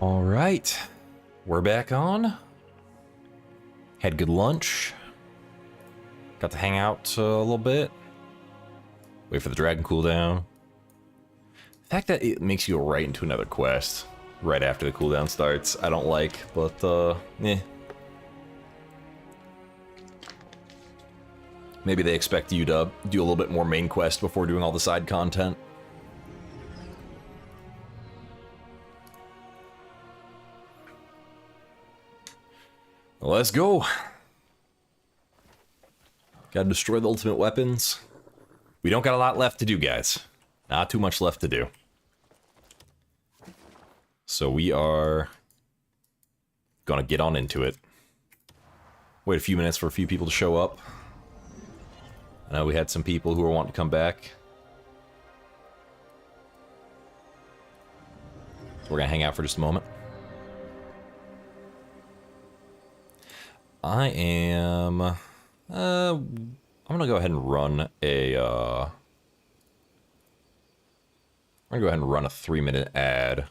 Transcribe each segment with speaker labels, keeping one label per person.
Speaker 1: All right, we're back on. Had good lunch. Got to hang out a little bit. Wait for the dragon cooldown. The fact that it makes you go right into another quest right after the cooldown starts, I don't like, but eh. Maybe they expect you to do a little bit more main quest before doing all the side content. Let's go. Gotta destroy the ultimate weapons. We don't got a lot left to do, guys. Not too much left to do. So we are gonna get on into it. Wait a few minutes for a few people to show up. I know we had some people who were wanting to come back. So we're gonna hang out for just a moment. I am... I'm gonna go ahead and run a... I'm gonna go ahead and run a 3-minute ad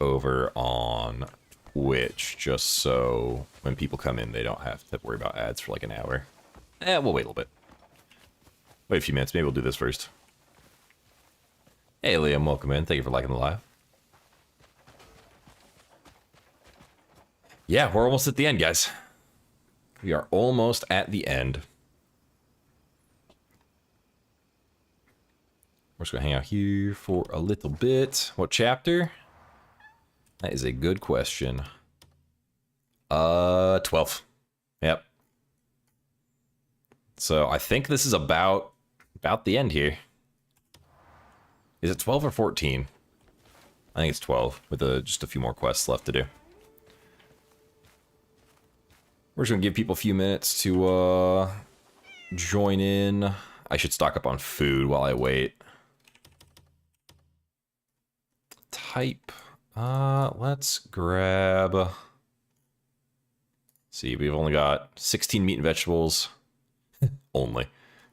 Speaker 1: over on Twitch, just so when people come in, they don't have to worry about ads for like an hour. We'll wait a little bit. Wait a few minutes. Maybe we'll do this first. Hey, Liam, welcome in. Thank you for liking the live. Yeah, we're almost at the end, guys. We are almost at the end. We're just gonna hang out here for a little bit. What chapter? That is a good question. 12. Yep. So I think this is about the end here. Is it 12 or 14? I think it's 12, with just a few more quests left to do. We're just gonna give people a few minutes to join in. I should stock up on food while I wait. Type. Let's grab... See, we've only got 16 meat and vegetables. Only.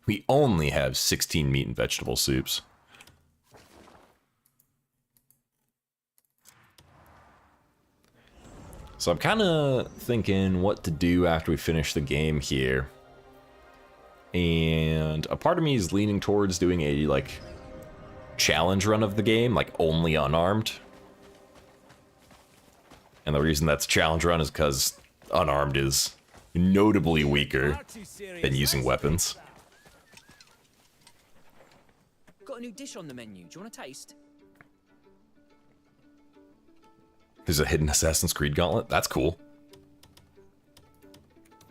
Speaker 1: We only have 16 meat and vegetable soups. So I'm kind of thinking what to do after we finish the game here. And a part of me is leaning towards doing a, like, challenge run of the game, like, only unarmed. And the reason that's challenge run is because unarmed is notably weaker than using weapons.
Speaker 2: Got a new dish on the menu. Do you want a taste?
Speaker 1: There's a hidden Assassin's Creed gauntlet. That's cool.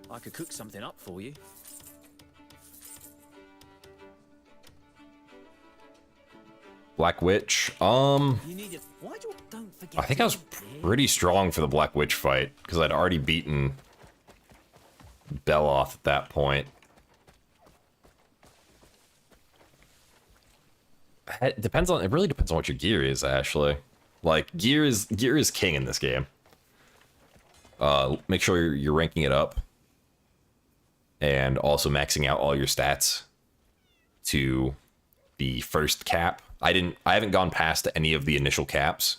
Speaker 2: I could cook something up for you.
Speaker 1: Black Witch.
Speaker 2: You need it. Why don't forget.
Speaker 1: I think I was pretty strong for the Black Witch fight because I'd already beaten Belloth at that point. It depends on. It really depends on what your gear is, actually. Like gear is king in this game. Make sure you're ranking it up, and also maxing out all your stats to the first cap. I haven't gone past any of the initial caps.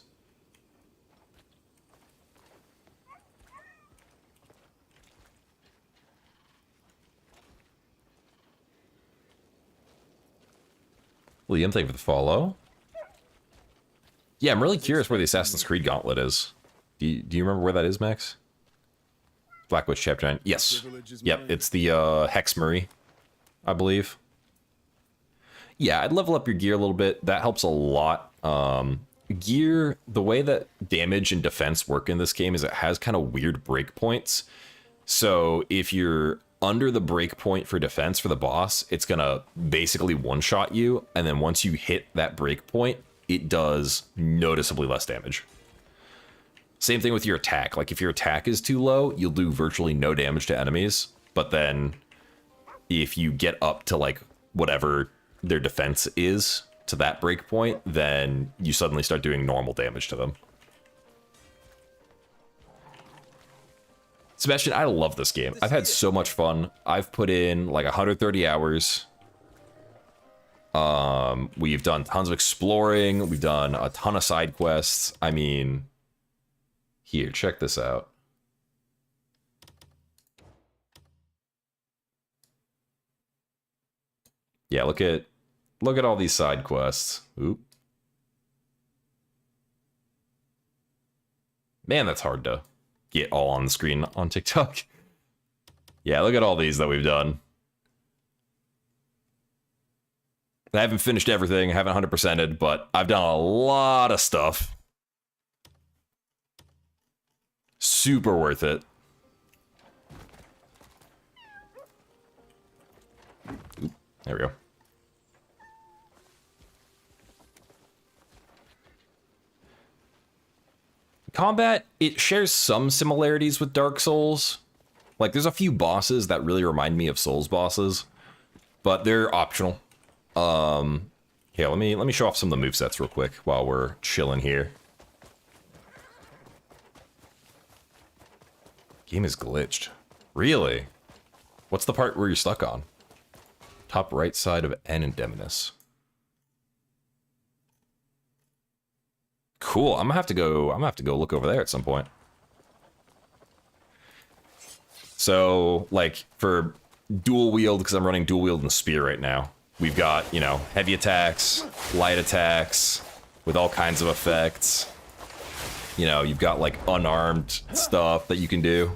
Speaker 1: Liam, thank you for the follow. Yeah, I'm really curious where the Assassin's Creed gauntlet is. Do you remember where that is, Max? Black Witch Chapter 9. Yes. Yep, it's the Hexmery, I believe. Yeah, I'd level up your gear a little bit. That helps a lot. Gear, the way that damage and defense work in this game is it has kind of weird breakpoints. So if you're under the breakpoint for defense for the boss, it's gonna basically one-shot you, and then once you hit that breakpoint, it does noticeably less damage. Same thing with your attack. Like, if your attack is too low, you'll do virtually no damage to enemies. But then, if you get up to, like, whatever their defense is, to that breakpoint, then you suddenly start doing normal damage to them. Sebastian, I love this game. I've had so much fun. I've put in, like, 130 hours. We've done tons of exploring. We've done a ton of side quests. I mean, here, check this out. Yeah, look at all these side quests. Oop. Man, that's hard to get all on the screen on TikTok. Yeah, look at all these that we've done. I haven't finished everything, I haven't 100%ed, but I've done a lot of stuff. Super worth it. Oop, there we go. Combat, it shares some similarities with Dark Souls. Like, there's a few bosses that really remind me of Souls bosses, but they're optional. Yeah, let me show off some of the movesets real quick while we're chilling here. Game is glitched. Really? What's the part where you're stuck on? Top right side of N and Demoness. Cool. I'm gonna have to go look over there at some point. So, like, for dual wield, because I'm running dual wield and spear right now, we've got, you know, heavy attacks, light attacks, with all kinds of effects. You know, you've got, like, unarmed stuff that you can do.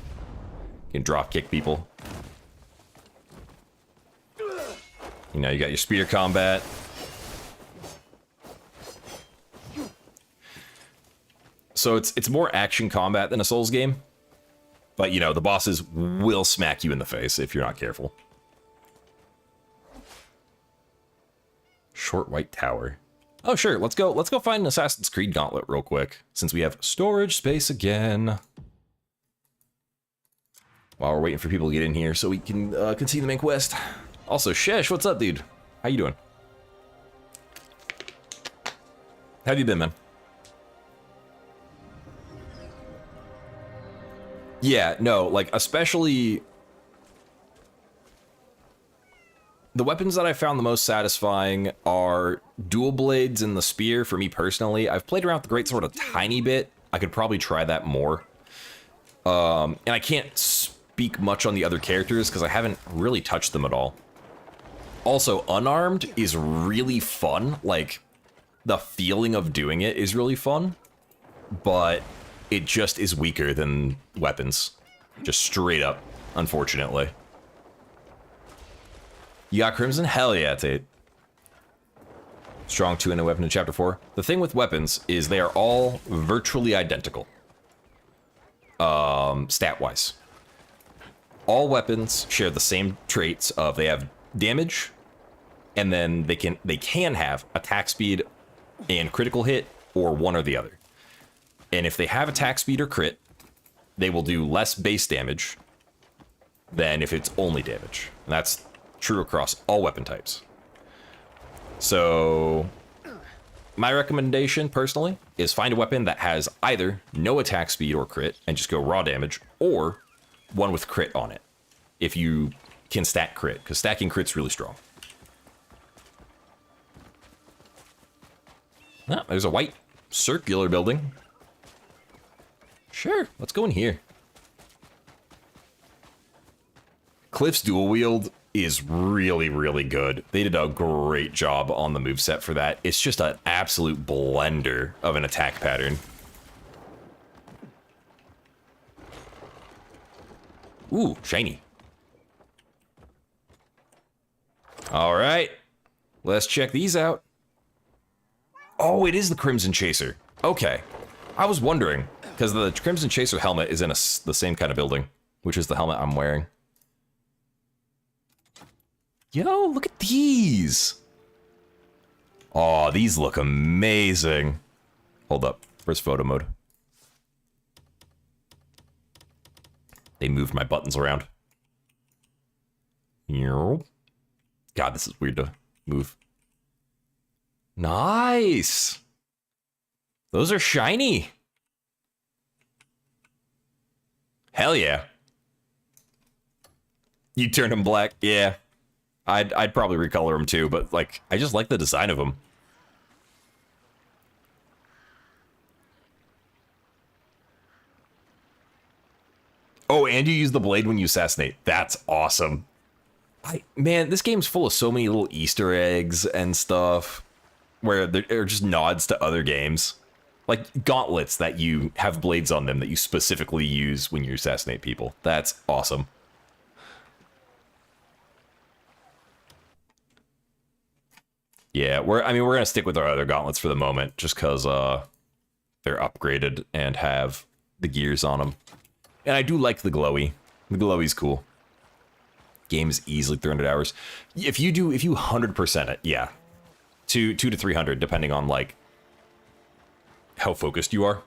Speaker 1: You can drop kick people. You know, you got your spear combat. So it's more action combat than a Souls game. But, you know, the bosses will smack you in the face if you're not careful. Short White Tower. Oh, sure. Let's go find an Assassin's Creed gauntlet real quick, since we have storage space again. While we're waiting for people to get in here so we can continue the main quest. Also, Shesh, what's up, dude? How you doing? How have you been, man? Yeah, no, like, especially the weapons that I found the most satisfying are dual blades and the spear for me personally. I've played around with the greatsword a tiny bit. I could probably try that more. And I can't speak much on the other characters because I haven't really touched them at all. Also, unarmed is really fun. Like, the feeling of doing it is really fun, but it just is weaker than weapons. Just straight up, unfortunately. You got Crimson? Hell yeah, Tate. Strong 2 and a weapon in Chapter 4. The thing with weapons is they are all virtually identical. Stat-wise. All weapons share the same traits of they have damage, and then they can have attack speed and critical hit, or one or the other. And if they have attack speed or crit, they will do less base damage than if it's only damage. And that's true across all weapon types. So, my recommendation, personally, is find a weapon that has either no attack speed or crit, and just go raw damage, or one with crit on it, if you can stack crit, because stacking crit's really strong. Ah, there's a white circular building. Sure, let's go in here. Cliff's dual wield is really, really good. They did a great job on the moveset for that. It's just an absolute blender of an attack pattern. Ooh, shiny. All right, let's check these out. Oh, it is the Crimson Chaser. Okay, I was wondering, because the Crimson Chaser helmet is in the same kind of building, which is the helmet I'm wearing. Yo, look at these. Oh, these look amazing. Hold up, where's photo mode? They moved my buttons around. God, this is weird to move. Nice. Those are shiny. Hell yeah. You turned them black, yeah. I'd probably recolor them too, but like I just like the design of them. Oh, and you use the blade when you assassinate. That's awesome. Man, this game's full of so many little Easter eggs and stuff where they're just nods to other games. Like gauntlets that you have blades on them that you specifically use when you assassinate people. That's awesome. Yeah, we're gonna stick with our other gauntlets for the moment, just because they're upgraded and have the gears on them. And I do like the glowy. The glowy's cool. Game is easily 300 hours. If you 100% it, yeah, 200 to 300, depending on like how focused you are.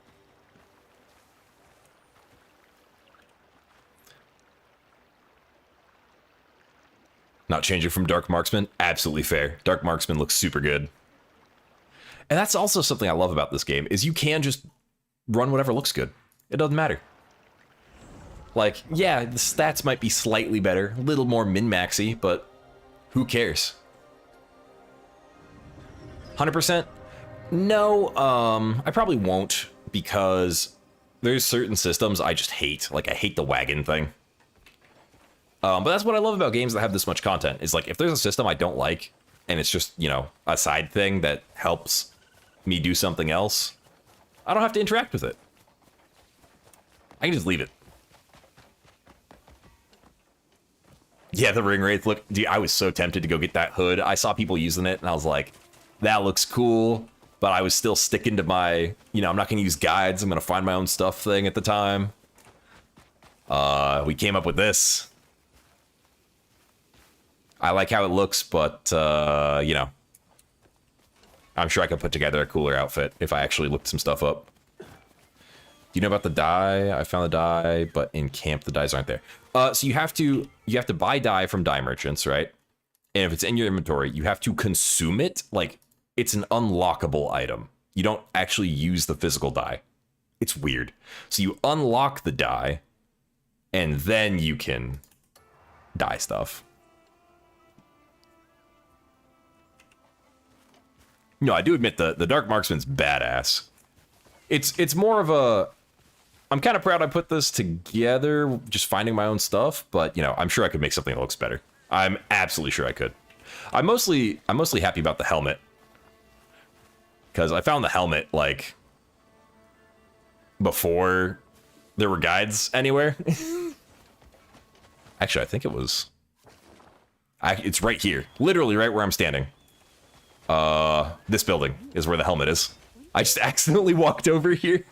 Speaker 1: Not changing from Dark Marksman? Absolutely fair. Dark Marksman looks super good. And that's also something I love about this game, is you can just run whatever looks good. It doesn't matter. Like, yeah, the stats might be slightly better, a little more min-maxy, but who cares? 100%? No, I probably won't, because there's certain systems I just hate. Like, I hate the wagon thing. But that's what I love about games that have this much content, is like, if there's a system I don't like, and it's just, you know, a side thing that helps me do something else, I don't have to interact with it. I can just leave it. Yeah, the ring wraith look, dude, I was so tempted to go get that hood. I saw people using it, and I was like, that looks cool, but I was still sticking to my, you know, I'm not going to use guides, I'm going to find my own stuff thing at the time. We came up with this. I like how it looks, but, you know, I'm sure I could put together a cooler outfit if I actually looked some stuff up. Do you know about the dye? I found the dye, but in camp the dyes aren't there. So you have to buy dye from dye merchants, right? And if it's in your inventory, you have to consume it. Like, it's an unlockable item. You don't actually use the physical dye. It's weird. So you unlock the dye, and then you can dye stuff. No, I do admit the Dark Marksman's badass. It's more of a... I'm kind of proud I put this together, just finding my own stuff, but, you know, I'm sure I could make something that looks better. I'm absolutely sure I could. I'm mostly happy about the helmet. Because I found the helmet, like, before there were guides anywhere. Actually, I think it was... it's right here. Literally right where I'm standing. This building is where the helmet is. I just accidentally walked over here.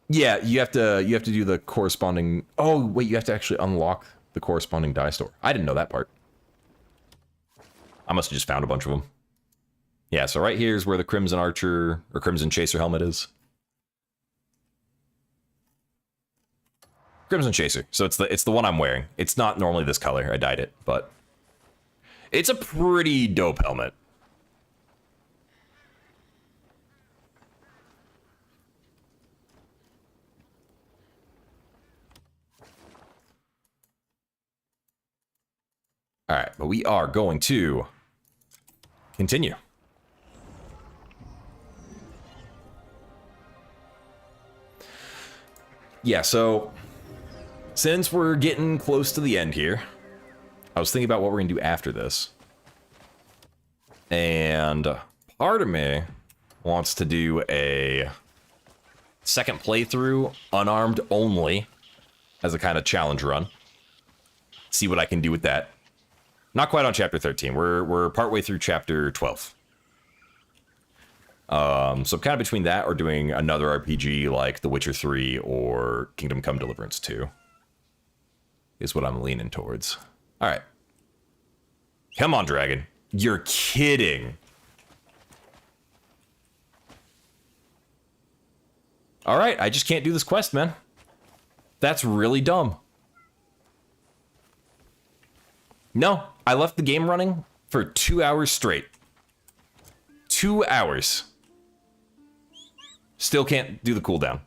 Speaker 1: Yeah, you have to do the corresponding... Oh, wait, you have to actually unlock the corresponding dye store. I didn't know that part. I must have just found a bunch of them. Yeah, so right here is where the Crimson Archer, or Crimson Chaser helmet is. Crimson Chaser. So it's the one I'm wearing. It's not normally this color. I dyed it, but... It's a pretty dope helmet. All right, but we are going to continue. Yeah, so since we're getting close to the end here, I was thinking about what we're going to do after this. And part of me wants to do a second playthrough, unarmed only, as a kind of challenge run. See what I can do with that. Not quite on chapter 13. We're partway through chapter 12. So kind of between that or doing another RPG like The Witcher 3 or Kingdom Come Deliverance 2 is what I'm leaning towards. All right. Come on, dragon. You're kidding. All right, I just can't do this quest, man. That's really dumb. No, I left the game running for 2 hours straight. 2 hours. Still can't do the cooldown.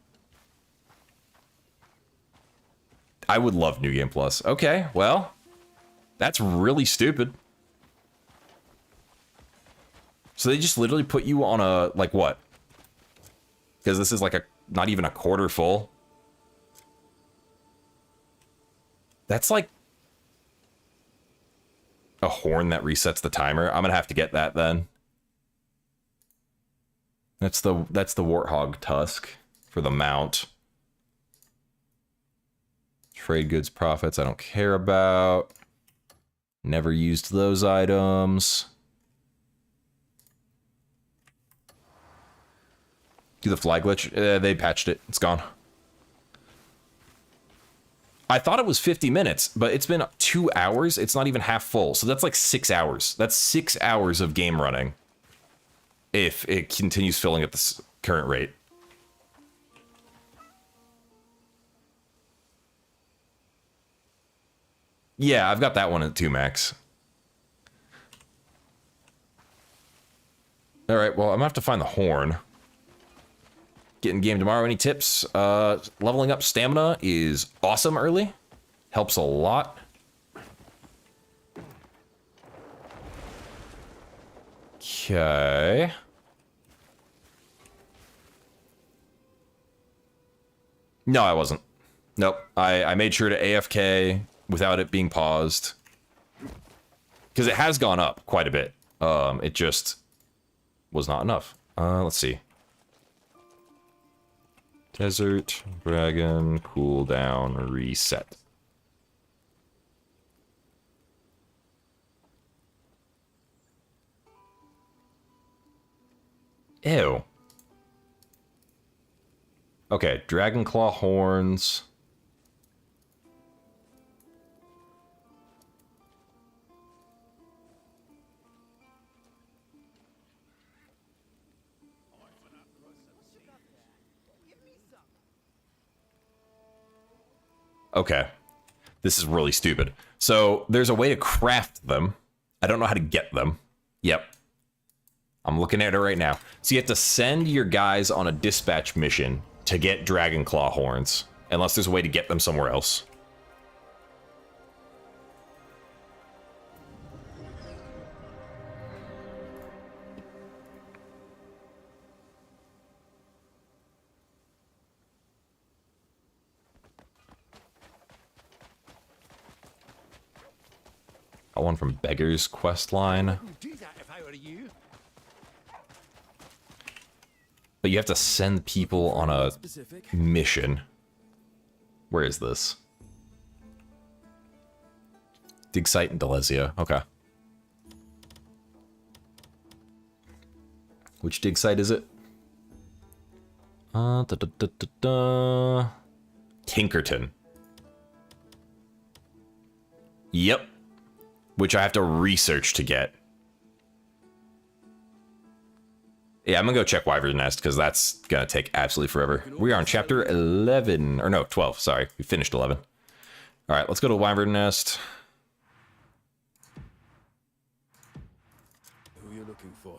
Speaker 1: I would love New Game Plus. Okay, well, that's really stupid. So they just literally put you on a, like, what? Because this is like not even a quarter full. That's like a horn that resets the timer. I'm gonna have to get that then. That's the Warthog tusk for the mount. Trade goods profits, I don't care about. Never used those items. Do the fly glitch? They patched it. It's gone. I thought it was 50 minutes, but it's been 2 hours. It's not even half full. So that's like 6 hours. That's 6 hours of game running. If it continues filling at this current rate. Yeah, I've got that one at 2 max. All right, well, I'm gonna have to find the horn. Getting game tomorrow. Any tips? Leveling up stamina is awesome early. Helps a lot. Okay. No, I wasn't. Nope. I made sure to AFK without it being paused. Because it has gone up quite a bit. It just was not enough. Let's see. Desert, dragon, cooldown, reset. Ew. Okay, dragon claw horns. Okay. This is really stupid. So there's a way to craft them. I don't know how to get them. Yep. I'm looking at it right now. So you have to send your guys on a dispatch mission to get dragon claw horns. Unless there's a way to get them somewhere else. Got one from Beggar's Quest line. But you have to send people on a mission. Where is this? Dig site in Delesia. Okay. Which dig site is it? Tinkerton. Yep. Which I have to research to get. Yeah, I'm gonna go check Wyvern Nest, because that's gonna take absolutely forever. We are on chapter 11, or no, 12, sorry. We finished 11. Alright, let's go to Wyvern Nest.
Speaker 3: Who are you looking for?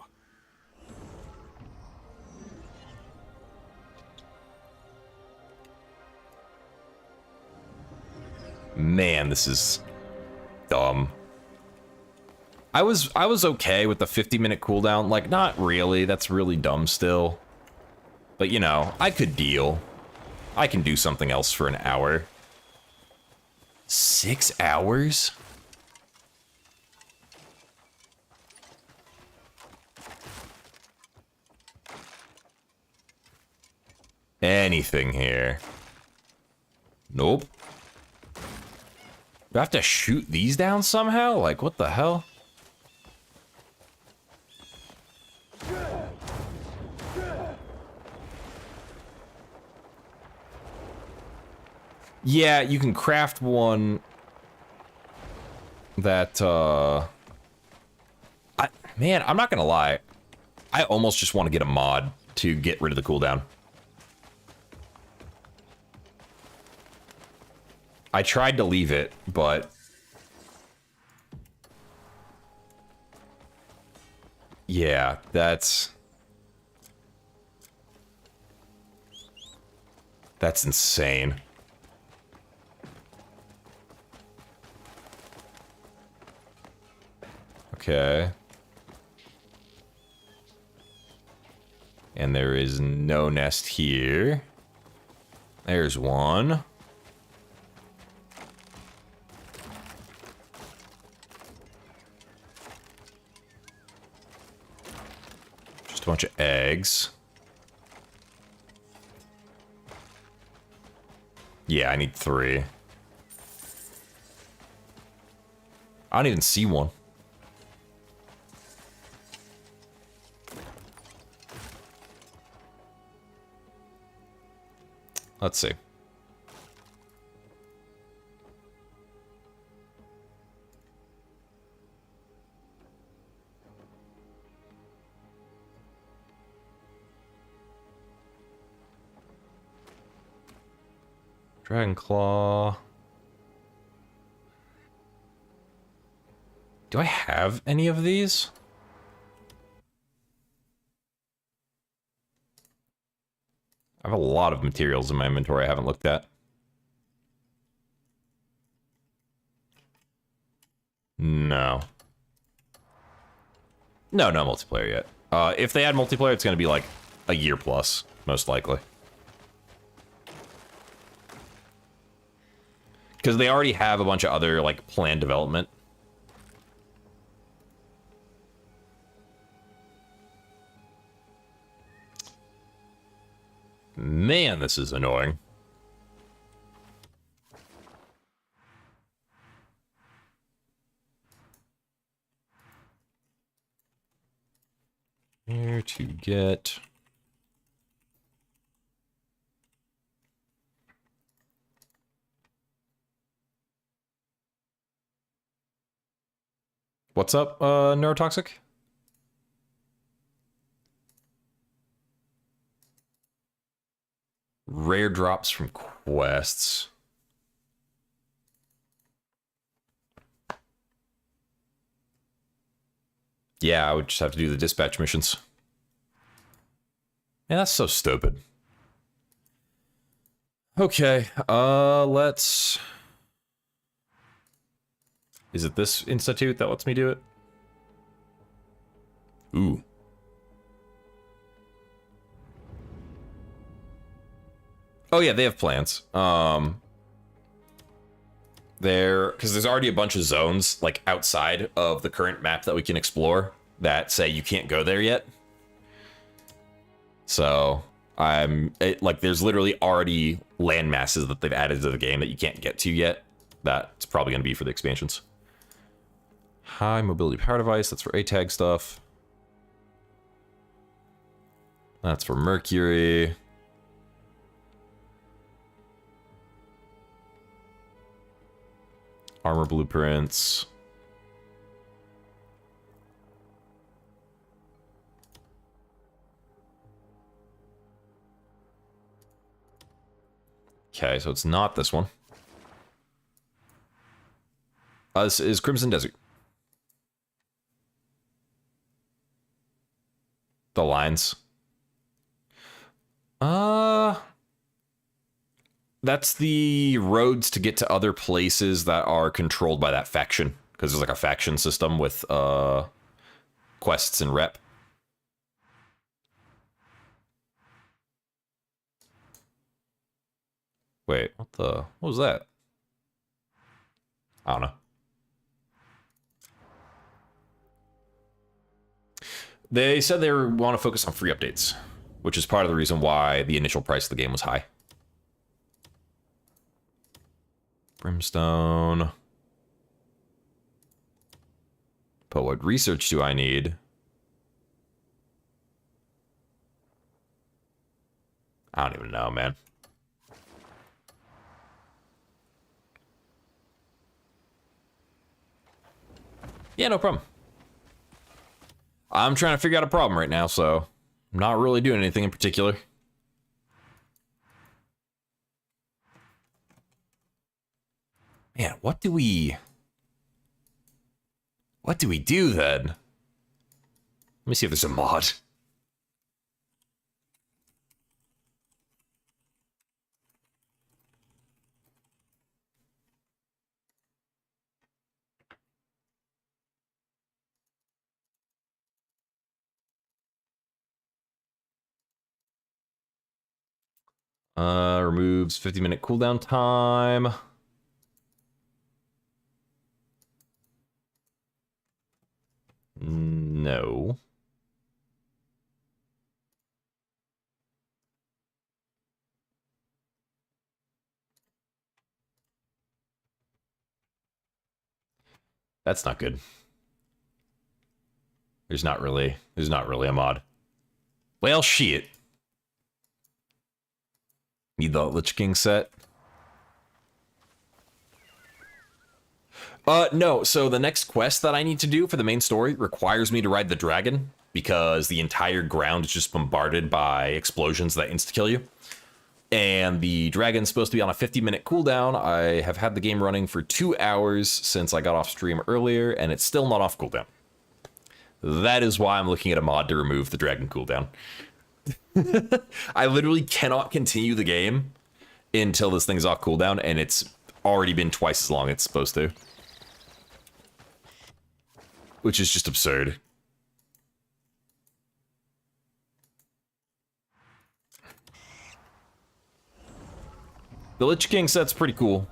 Speaker 1: Man, this is dumb. I was okay with the 50-minute cooldown. Like, not really. That's really dumb still. But, you know, I could deal. I can do something else for an hour. 6 hours? Anything here? Nope. Do I have to shoot these down somehow? Like, what the hell? Yeah, you can craft one that, man, I'm not gonna lie. I almost just want to get a mod to get rid of the cooldown. I tried to leave it, but... yeah, that's insane. Okay. And there is no nest here. There's one. Just a bunch of eggs. Yeah, I need 3. I don't even see one. Let's see. Dragon Claw. Do I have any of these? I have a lot of materials in my inventory I haven't looked at. No. No multiplayer yet. If they add multiplayer, it's going to be like a year plus, most likely. Because they already have a bunch of other, like, planned development. Man, this is annoying. Here to get... What's up, Neurotoxic? Rare drops from quests. Yeah, I would just have to do the dispatch missions. Man, that's so stupid. Okay, let's... Is it this institute that lets me do it? Ooh. Oh yeah, they have plans. Because there's already a bunch of zones, like, outside of the current map that we can explore that say you can't go there yet. So, there's literally already land masses that they've added to the game that you can't get to yet. That's probably going to be for the expansions. High mobility power device, that's for ATAG stuff. That's for Mercury. Armor blueprints. Okay, so it's not this one. This is Crimson Desert. The lines. That's the roads to get to other places that are controlled by that faction. Because there's like a faction system with quests and rep. Wait, what was that? I don't know. They said they want to focus on free updates, which is part of the reason why the initial price of the game was high. Brimstone. But what research do I need? I don't even know, man. Yeah, no problem. I'm trying to figure out a problem right now, so I'm not really doing anything in particular. Man, what do we do then? Let me see if there's a mod. Removes 50-minute cooldown time. No. That's not good. There's not really a mod. Well, shit. Need the Lich King set. No, so the next quest that I need to do for the main story requires me to ride the dragon because the entire ground is just bombarded by explosions that insta-kill you. And the dragon's supposed to be on a 50-minute cooldown. I have had the game running for 2 hours since I got off stream earlier, and it's still not off cooldown. That is why I'm looking at a mod to remove the dragon cooldown. I literally cannot continue the game until this thing's off cooldown, and it's already been twice as long as it's supposed to. Which is just absurd. The Lich King set's pretty cool.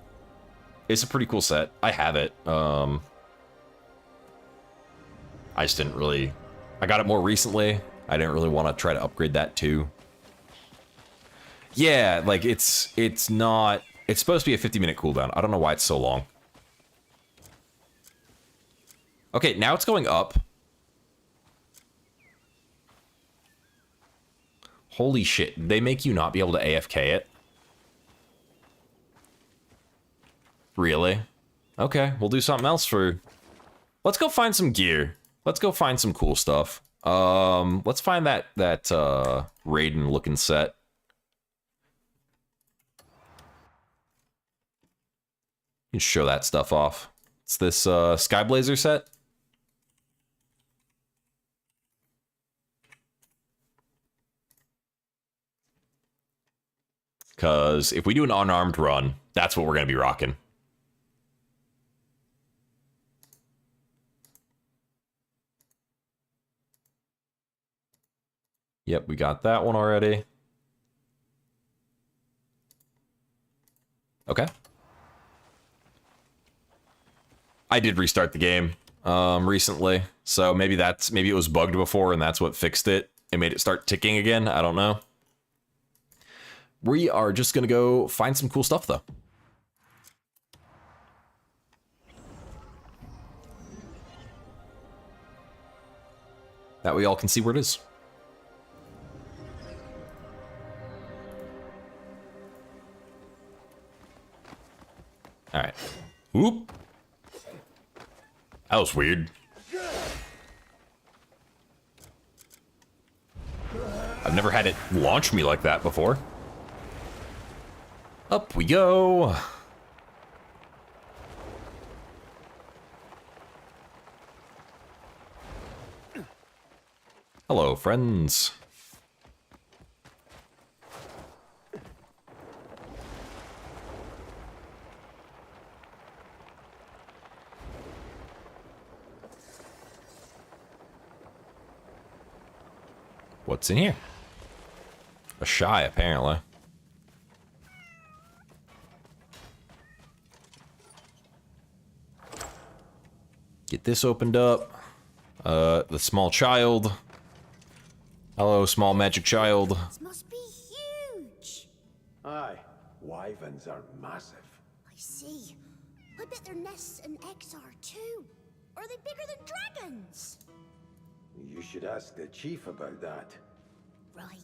Speaker 1: It's a pretty cool set. I have it. I just didn't really... I got it more recently. I didn't really want to try to upgrade that too. Yeah, like it's not... It's supposed to be a 50-minute cooldown. I don't know why it's so long. Okay, now it's going up. Holy shit. They make you not be able to AFK it? Really? Okay, we'll do something else for... Let's go find some gear. Let's go find some cool stuff. Let's find that Raiden looking set. You can show that stuff off. It's this Skyblazer set. Because if we do an unarmed run, that's what we're going to be rocking. Yep, we got that one already. Okay. I did restart the game recently, so maybe it was bugged before and that's what fixed it. It made it start ticking again. I don't know. We are just gonna go find some cool stuff though. That way y'all can see where it is. All right. Whoop. That was weird. I've never had it launch me like that before. Up we go. Hello, friends. What's in here? A shy, apparently. Get this opened up. The small child. Hello, small magic child.
Speaker 3: This must be huge.
Speaker 4: Aye, wyverns are massive.
Speaker 3: I see. I bet their nests and eggs are too. Are they bigger than dragons?
Speaker 4: You should ask the chief about that.
Speaker 3: Right.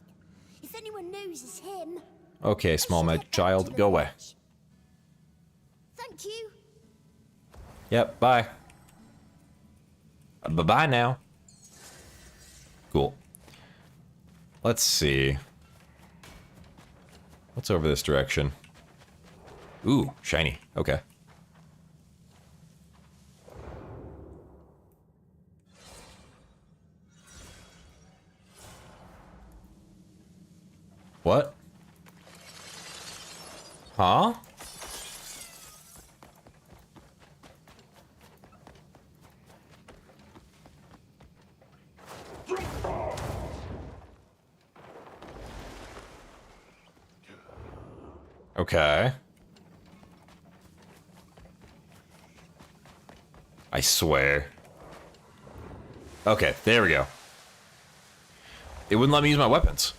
Speaker 3: If anyone knows it's him.
Speaker 1: Okay, small magic child, go away.
Speaker 3: Thank you.
Speaker 1: Yep, bye. Bye-bye now. Cool. Let's see. What's over this direction? Ooh, shiny. Okay. What? Huh? Okay. I swear. Okay, there we go. It wouldn't let me use my weapons.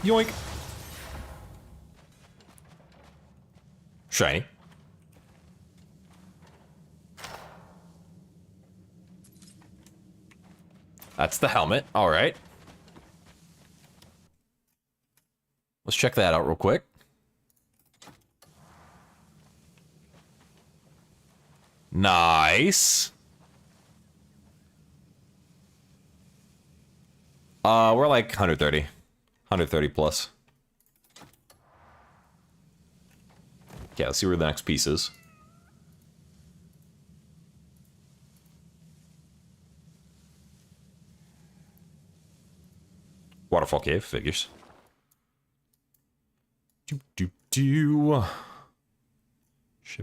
Speaker 1: Yoink. Shiny. That's the helmet. All right. Let's check that out real quick. Nice. We're like 130. 130 plus. Yeah, let's see where the next piece is. Waterfall cave, figures. Should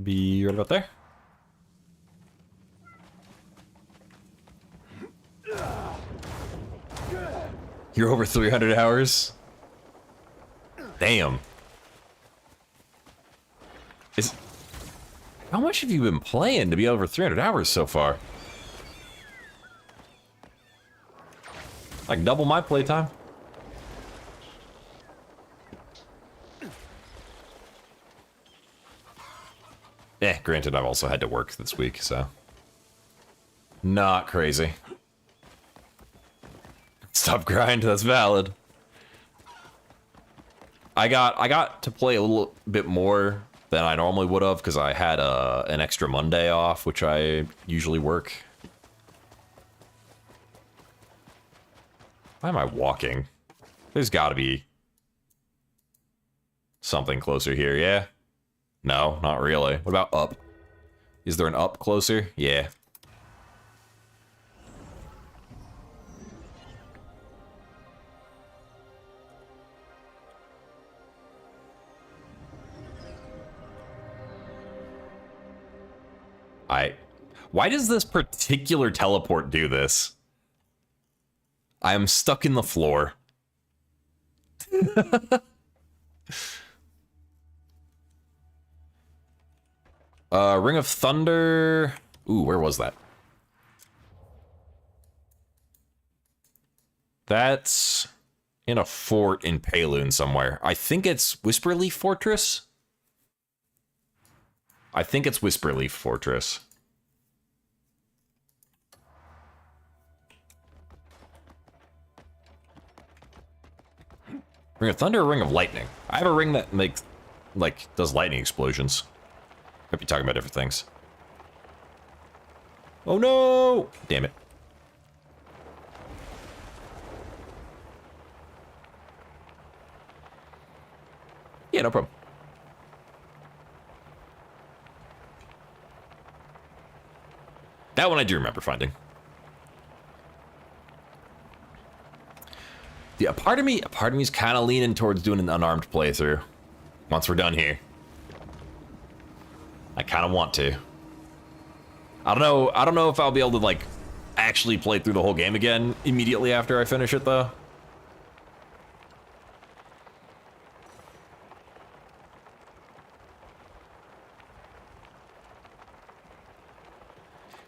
Speaker 1: be right about there. You're over 300 hours? Damn. How much have you been playing to be over 300 hours so far? Like double my playtime. Granted, I've also had to work this week, so. Not crazy. Stop grind, that's valid. I got to play a little bit more than I normally would have because I had an extra Monday off, which I usually work. Why am I walking? There's got to be something closer here, yeah? No, not really. What about up? Is there an up closer? Yeah. Why does this particular teleport do this? I am stuck in the floor. Ring of Thunder. Ooh, where was that? That's in a fort in Payloon somewhere. I think it's Whisperleaf Fortress. I think it's Whisperleaf Fortress. Ring of Thunder or Ring of Lightning? I have a ring that makes, like, does lightning explosions. Could be talking about different things. Oh no! Damn it. Yeah, no problem. That one I do remember finding. Yeah, a part of me's kind of leaning towards doing an unarmed playthrough. Once we're done here. I kind of want to. I don't know if I'll be able to, like, actually play through the whole game again immediately after I finish it, though.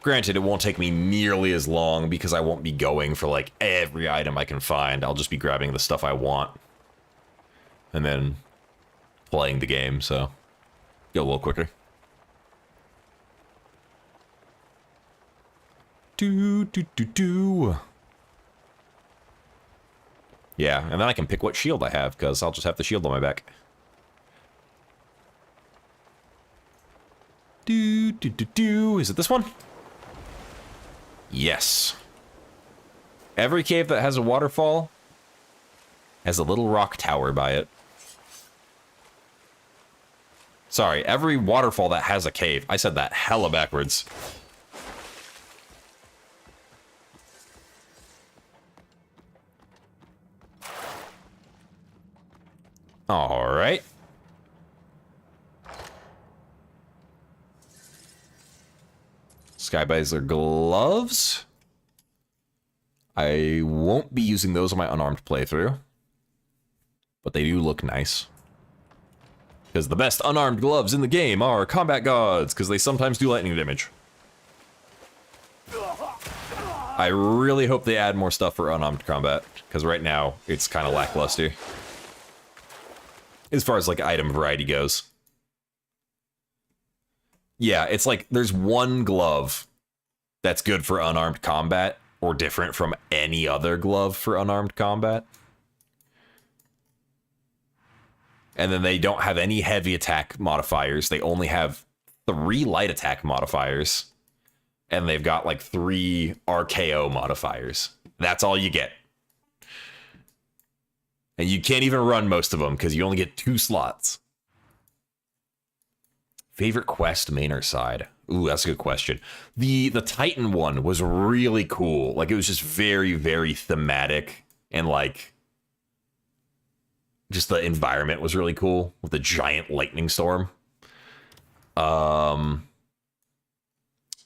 Speaker 1: Granted, it won't take me nearly as long because I won't be going for, like, every item I can find. I'll just be grabbing the stuff I want. And then playing the game, so go a little quicker. Yeah, and then I can pick what shield I have, because I'll just have the shield on my back. Is it this one? Yes. Every cave that has a waterfall has a little rock tower by it. Sorry, every waterfall that has a cave. I said that hella backwards. All right. Just Skybazer gloves. I won't be using those on my unarmed playthrough, but they do look nice. Because the best unarmed gloves in the game are combat gods, because they sometimes do lightning damage. I really hope they add more stuff for unarmed combat, because right now it's kind of lackluster. As far as like item variety goes. Yeah, it's like there's one glove that's good for unarmed combat, or different from any other glove for unarmed combat. And then they don't have any heavy attack modifiers. They only have 3 light attack modifiers. And they've got like 3 RKO modifiers. That's all you get. And you can't even run most of them because you only get 2 slots. Favorite quest, main or side? Ooh, that's a good question. The Titan one was really cool. Like, it was just very, very thematic. And like, just the environment was really cool with the giant lightning storm.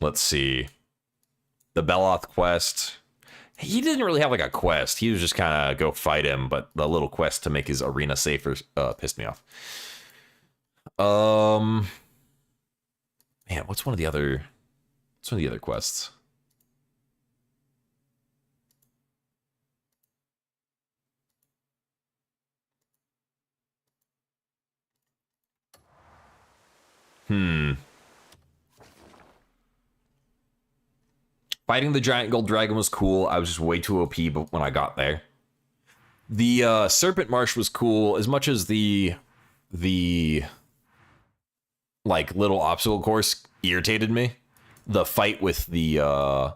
Speaker 1: Let's see. The Beloth quest. He didn't really have like a quest. He was just kind of go fight him, but the little quest to make his arena safer pissed me off. Man, what's one of the other quests? Fighting the giant gold dragon was cool. I was just way too OP when I got there. The Serpent Marsh was cool as much as the like little obstacle course irritated me. The fight with the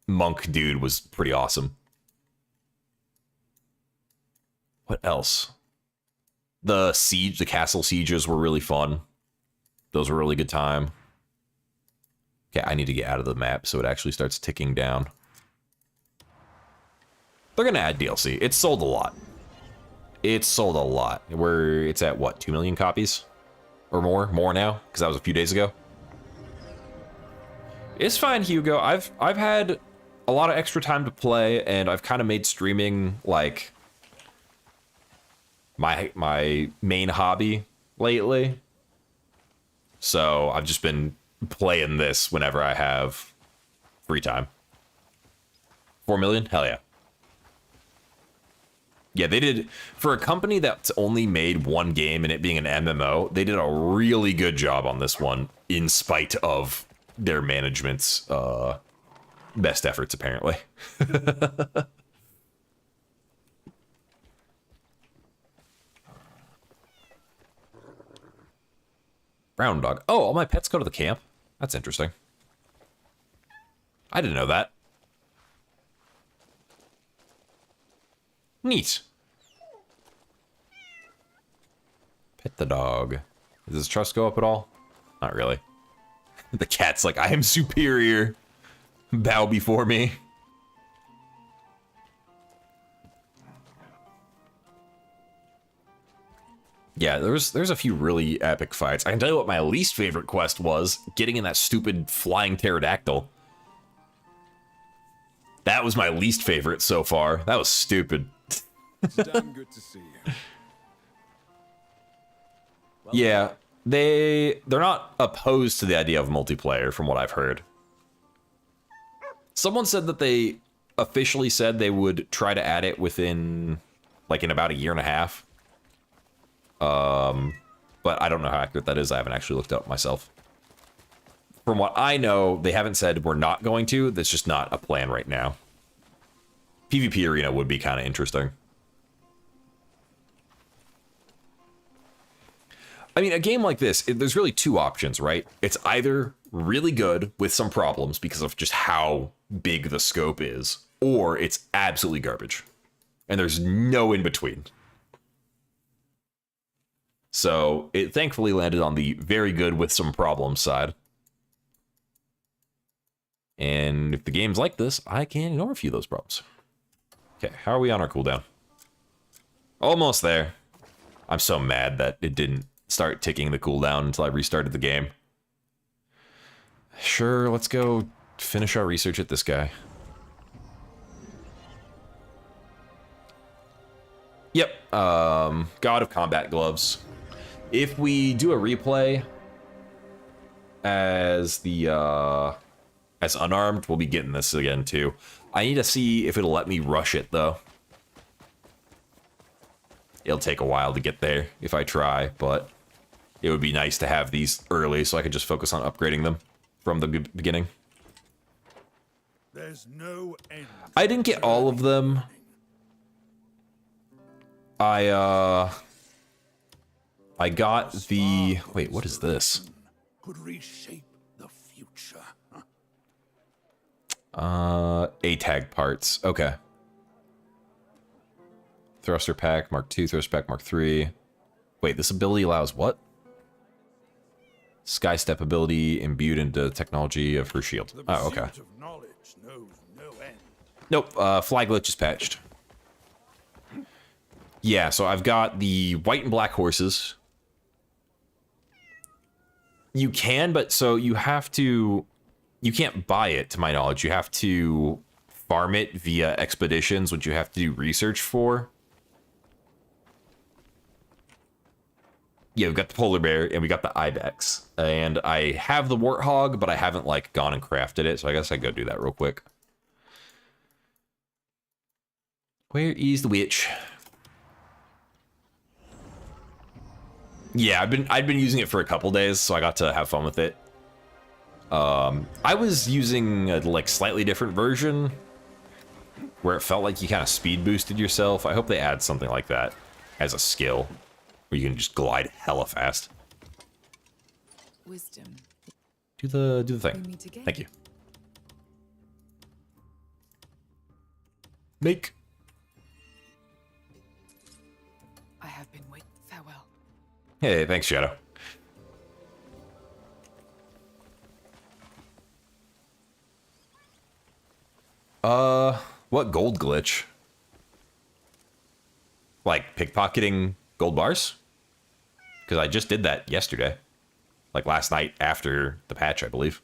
Speaker 1: monk dude was pretty awesome. What else? The castle sieges were really fun. Those were a really good time. Okay, I need to get out of the map so it actually starts ticking down. They're gonna add DLC. It's sold a lot. It's sold a lot. It's at what, 2 million copies? Or more? More now? Because that was a few days ago. It's fine, Hugo. I've had a lot of extra time to play, and I've kind of made streaming like my main hobby lately. So I've just been playing this whenever I have free time. 4 million? Hell yeah. Yeah, they did, for a company that's only made one game and it being an MMO, they did a really good job on this one in spite of their management's best efforts, apparently. Brown dog. Oh, all my pets go to the camp? That's interesting. I didn't know that. Neat. Pet the dog. Does his trust go up at all? Not really. The cat's like, I am superior. Bow before me. Yeah, there's a few really epic fights. I can tell you what my least favorite quest was, getting in that stupid flying pterodactyl. That was my least favorite so far. That was stupid.
Speaker 5: It's damn good to see you.
Speaker 1: Yeah, they're not opposed to the idea of multiplayer, from what I've heard. Someone said that they officially said they would try to add it within, like, in about a year and a half. But I don't know how accurate that is. I haven't actually looked it up myself. From what I know, they haven't said we're not going to. That's just not a plan right now. PvP Arena would be kind of interesting. I mean, a game like this, there's really two options, right? It's either really good with some problems because of just how big the scope is, or it's absolutely garbage. And there's no in between. So it thankfully landed on the very good with some problems side. And if the game's like this, I can ignore a few of those problems. Okay, how are we on our cooldown? Almost there. I'm so mad that it didn't start ticking the cooldown until I restarted the game. Sure, let's go finish our research at this guy. Yep, God of Combat gloves. If we do a replay as the, as unarmed, we'll be getting this again too. I need to see if it'll let me rush it though. It'll take a while to get there if I try, but it would be nice to have these early so I could just focus on upgrading them from the beginning.
Speaker 5: There's no end.
Speaker 1: I didn't get all of them. I got the... Wait, what is this?
Speaker 5: Could reshape the future.
Speaker 1: A-tag parts. Okay. Thruster pack, Mark II, thruster pack, Mark III. Wait, this ability allows what? Sky step ability imbued into technology of her shield.
Speaker 5: The
Speaker 1: Oh, okay.
Speaker 5: pursuit of knowledge knows no end.
Speaker 1: Nope, fly glitch is patched. Yeah, so I've got the white and black horses. You can, but so you have to... You can't buy it, to my knowledge. You have to farm it via expeditions, which you have to do research for. Yeah, we've got the polar bear, and we got the ibex. And I have the warthog, but I haven't, like, gone and crafted it, so I guess I go do that real quick. Where is the witch? Yeah, I'd been using it for a couple days, so I got to have fun with it. I was using a like slightly different version where it felt like you kind of speed boosted yourself. I hope they add something like that as a skill where you can just glide hella fast.
Speaker 6: Wisdom.
Speaker 1: Do the
Speaker 6: We
Speaker 1: thing.
Speaker 6: meet again.
Speaker 1: Thank you. Make.
Speaker 6: I have been waiting. Farewell.
Speaker 1: Hey, thanks, Shadow. What gold glitch? Like pickpocketing gold bars? Because I just did that yesterday. Like last night after the patch, I believe.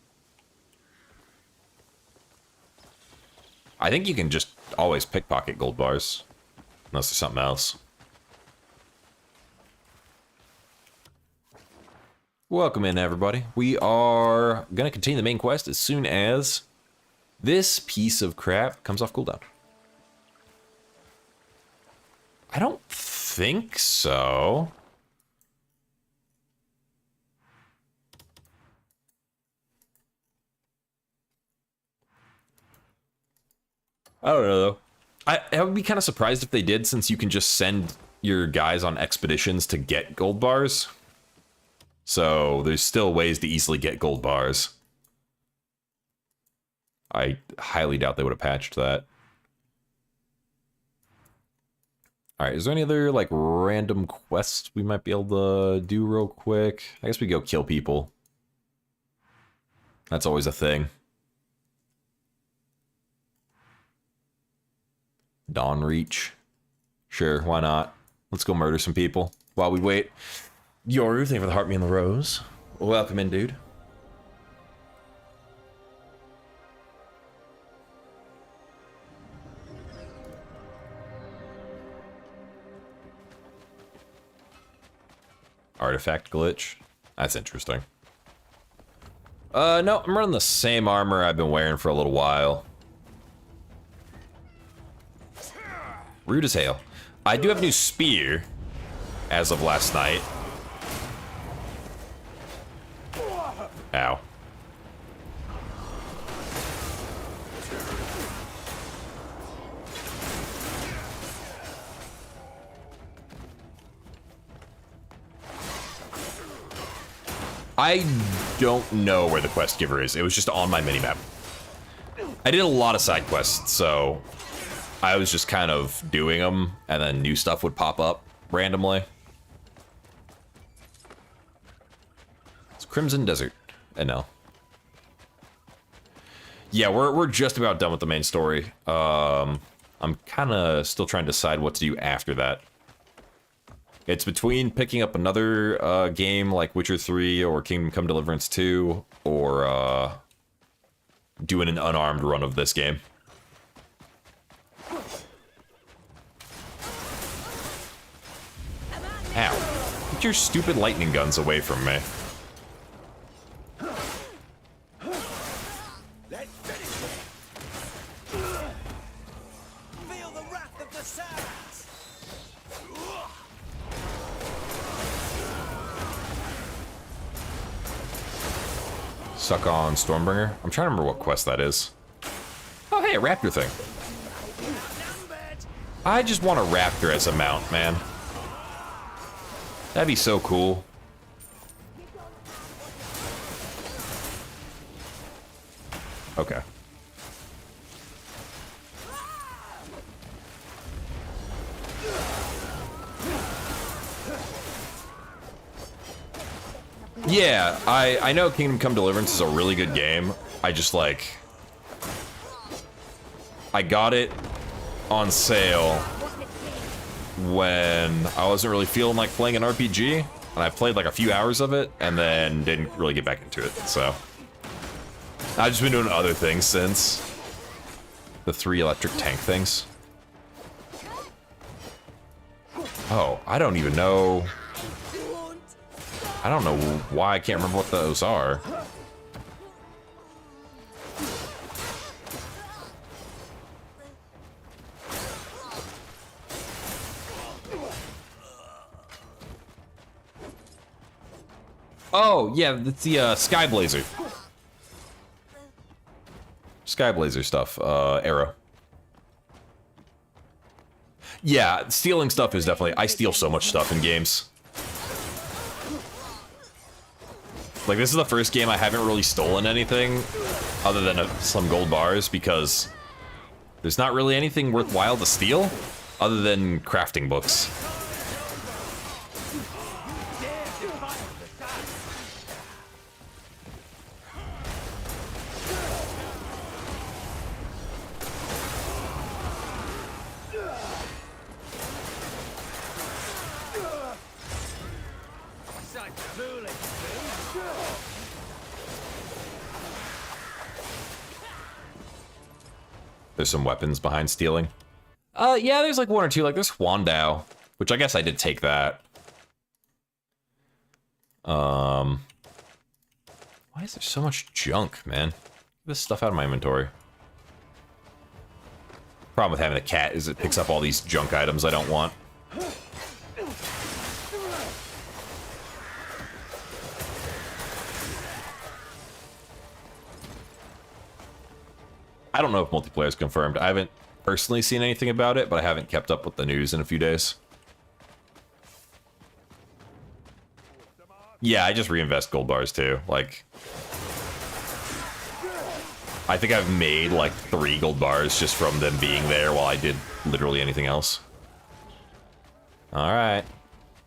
Speaker 1: I think you can just always pickpocket gold bars. Unless there's something else. Welcome in, everybody. We are going to continue the main quest as soon as this piece of crap comes off cooldown. I don't think so. I don't know, though. I would be kind of surprised if they did, since you can just send your guys on expeditions to get gold bars. So there's still ways to easily get gold bars. I highly doubt they would have patched that. Alright, is there any other, like, random quests we might be able to do real quick? I guess we go kill people. That's always a thing. Dawn Reach. Sure, why not? Let's go murder some people while we wait. Yoru, thank you for the heart, me and the rose. Welcome in, dude. Artifact glitch. That's interesting. No, I'm running the same armor I've been wearing for a little while. Rude as hail. I do have a new spear as of last night. Ow. I don't know where the quest giver is. It was just on my minimap. I did a lot of side quests, so I was just kind of doing them, and then new stuff would pop up randomly. It's Crimson Desert. No. Yeah, we're just about done with the main story. I'm kind of still trying to decide what to do after that. It's between picking up another game like Witcher 3 or Kingdom Come Deliverance 2 or doing an unarmed run of this game. Ow. Get your stupid lightning guns away from me.
Speaker 5: Let's finish it. Feel the wrath of the sands.
Speaker 1: Suck on Stormbringer. I'm trying to remember what quest that is. Oh, hey, a raptor thing. I just want a raptor as a mount, man. That'd be so cool. Okay. Yeah, I know Kingdom Come Deliverance is a really good game. I just like... I got it on sale when I wasn't really feeling like playing an RPG, and I played like a few hours of it, and then didn't really get back into it, so... I've just been doing other things since. The 3 electric tank things. Oh, I don't even know... I don't know why I can't remember what those are. Oh, yeah, that's the Sky Blazer. Sky Blazer stuff, arrow. Yeah, stealing stuff is definitely... I steal so much stuff in games. Like, this is the first game I haven't really stolen anything other than some gold bars, because there's not really anything worthwhile to steal other than crafting books. There's some weapons behind stealing. Yeah, there's like 1 or 2. Like, there's Huandao, which I guess I did take that. Why is there so much junk, man? Get this stuff out of my inventory. Problem with having a cat is it picks up all these junk items I don't want. I don't know if multiplayer is confirmed. I haven't personally seen anything about it, but I haven't kept up with the news in a few days. Yeah, I just reinvest gold bars too. Like, I think I've made like 3 gold bars just from them being there while I did literally anything else. All right.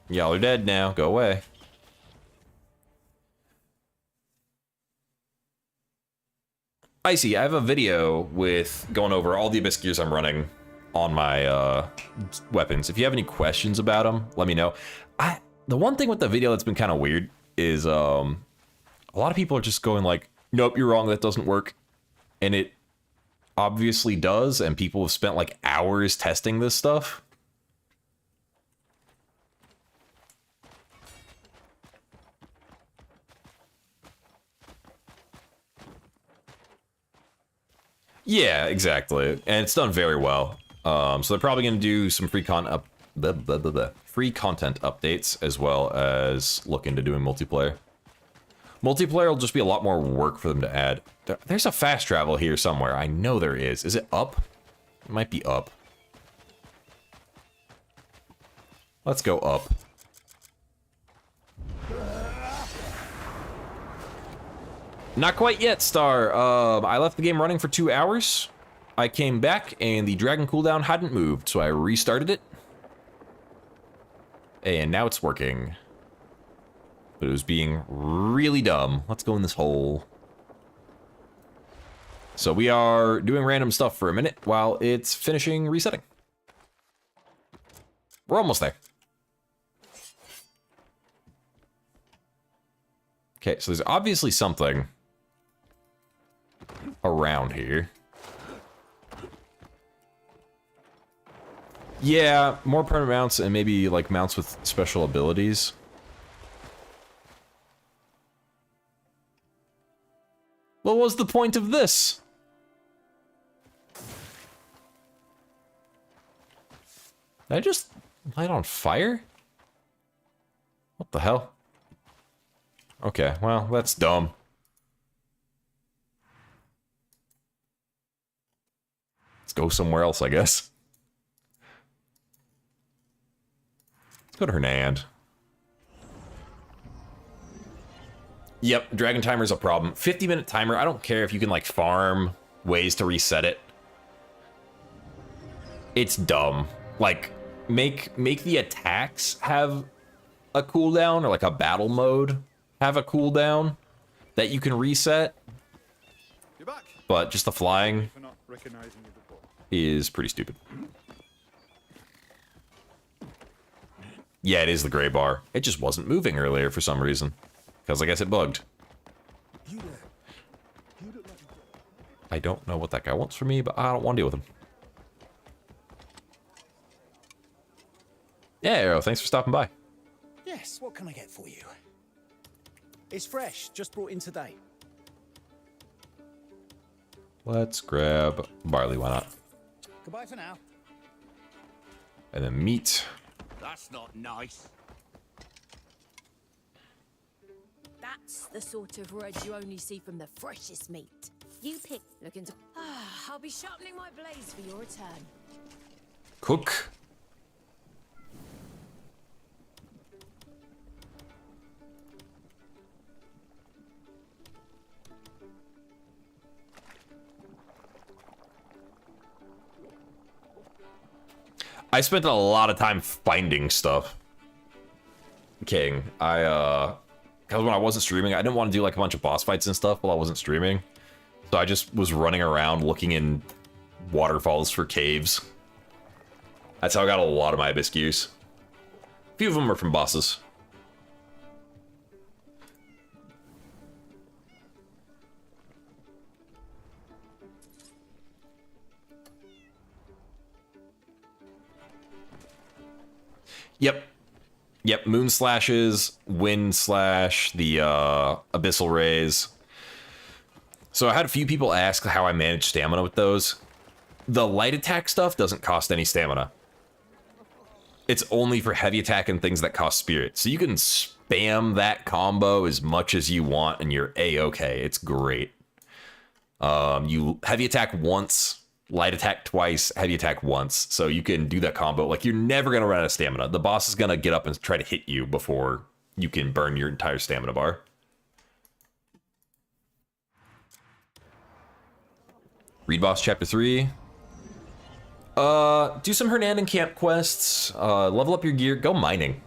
Speaker 1: Y'all are dead now. Go away. Icy, I have a video with going over all the Abyss gears I'm running on my weapons. If you have any questions about them, let me know. The one thing with the video that's been kind of weird is a lot of people are just going like, nope, you're wrong, that doesn't work. And it obviously does, and people have spent like hours testing this stuff. Yeah, exactly, and it's done very well. So they're probably going to do some free content updates, as well as look into doing multiplayer. Multiplayer will just be a lot more work for them to add. There's a fast travel here somewhere. I know there is. Is it up? It might be up. Let's go up. Not quite yet, Star. I left the game running for 2 hours. I came back and the dragon cooldown hadn't moved, so I restarted it. And now it's working. But it was being really dumb. Let's go in this hole. So we are doing random stuff for a minute while it's finishing resetting. We're almost there. Okay, so there's obviously something around here. Yeah, more permanent mounts and maybe like mounts with special abilities. What was the point of this? Did I just light on fire? What the hell? Okay, well, that's dumb. Let's go somewhere else, I guess. Let's go to Hernand. Yep, Dragon Timer's a problem. 50-minute timer, I don't care if you can, like, farm ways to reset it. It's dumb. Like, make the attacks have a cooldown, or like a battle mode have a cooldown that you can reset.
Speaker 7: You're back.
Speaker 1: But just the flying
Speaker 7: For not recognizing you before.
Speaker 1: is pretty stupid. Yeah, it is the gray bar. It just wasn't moving earlier for some reason. Because I guess it bugged. I don't know what that guy wants from me, but I don't want to deal with him. Yeah, Arrow, thanks for stopping by.
Speaker 5: Yes, what can I get for you? It's fresh, just brought in today.
Speaker 1: Let's grab barley, why not?
Speaker 5: Goodbye for now.
Speaker 1: And then meat.
Speaker 5: That's not nice.
Speaker 3: That's the sort of red you only see from the freshest meat. You pick looking to... I'll be sharpening my blades for your return.
Speaker 1: Cook. I spent a lot of time finding stuff. King. Because when I wasn't streaming, I didn't want to do like a bunch of boss fights and stuff while I wasn't streaming. So I just was running around looking in waterfalls for caves. That's how I got a lot of my abyss gears. A few of them are from bosses. Yep. Yep, moon slashes, wind slash, the abyssal rays. So I had a few people ask how I manage stamina with those. The light attack stuff doesn't cost any stamina. It's only for heavy attack and things that cost spirit. So you can spam that combo as much as you want and you're A-okay. It's great. You heavy attack once, light attack twice, heavy attack once. So you can do that combo. Like, you're never going to run out of stamina. The boss is going to get up and try to hit you before you can burn your entire stamina bar. Read boss chapter 3. Do some Hernand camp quests. Level up your gear. Go mining.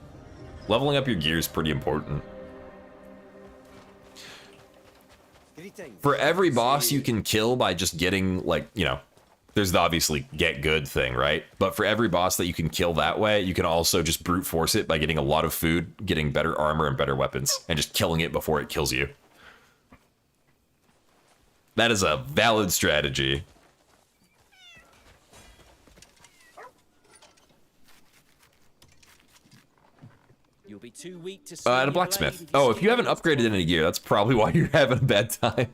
Speaker 1: Leveling up your gear is pretty important. For every boss you can kill by just getting, like, you know, there's the obviously get good thing, right? But for every boss that you can kill that way, you can also just brute force it by getting a lot of food, getting better armor and better weapons, and just killing it before it kills you. That is a valid strategy.
Speaker 2: You'll be too weak to
Speaker 1: At
Speaker 2: swing
Speaker 1: a
Speaker 2: your
Speaker 1: blacksmith.
Speaker 2: blade
Speaker 1: Oh, if you haven't upgraded any gear, that's probably why you're having a bad time.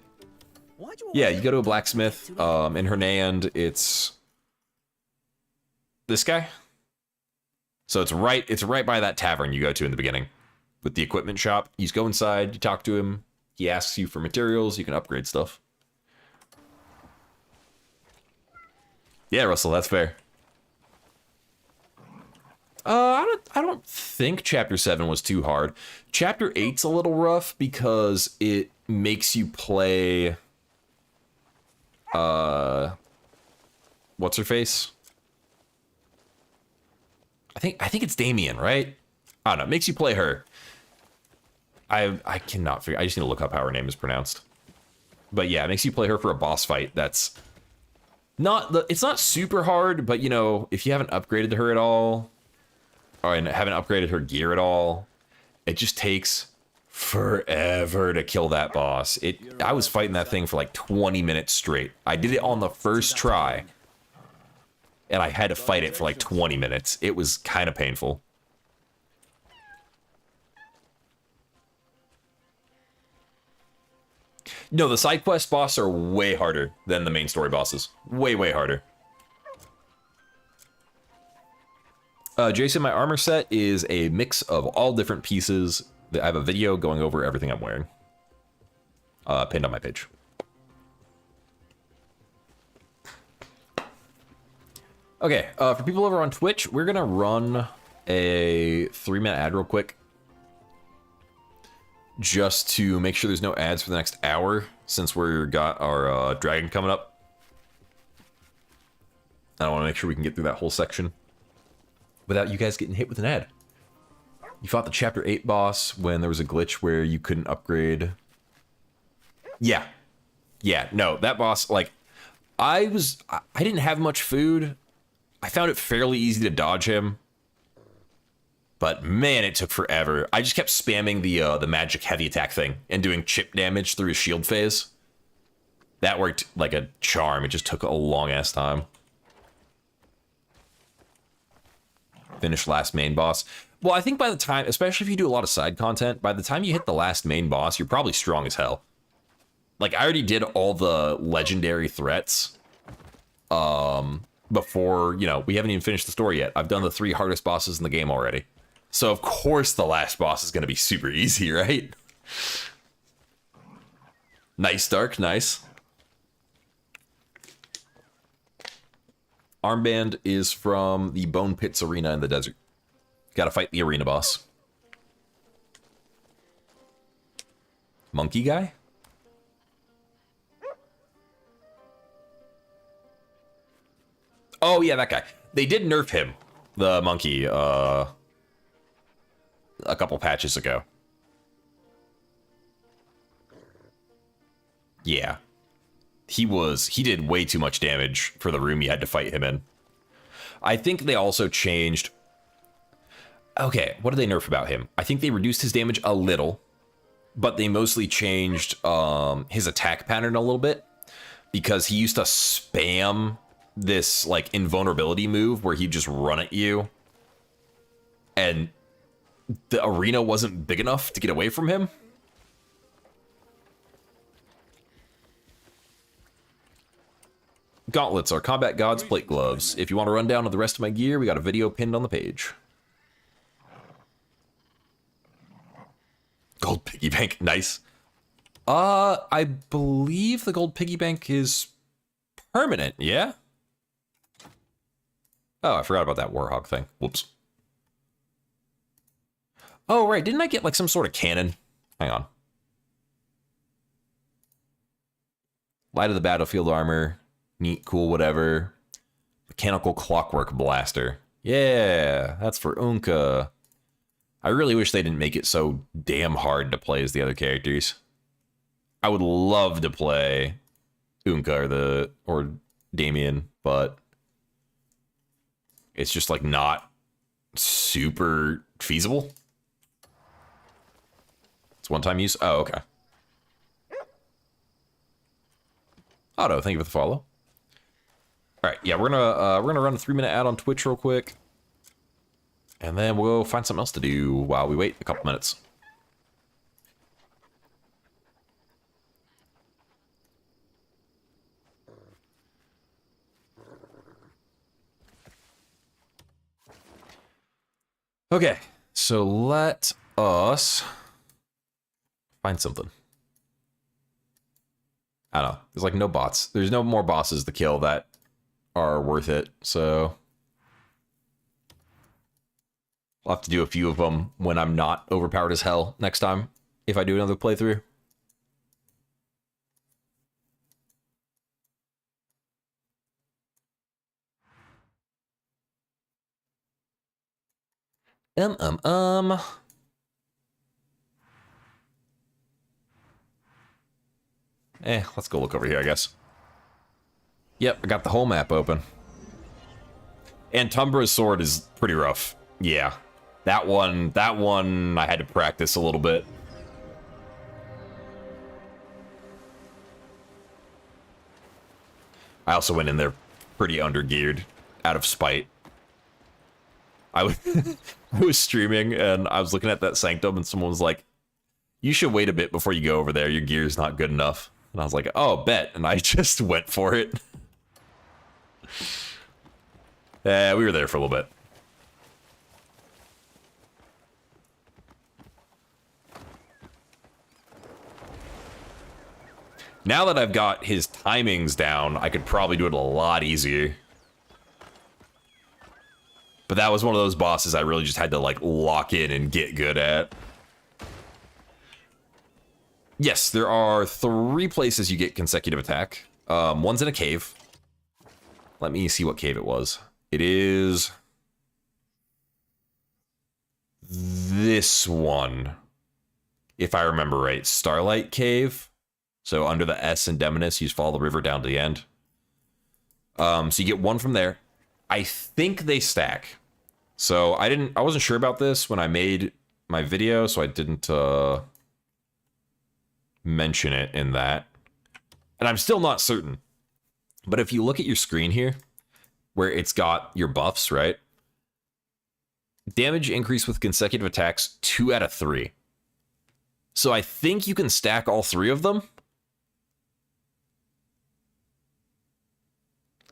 Speaker 2: Why do you
Speaker 1: Yeah,
Speaker 2: always
Speaker 1: you go to a
Speaker 2: let
Speaker 1: blacksmith.
Speaker 2: it get to
Speaker 1: In Hernand, it's this guy. So it's right by that tavern you go to in the beginning with the equipment shop. You just go inside, you talk to him. He asks you for materials. You can upgrade stuff. Yeah, Russell, that's fair. I don't think Chapter 7 was too hard. Chapter 8's a little rough because it makes you play... what's her face? I think it's Damien, right? I don't know. It makes you play her. I cannot figure... I just need to look up how her name is pronounced. But yeah, it makes you play her for a boss fight that's... It's not super hard, but, you know, if you haven't upgraded her at all... or haven't upgraded her gear at all, it just takes forever to kill that boss. I was fighting that thing for like 20 minutes straight. I did it on the first try, and I had to fight it for like 20 minutes. It was kind of painful. No, the side quest bosses are way harder than the main story bosses. Way, way harder. Jason, my armor set is a mix of all different pieces. I have a video going over everything I'm wearing. Pinned on my page. Okay, for people over on Twitch, we're gonna run a 3-minute ad real quick. Just to make sure there's no ads for the next hour, since we've got our dragon coming up. I want to make sure we can get through that whole section without you guys getting hit with an ad. You fought the Chapter 8 boss when there was a glitch where you couldn't upgrade. Yeah. Yeah, no, that boss, like, I didn't have much food. I found it fairly easy to dodge him. But man, it took forever. I just kept spamming the magic heavy attack thing and doing chip damage through his shield phase. That worked like a charm. It just took a long ass time. Finish last main boss. Well, I think by the time, especially if you do a lot of side content, by the time you hit the last main boss, you're probably strong as hell. Like, I already did all the legendary threats before, you know, we haven't even finished the story yet. I've done the 3 hardest bosses in the game already. So, of course, the last boss is going to be super easy, right? Nice, Dark, nice. Armband is from the Bone Pits Arena in the desert. Gotta fight the arena boss. Monkey guy? Oh, yeah, that guy. They did nerf him, the monkey, a couple patches ago. Yeah. He did way too much damage for the room you had to fight him in. I think they also changed... Okay, what did they nerf about him? I think they reduced his damage a little, but they mostly changed his attack pattern a little bit, because he used to spam this, like, invulnerability move where he'd just run at you, and the arena wasn't big enough to get away from him. Gauntlets are combat gods plate gloves. If you want to run down to the rest of my gear, we got a video pinned on the page. Gold piggy bank, nice. I believe the gold piggy bank is permanent, yeah? Oh, I forgot about that Warhog thing. Whoops. Oh, right, didn't I get like some sort of cannon? Hang on. Light of the battlefield armor. Neat, cool, whatever. Mechanical clockwork blaster. Yeah, that's for Unka. I really wish they didn't make it so damn hard to play as the other characters. I would love to play Unka or Damien, but it's just like not super feasible. It's one-time use. Oh, okay. Otto, thank you for the follow. All right, yeah, we're gonna run a 3-minute ad on Twitch real quick, and then we'll find something else to do while we wait a couple minutes. Okay, so let us find something. I don't know. There's like no bots. There's no more bosses to kill that are worth it, so I'll have to do a few of them when I'm not overpowered as hell next time, if I do another playthrough. Let's go look over here, I guess. Yep, I got the whole map open. And Tumbra's sword is pretty rough. Yeah. That one I had to practice a little bit. I also went in there pretty undergeared out of spite. I was, I was streaming and I was looking at that sanctum and someone was like, you should wait a bit before you go over there. Your gear's not good enough. And I was like, oh, bet. And I just went for it. Yeah, we were there for a little bit. Now that I've got his timings down, I could probably do it a lot easier. But that was one of those bosses I really just had to, like, lock in and get good at. Yes, there are 3 places you get consecutive attack. One's in a cave. Let me see what cave it was. It is this one, if I remember right. Starlight Cave. So under the S in Demonis, you just follow the river down to the end. So you get one from there. I think they stack. So I wasn't sure about this when I made my video, so I didn't mention it in that. And I'm still not certain. But if you look at your screen here, where it's got your buffs, right? Damage increase with consecutive attacks 2 out of 3. So I think you can stack all 3 of them.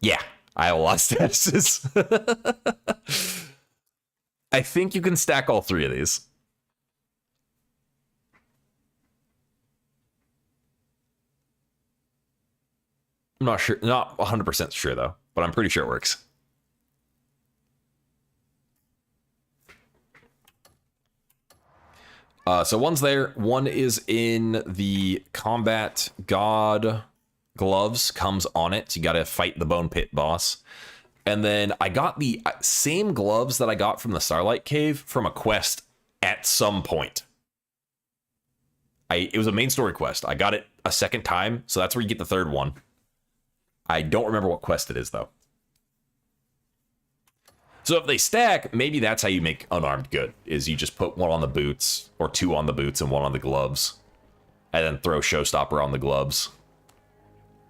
Speaker 1: Yeah, I have a lot of statuses. I think you can stack all 3 of these. I'm not sure, not 100% sure though, but I'm pretty sure it works. So one's there, one is in the combat god gloves, comes on it, so you gotta fight the Bone Pit boss. And then I got the same gloves that I got from the Starlight Cave from a quest at some point. It was a main story quest. I got it a second time, so that's where you get the 3rd one. I don't remember what quest it is, though. So if they stack, maybe that's how you make unarmed good, is you just put 1 on the boots, or 2 on the boots and 1 on the gloves, and then throw Showstopper on the gloves,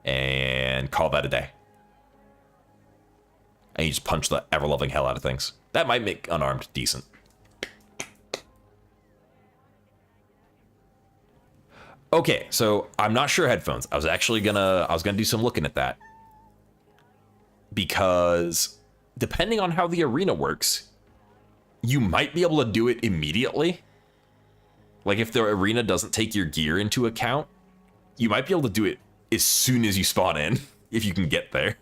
Speaker 1: and call that a day. And you just punch the ever-loving hell out of things. That might make unarmed decent. Okay, so I'm not sure headphones. I was gonna do some looking at that. Because depending on how the arena works, you might be able to do it immediately. Like if the arena doesn't take your gear into account, you might be able to do it as soon as you spawn in, if you can get there.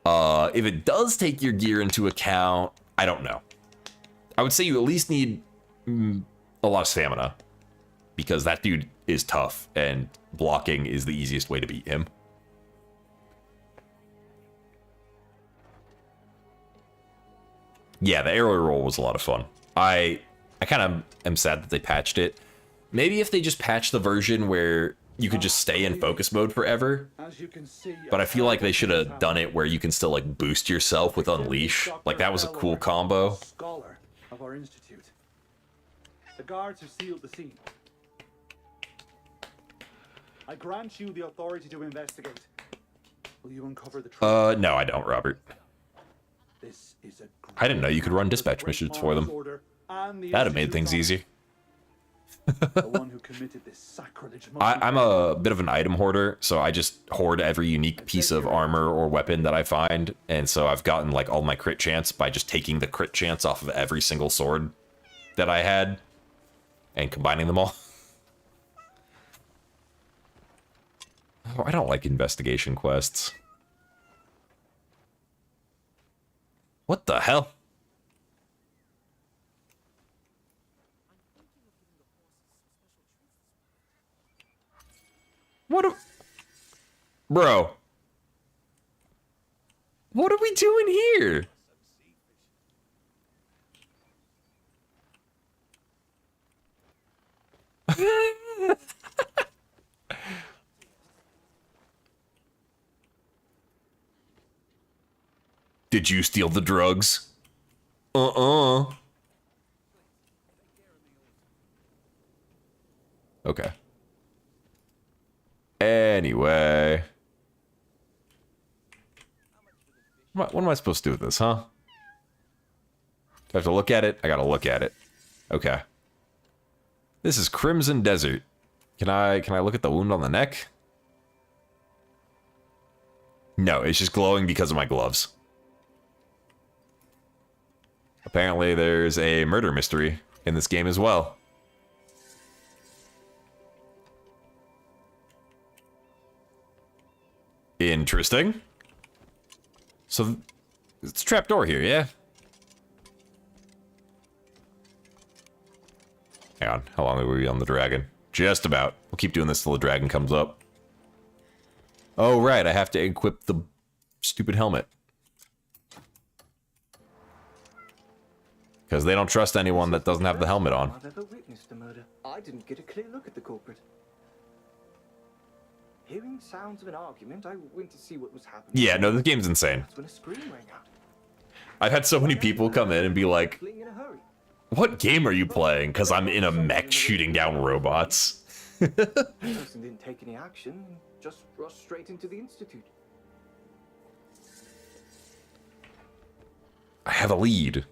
Speaker 1: If it does take your gear into account, I don't know. I would say you at least need a lot of stamina, because that dude is tough, and blocking is the easiest way to beat him. Yeah, the aerial roll was a lot of fun. I kind of am sad that they patched it. Maybe if they just patched the version where you could just stay in focus mode forever. But I feel like they should have done it where you can still like boost yourself with Unleash. Like that was a cool combo.
Speaker 7: Scholar of our institute. The guards have sealed the scene. I grant you the authority to investigate. Will you uncover the truth?
Speaker 1: No, I don't, Robert.
Speaker 7: This is a
Speaker 1: I didn't know you could run dispatch missions for them. That'd have made things easy.
Speaker 7: The one who committed this sacrilege.
Speaker 1: I'm a bit of an item hoarder, so I just hoard every unique piece of armor or weapon that I find, and so I've gotten like all my crit chance by just taking the crit chance off of every single sword that I had and combining them all. Oh, I don't like investigation quests. What the hell? Bro. What are we doing here? Did you steal the drugs? Okay. Anyway. What am I supposed to do with this, huh? Do I have to look at it? I gotta look at it. Okay. This is Crimson Desert. Can I look at the wound on the neck? No, it's just glowing because of my gloves. Apparently there's a murder mystery in this game as well. Interesting. So, it's a trapdoor here, yeah? Hang on, how long are we on the dragon? Just about. We'll keep doing this till the dragon comes up. Oh, right, I have to equip the stupid helmet. Because they don't trust anyone that doesn't have the helmet on.
Speaker 8: I've ever witnessed a murder. I didn't get a clear look at the culprit. Hearing sounds of an argument, I went to see what was happening.
Speaker 1: Yeah, no, this game's insane.
Speaker 8: That's when a scream rang out.
Speaker 1: I've had so many people come in and be like,
Speaker 8: Fleeing in a hurry.
Speaker 1: what game are you playing? Because I'm in a mech shooting down robots.
Speaker 8: The person didn't take any action and just rushed straight into the institute.
Speaker 1: I have a lead.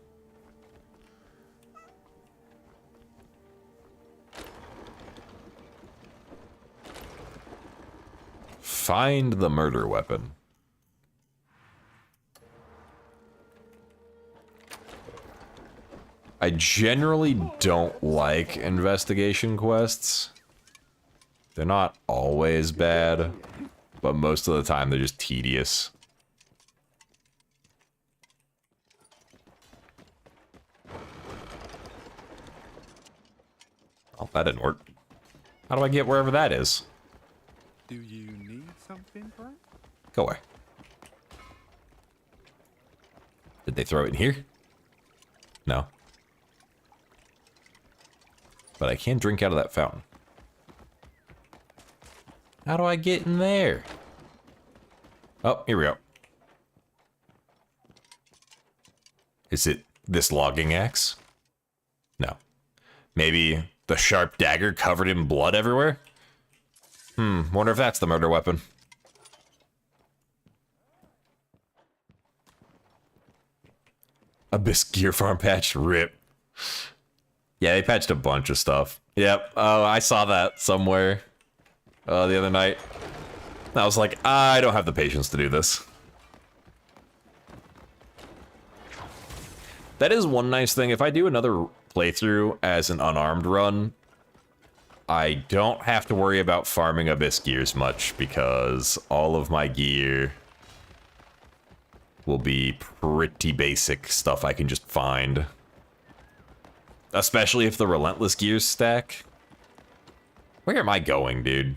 Speaker 1: Find the murder weapon. I generally don't like investigation quests. They're not always bad, but most of the time they're just tedious. Oh, that didn't work. How do I get wherever that is?
Speaker 7: Do you need something, Brent?
Speaker 1: Go away. Did they throw it in here? No. But I can drink out of that fountain. How do I get in there? Oh, here we go. Is it this logging axe? No. Maybe the sharp dagger covered in blood everywhere? Wonder if that's the murder weapon. Abyss Gear Farm patch, rip. Yeah, they patched a bunch of stuff. Yep, oh, I saw that somewhere the other night. I was like, I don't have the patience to do this. That is one nice thing. If I do another playthrough as an unarmed run, I don't have to worry about farming Abyss gears much because all of my gear will be pretty basic stuff I can just find. Especially if the Relentless gears stack. Where am I going, dude?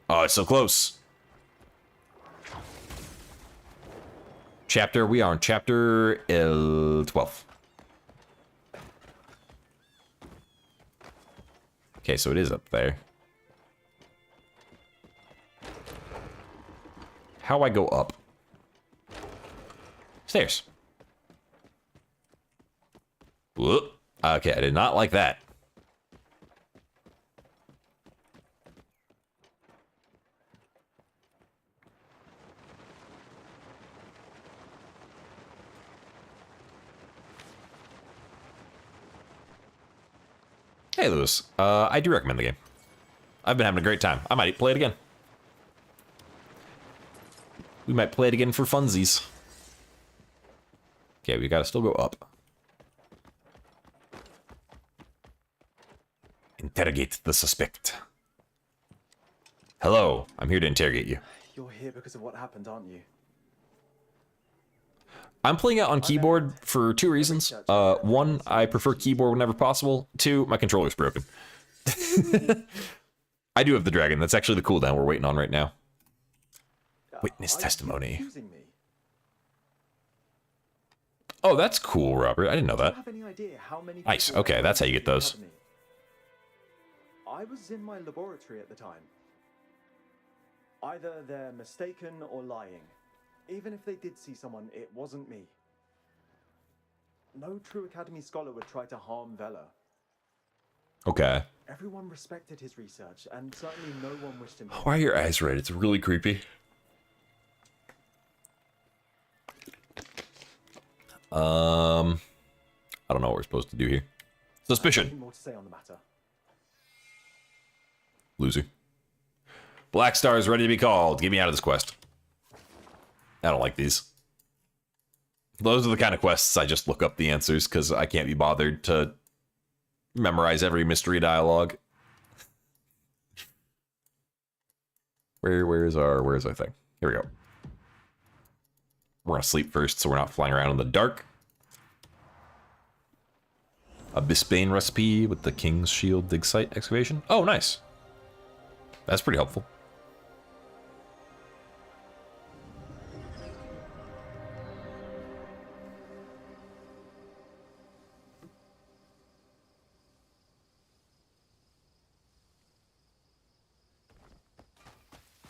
Speaker 1: Oh, it's so close. We are on chapter 12. Okay, so it is up there. How do I go up? Stairs. Whoop. Okay, I did not like that. Hey, Lewis. I do recommend the game. I've been having a great time. I might play it again. We might play it again for funsies. Okay, we gotta still go up. Interrogate the suspect. Hello, I'm here to interrogate you.
Speaker 9: You're here because of what happened, aren't you?
Speaker 1: I'm playing it on keyboard for two reasons. One, I prefer keyboard whenever possible. Two, my controller's broken. I do have the dragon. That's actually the cooldown we're waiting on right now. Witness testimony. Oh, that's cool, Robert. I didn't know that. Nice. Okay, that's how you get those.
Speaker 9: I was in my laboratory at the time. Either they're mistaken or lying. Even if they did see someone, it wasn't me. No true Academy scholar would try to harm Vela.
Speaker 1: Okay.
Speaker 9: Everyone respected his research, and certainly no one wished him.
Speaker 1: Why are your eyes red? It's really creepy. I don't know what we're supposed to do here. Suspicion.
Speaker 9: Nothing more to say on the matter.
Speaker 1: Loser. Black Star is ready to be called. Get me out of this quest. I don't like these. Those are the kind of quests I just look up the answers because I can't be bothered to memorize every mystery dialogue. Where's our thing? Here we go. We're gonna sleep first so we're not flying around in the dark. A Bisbane recipe with the King's Shield dig site excavation. Oh, nice. That's pretty helpful.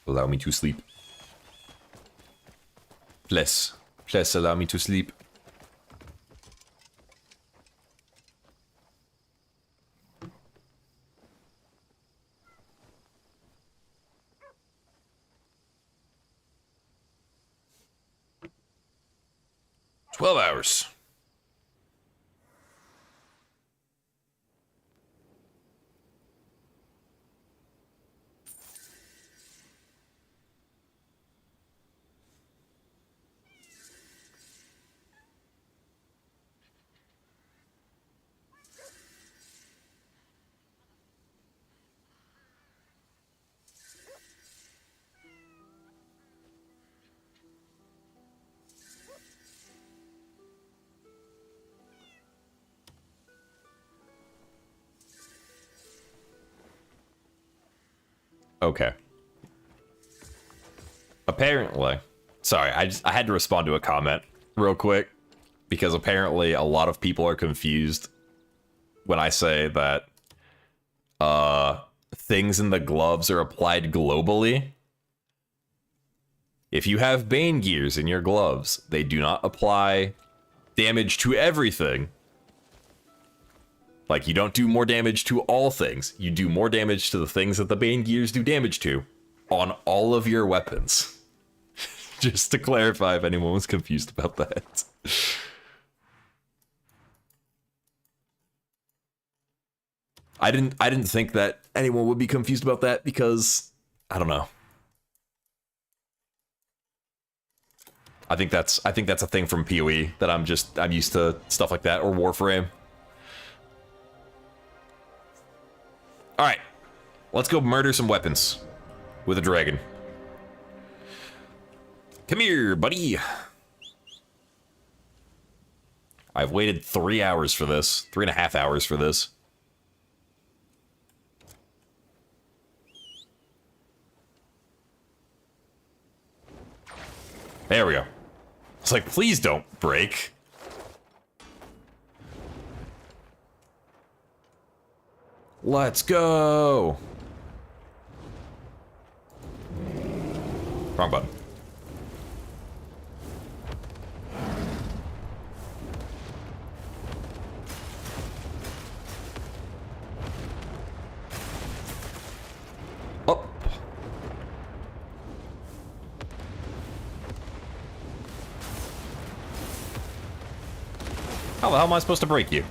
Speaker 1: Allow me to sleep. Please allow me to sleep. $12. Okay. Apparently, sorry, I had to respond to a comment real quick because apparently a lot of people are confused when I say that things in the gloves are applied globally. If you have Bane gears in your gloves, they do not apply damage to everything. Like, you don't do more damage to all things. You do more damage to the things that the Bane gears do damage to on all of your weapons. Just to clarify if anyone was confused about that. I didn't think that anyone would be confused about that because I don't know. I think that's a thing from PoE that I'm used to stuff like that, or Warframe. All right, let's go murder some weapons with a dragon. Come here, buddy. I've waited 3 hours for this, 3.5 hours for this. There we go. It's like, please don't break. Let's go. Wrong button. Up. How the hell am I supposed to break you?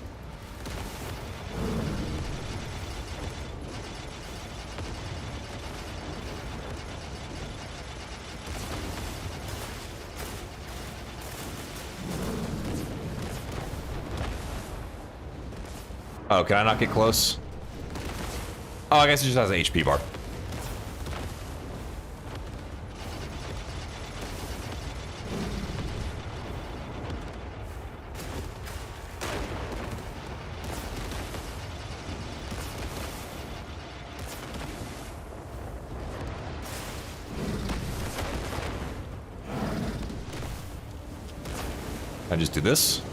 Speaker 1: Oh, can I not get close? Oh, I guess it just has an HP bar. Can I just do this?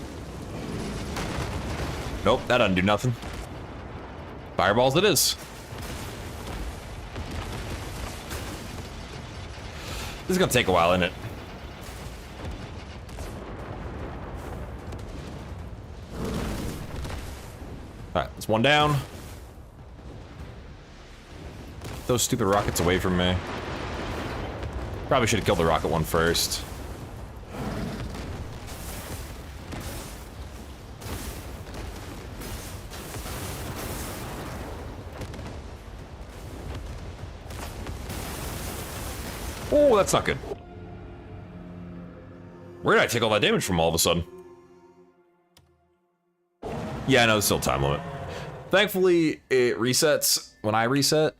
Speaker 1: Nope, that doesn't do nothing. Fireballs it is. This is gonna take a while, isn't it? Alright, there's one down. Get those stupid rockets away from me. Probably should have killed the rocket one first. Oh, that's not good. Where did I take all that damage from all of a sudden? Yeah, I know, there's still a time limit. Thankfully, it resets when I reset.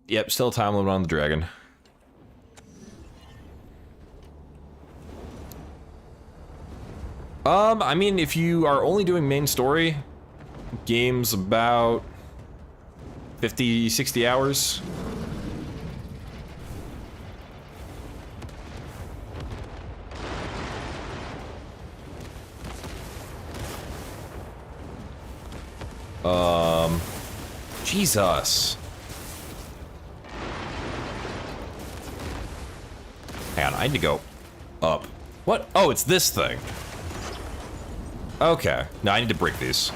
Speaker 1: Yep, still a time limit on the dragon. I mean, if you are only doing main story, game's about 50, 60 hours. Jesus. Hang on, I need to go up. What? Oh, it's this thing. Okay. Now I need to break these.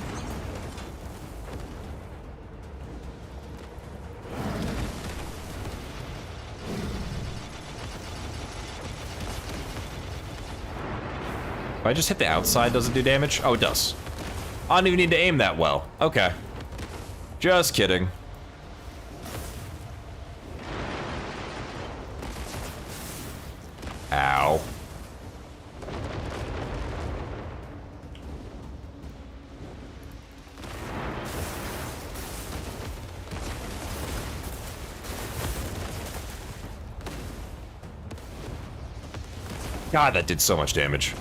Speaker 1: If I just hit the outside, does it do damage? Oh, it does. I don't even need to aim that well. Okay. Just kidding. Ow. God, that did so much damage.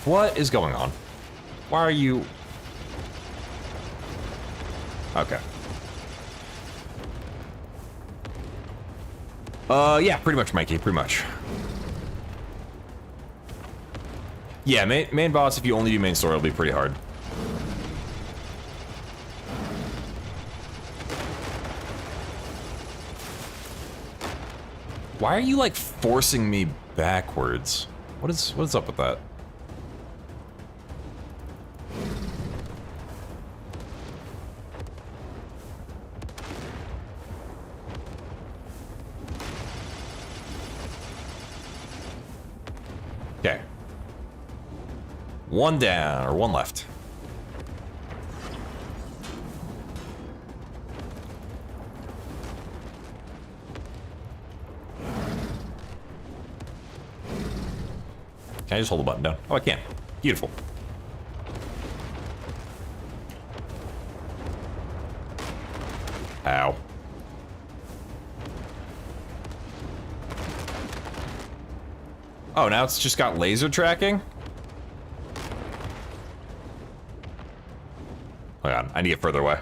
Speaker 1: What is going on? Why are you... Okay. Yeah, pretty much, Mikey, pretty much. Yeah, main boss, if you only do main story, will be pretty hard. Why are you, like, forcing me backwards? What is up with that? Okay. One down, or one left. Can I just hold the button down? Oh, I can. Beautiful. Ow. Oh, now it's just got laser tracking? Hold on, I need to get further away.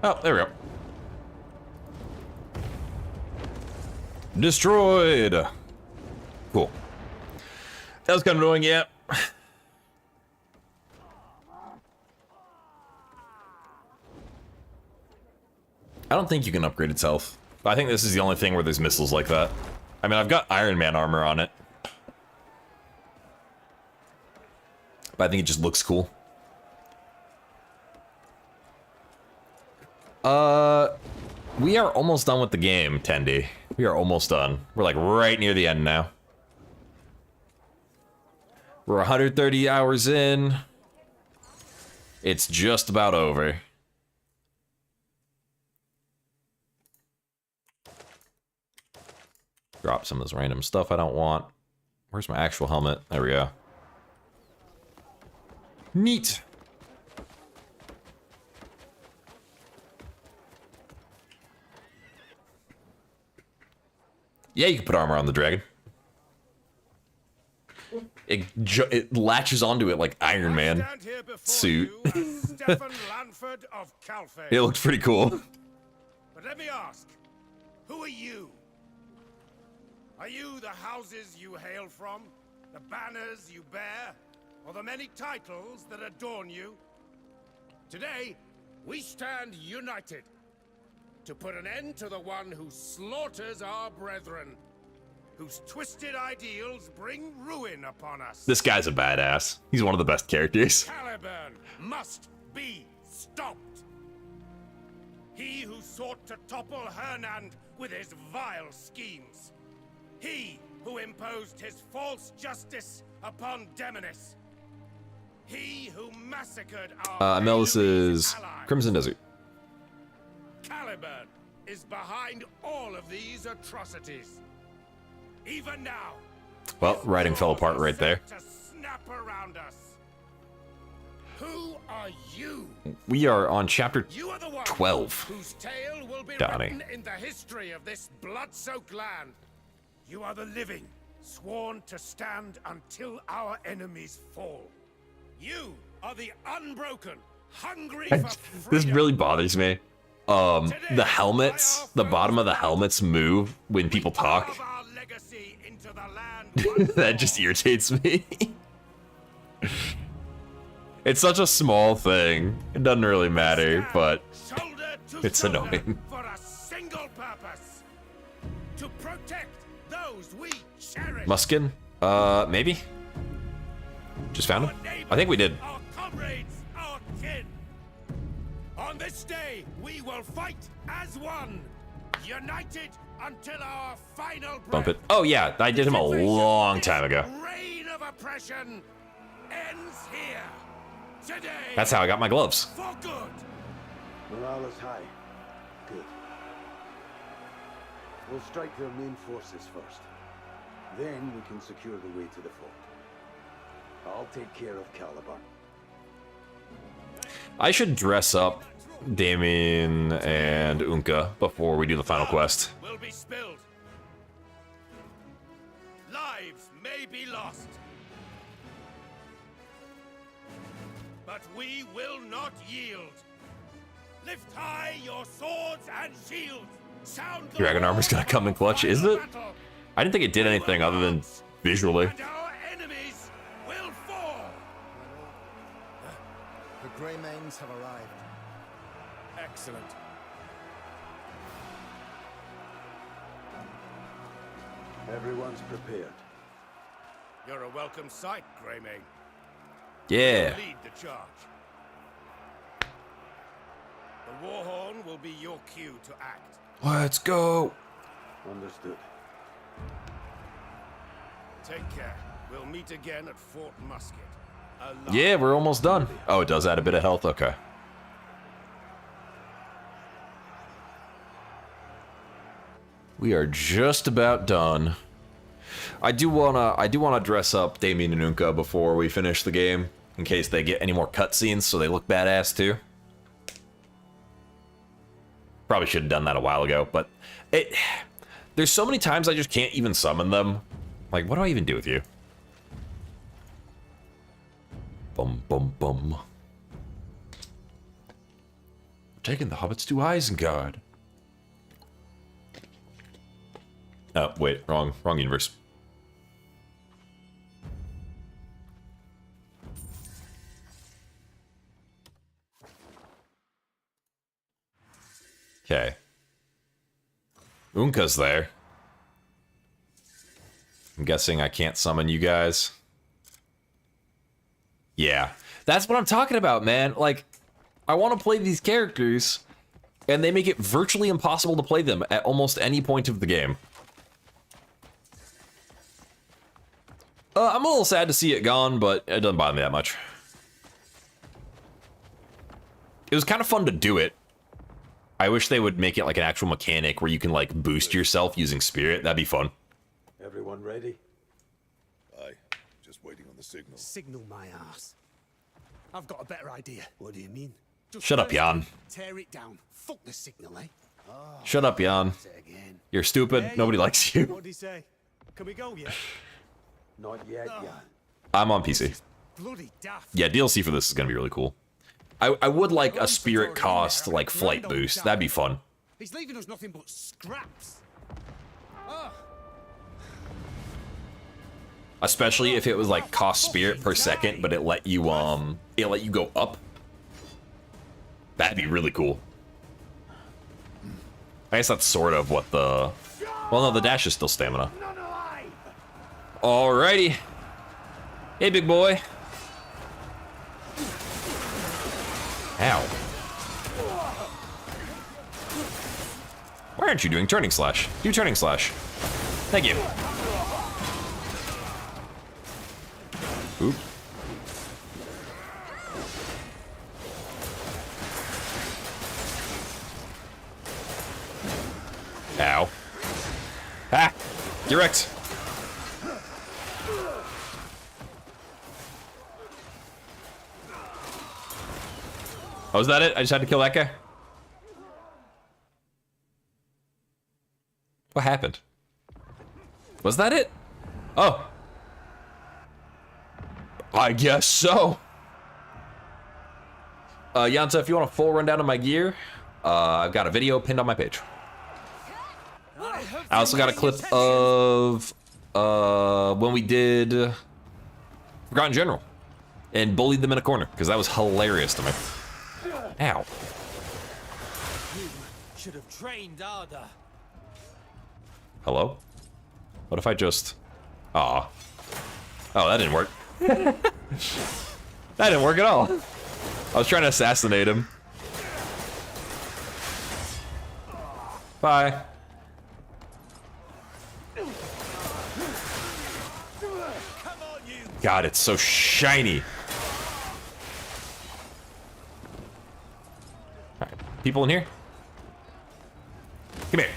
Speaker 1: Oh, there we go. Destroyed! Cool. That was kind of annoying, yeah. I don't think you can upgrade its health. I think this is the only thing where there's missiles like that. I mean, I've got Iron Man armor on it. But I think it just looks cool. We are almost done with the game, Tendy. We are almost done. We're like right near the end now. We're 130 hours in. It's just about over. Drop some of this random stuff I don't want. Where's my actual helmet? There we go. Neat. Yeah, you can put armor on the dragon. It latches onto it like Iron Man suit. It looks pretty cool.
Speaker 5: But let me ask, who are you? Are you the houses you hail from, the banners you bear, or the many titles that adorn you? Today, we stand united to put an end to the one who slaughters our brethren. whose twisted ideals bring ruin upon us.
Speaker 1: This guy's a badass. He's one of the best characters.
Speaker 5: Caliban must be stopped. He who sought to topple Hernand with his vile schemes. He who imposed his false justice upon Demonis. He who massacred our
Speaker 1: Mel, this is
Speaker 5: allies.
Speaker 1: Crimson Desert.
Speaker 5: Caliban is behind all of these atrocities. Even now.
Speaker 1: Well,
Speaker 5: his
Speaker 1: writing fell
Speaker 5: claws
Speaker 1: apart
Speaker 5: are
Speaker 1: right there.
Speaker 5: set to snap around us. Who are you?
Speaker 1: We are on chapter
Speaker 5: You are the one
Speaker 1: 12.
Speaker 5: whose tale will be
Speaker 1: Donnie.
Speaker 5: written in the history of this blood-soaked land. You are the living, sworn to stand until our enemies fall. You are the unbroken, hungry for
Speaker 1: This
Speaker 5: freedom.
Speaker 1: really bothers me. The helmets, the bottom of the helmets move when people talk.
Speaker 5: Carve our legacy into the land once
Speaker 1: That
Speaker 5: more.
Speaker 1: just irritates me. It's such a small thing. It doesn't really matter, but
Speaker 5: Shoulder to
Speaker 1: it's
Speaker 5: shoulder
Speaker 1: annoying.
Speaker 5: For a single purpose. To protect those we cherish.
Speaker 1: Muskin? Maybe? Just found him? I think we did.
Speaker 5: Our comrades, our kin. On this day, we will fight as one. United until our final breath.
Speaker 1: Bump it. Oh yeah, I did him a long time ago.
Speaker 5: This reign of oppression ends here. Today.
Speaker 1: That's how I got my gloves.
Speaker 5: For good.
Speaker 4: Morale is high. Good. We'll strike their main forces first. Then we can secure the way to the fort. I'll take care of Caliban.
Speaker 1: I should dress up Damien and Unka before we do the final quest.
Speaker 5: Will be spilled. Lives may be lost. But we will not yield. Lift high your swords and shields. Sound the
Speaker 1: Dragon armor's gonna come in clutch, is it?
Speaker 5: battle.
Speaker 1: I didn't think it did anything other than visually.
Speaker 5: And our enemies will fall.
Speaker 10: The Greymanes have arrived.
Speaker 5: Excellent.
Speaker 4: Everyone's prepared.
Speaker 5: You're a welcome sight, Greymane.
Speaker 1: Yeah.
Speaker 5: Lead the charge. The Warhorn will be your cue to act.
Speaker 1: Let's go.
Speaker 4: Understood.
Speaker 5: Take care. We'll meet again at Fort Musket. Alive.
Speaker 1: Yeah, we're almost done. Oh, it does add a bit of health. Okay. We are just about done. I do wanna dress up Damien and Unka before we finish the game, in case they get any more cutscenes, so they look badass too. Probably should have done that a while ago, but there's so many times I just can't even summon them. Like, what do I even do with you? Bum bum bum. Taking the hobbits to Isengard. Oh, wait, wrong universe. Okay. Unka's there. I'm guessing I can't summon you guys. Yeah. That's what I'm talking about, man. Like, I want to play these characters, and they make it virtually impossible to play them at almost any point of the game. I'm a little sad to see it gone, but it doesn't bother me that much. It was kind of fun to do it. I wish they would make it like an actual mechanic where you can like boost yourself using spirit. That'd be fun.
Speaker 4: Everyone ready?
Speaker 10: Aye, just waiting on the signal.
Speaker 11: Signal my ass. I've got a better idea. What do you mean? Just
Speaker 1: Shut up,
Speaker 11: first
Speaker 1: Jan.
Speaker 11: Tear it down. Fuck the signal, eh?
Speaker 1: Shut up, Jan.
Speaker 11: Say it again.
Speaker 1: You're stupid.
Speaker 11: Hey,
Speaker 1: Nobody likes you.
Speaker 11: What'd he say? Can we go yet?
Speaker 4: Not yet, yeah.
Speaker 1: I'm on PC.
Speaker 11: Bloody daft.
Speaker 1: Yeah, DLC for this is gonna be really cool. I would like a spirit cost like flight boost. That'd be fun.
Speaker 11: He's leaving us nothing but scraps. Ah,
Speaker 1: Especially if it was like cost spirit per second, but it let you go up. That'd be really cool. I guess that's sort of what the... Well, no, the dash is still stamina. Alrighty. Hey, big boy. Ow. Why aren't you doing turning slash? Do turning slash. Thank you. Oop. Ow. Ah! Get wrecked. Oh, was that it? I just had to kill that guy? What happened? Was that it? Oh. I guess so. Yanta, if you want a full rundown of my gear, I've got a video pinned on my page. I also got a clip of when we did Forgotten General and bullied them in a corner, because that was hilarious to me. Ow.
Speaker 2: You should have trained harder.
Speaker 1: Hello? What if I just... Aw. Oh, that didn't work. That didn't work at all. I was trying to assassinate him. Bye. God, it's so shiny. All right, people in here? Come here.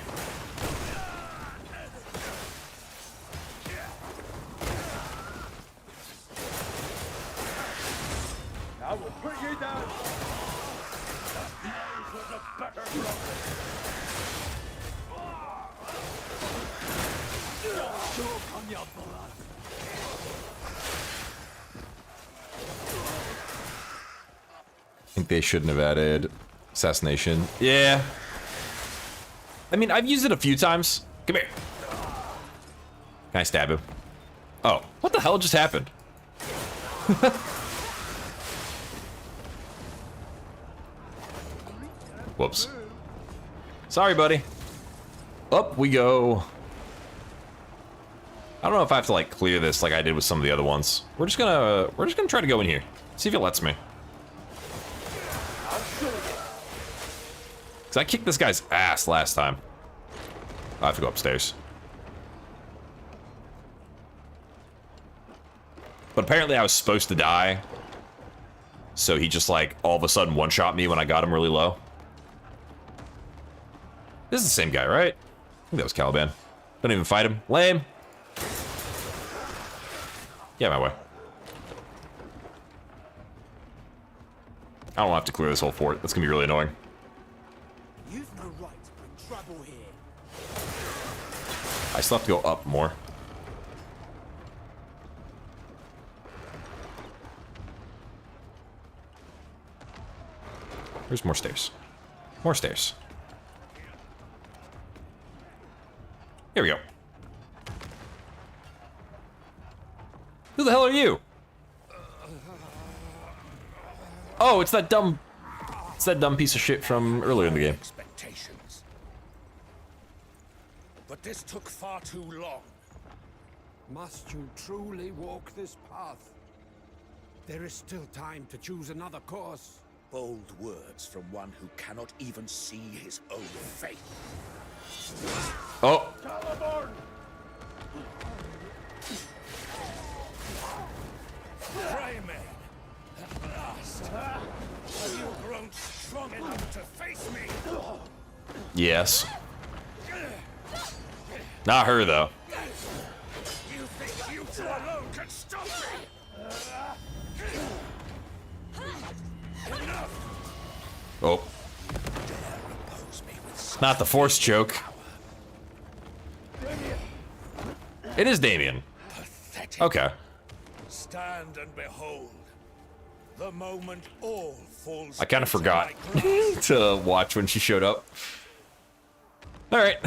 Speaker 7: I will put you down.
Speaker 1: I think they shouldn't have added assassination. Yeah. I mean, I've used it a few times. Come here. Can I stab him? Oh, what the hell just happened? Whoops. Sorry, buddy. Up we go. I don't know if I have to like clear this like I did with some of the other ones. We're just gonna try to go in here. See if it lets me. Cause I kicked this guy's ass last time. I have to go upstairs. But apparently I was supposed to die. So he just like all of a sudden one-shot me when I got him really low. This is the same guy, right? I think that was Caliban. Don't even fight him. Lame. Get my way. I don't have to clear this whole fort. That's gonna be really annoying.
Speaker 11: You've no right to bring trouble here.
Speaker 1: I still have to go up more. There's more stairs. More stairs. Here we go. Who the hell are you? Oh, it's that dumb piece of shit from earlier in the game.
Speaker 5: Expectations. But this took far too long.
Speaker 11: Must you truly walk this path? There is still time to choose another course.
Speaker 5: Bold words from one who cannot even see his own fate.
Speaker 1: Oh.
Speaker 5: Greymane, at last. Have you grown strong enough to face me?
Speaker 1: Yes. Not her, though.
Speaker 5: You think you two alone can stop me? Enough!
Speaker 1: Oh. Not the force choke. It is Damien.
Speaker 5: Pathetic.
Speaker 1: Okay.
Speaker 5: Stand and behold. The moment all falls.
Speaker 1: I kind of
Speaker 5: into
Speaker 1: forgot
Speaker 5: my grasp.
Speaker 1: to watch when she showed up. Alright.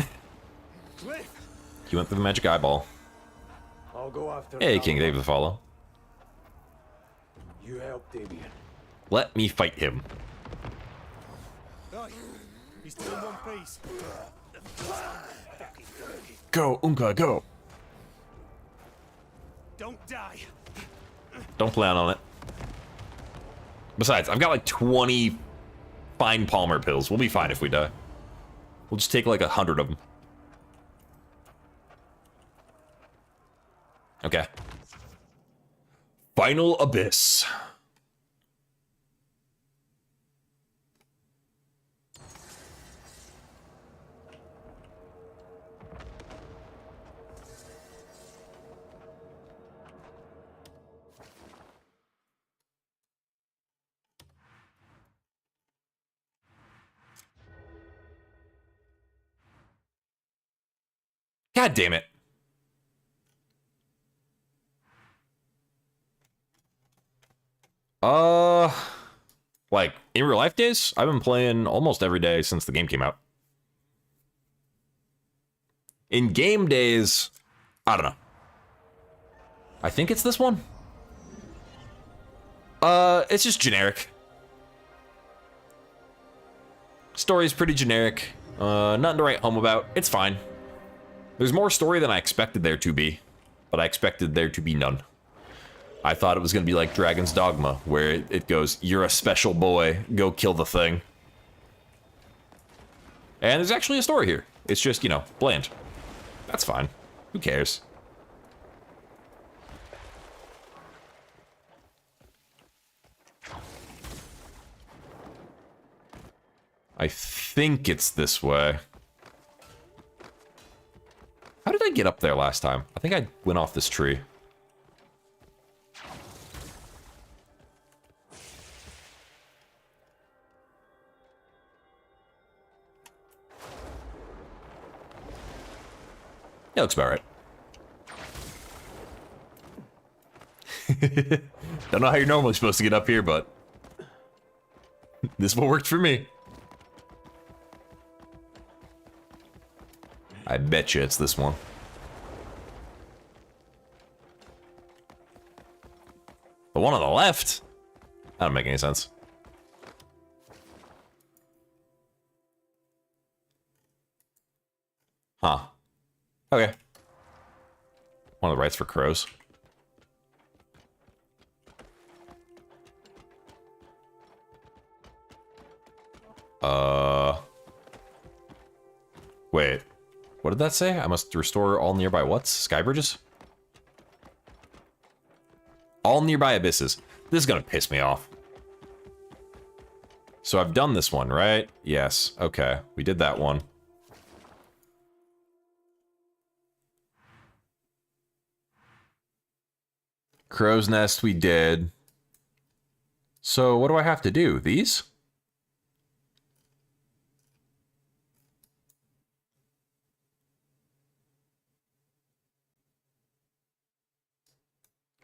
Speaker 1: You went through the magic eyeball.
Speaker 4: I'll go after
Speaker 1: Hey,
Speaker 4: Caliban.
Speaker 1: King David the Follow.
Speaker 4: You help Damien.
Speaker 1: Let me fight him.
Speaker 11: Right. He's still in one piece.
Speaker 1: Go, Unka, go.
Speaker 5: Don't die.
Speaker 1: Don't plan on it. Besides, I've got like 20 fine Palmer pills. We'll be fine if we die. We'll just take like 100 of them. Okay. Final Abyss. God damn it. Like, in real life days, I've been playing almost every day since the game came out. In game days, I don't know. I think it's this one. It's just generic. Story's pretty generic. Nothing to write home about. It's fine. There's more story than I expected there to be, but I expected there to be none. I thought it was going to be like Dragon's Dogma, where it goes, you're a special boy, go kill the thing. And there's actually a story here. It's just, you know, bland. That's fine. Who cares? I think it's this way. How did I get up there last time? I think I went off this tree. Yeah, looks about right. Don't know how you're normally supposed to get up here, but this one worked for me. I bet you it's this one. The one on the left? That don't make any sense. Huh. Okay. One of the rights for crows. Wait. What did that say? I must restore all nearby what's? Sky bridges? All nearby abysses. This is gonna piss me off. So I've done this one, right? Yes. Okay. We did that one. Crow's Nest we did. So what do I have to do? These?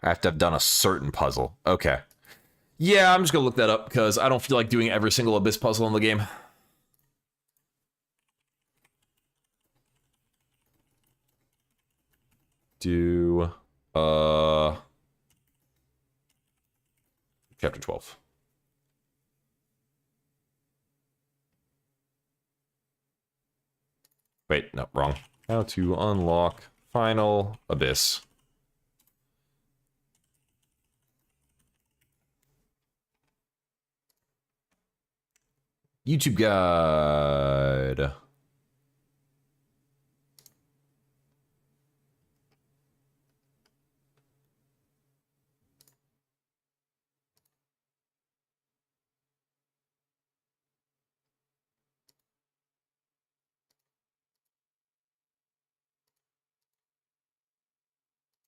Speaker 1: I have to have done a certain puzzle. Okay. Yeah, I'm just gonna look that up because I don't feel like doing every single Abyss puzzle in the game. Do, Chapter 12. Wait, no, wrong. How to unlock Final Abyss. YouTube guide.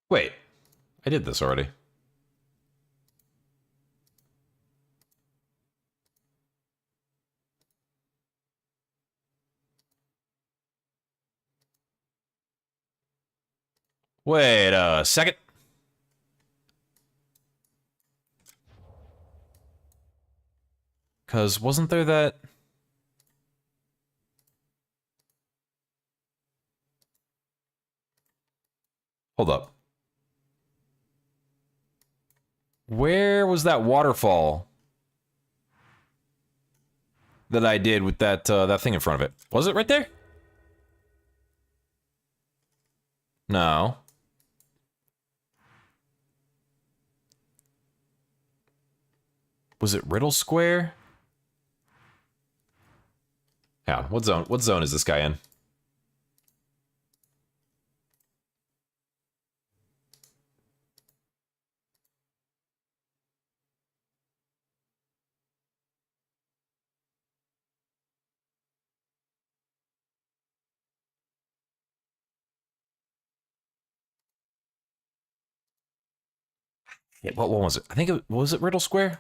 Speaker 1: Wait, I did this already. Wait a second. Because wasn't there that... Hold up. Where was that waterfall that I did with that that thing in front of it? Was it right there? No. Was it Riddle Square? Yeah, what zone is this guy in? Yeah, what one was it? I think was it Riddle Square?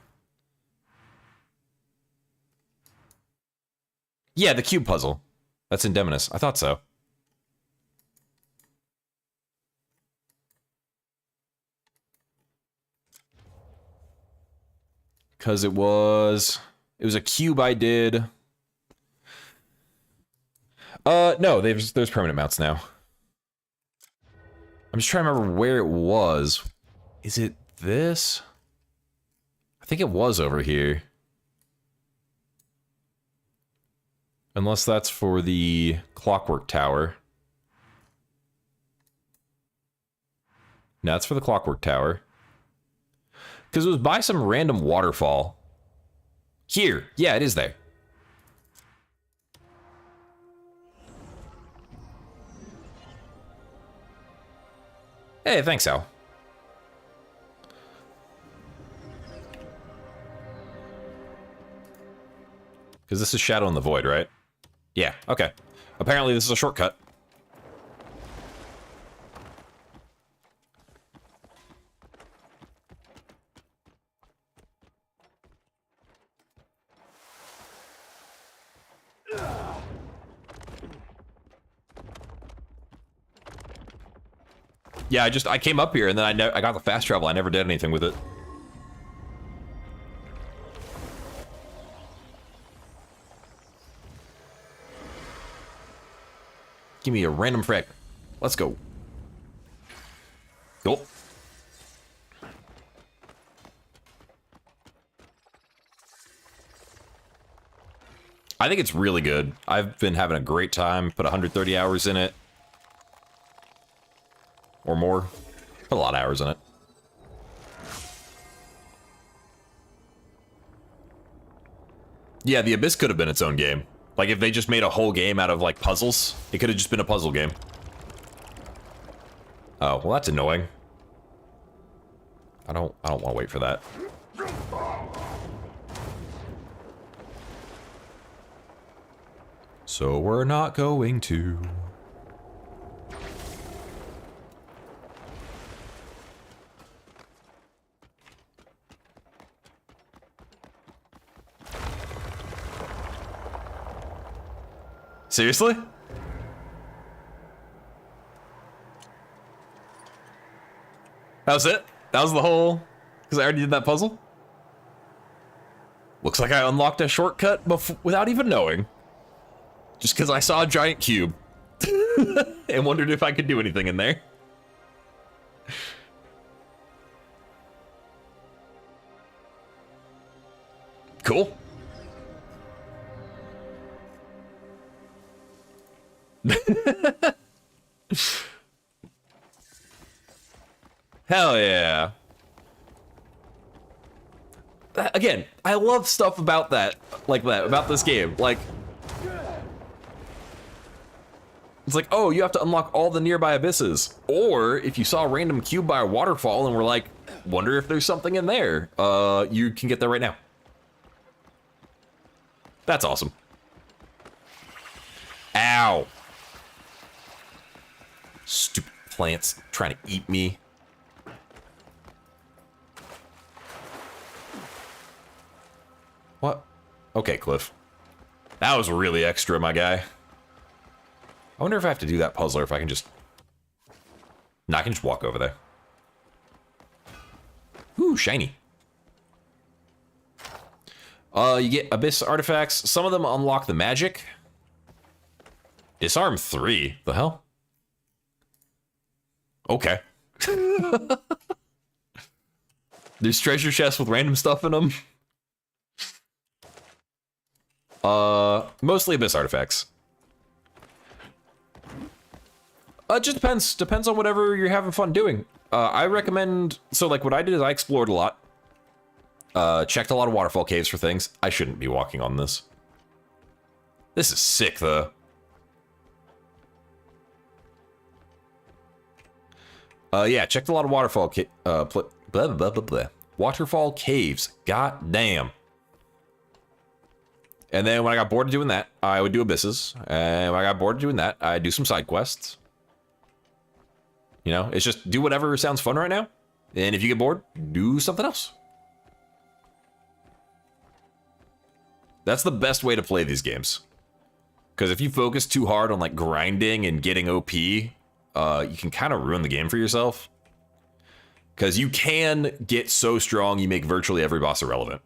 Speaker 1: Yeah, the cube puzzle. That's Indeminus. I thought so. Because it was a cube I did. No, there's permanent mounts now. I'm just trying to remember where it was. Is it this? I think it was over here. Unless that's for the Clockwork Tower. No, that's for the Clockwork Tower. Because it was by some random waterfall. Here. Yeah, it is there. Hey, thanks, Al. Because this is Shadow in the Void, right? Yeah, okay. Apparently this is a shortcut. Yeah, I came up here and then I got the fast travel. I never did anything with it. Give me a random frag. Let's go. Cool. I think it's really good. I've been having a great time. Put 130 hours in it. Or more. Put a lot of hours in it. Yeah, the Abyss could have been its own game. Like, if they just made a whole game out of, like, puzzles, it could have just been a puzzle game. Oh, well, that's annoying. I don't want to wait for that. So we're not going to. Seriously? That was it? That was the whole... Because I already did that puzzle? Looks like I unlocked a shortcut without even knowing. Just because I saw a giant cube. And wondered if I could do anything in there. Cool. Hell yeah. Again, I love stuff about that, about this game. Like, it's like, oh, you have to unlock all the nearby abysses. Or if you saw a random cube by a waterfall and were like, wonder if there's something in there, you can get there right now. That's awesome. Ow. Stupid plants trying to eat me. What? Okay, Cliff. That was really extra, my guy. I wonder if I have to do that puzzle or if I can just... No, I can just walk over there. Ooh, shiny. You get Abyss artifacts. Some of them unlock the magic. Disarm 3? The hell? Okay. There's treasure chests with random stuff in them. Mostly Abyss artifacts. It just depends on whatever you're having fun doing. I recommend, so like what I did is I explored a lot. checked a lot of waterfall caves for things. I shouldn't be walking on this. This is sick, though. Yeah, checked a lot of waterfall waterfall caves. God damn. And then when I got bored of doing that, I would do abysses. And when I got bored of doing that, I'd do some side quests. You know, it's just do whatever sounds fun right now. And if you get bored, do something else. That's the best way to play these games. Because if you focus too hard on like grinding and getting OP, you can kind of ruin the game for yourself. Because you can get so strong you make virtually every boss irrelevant.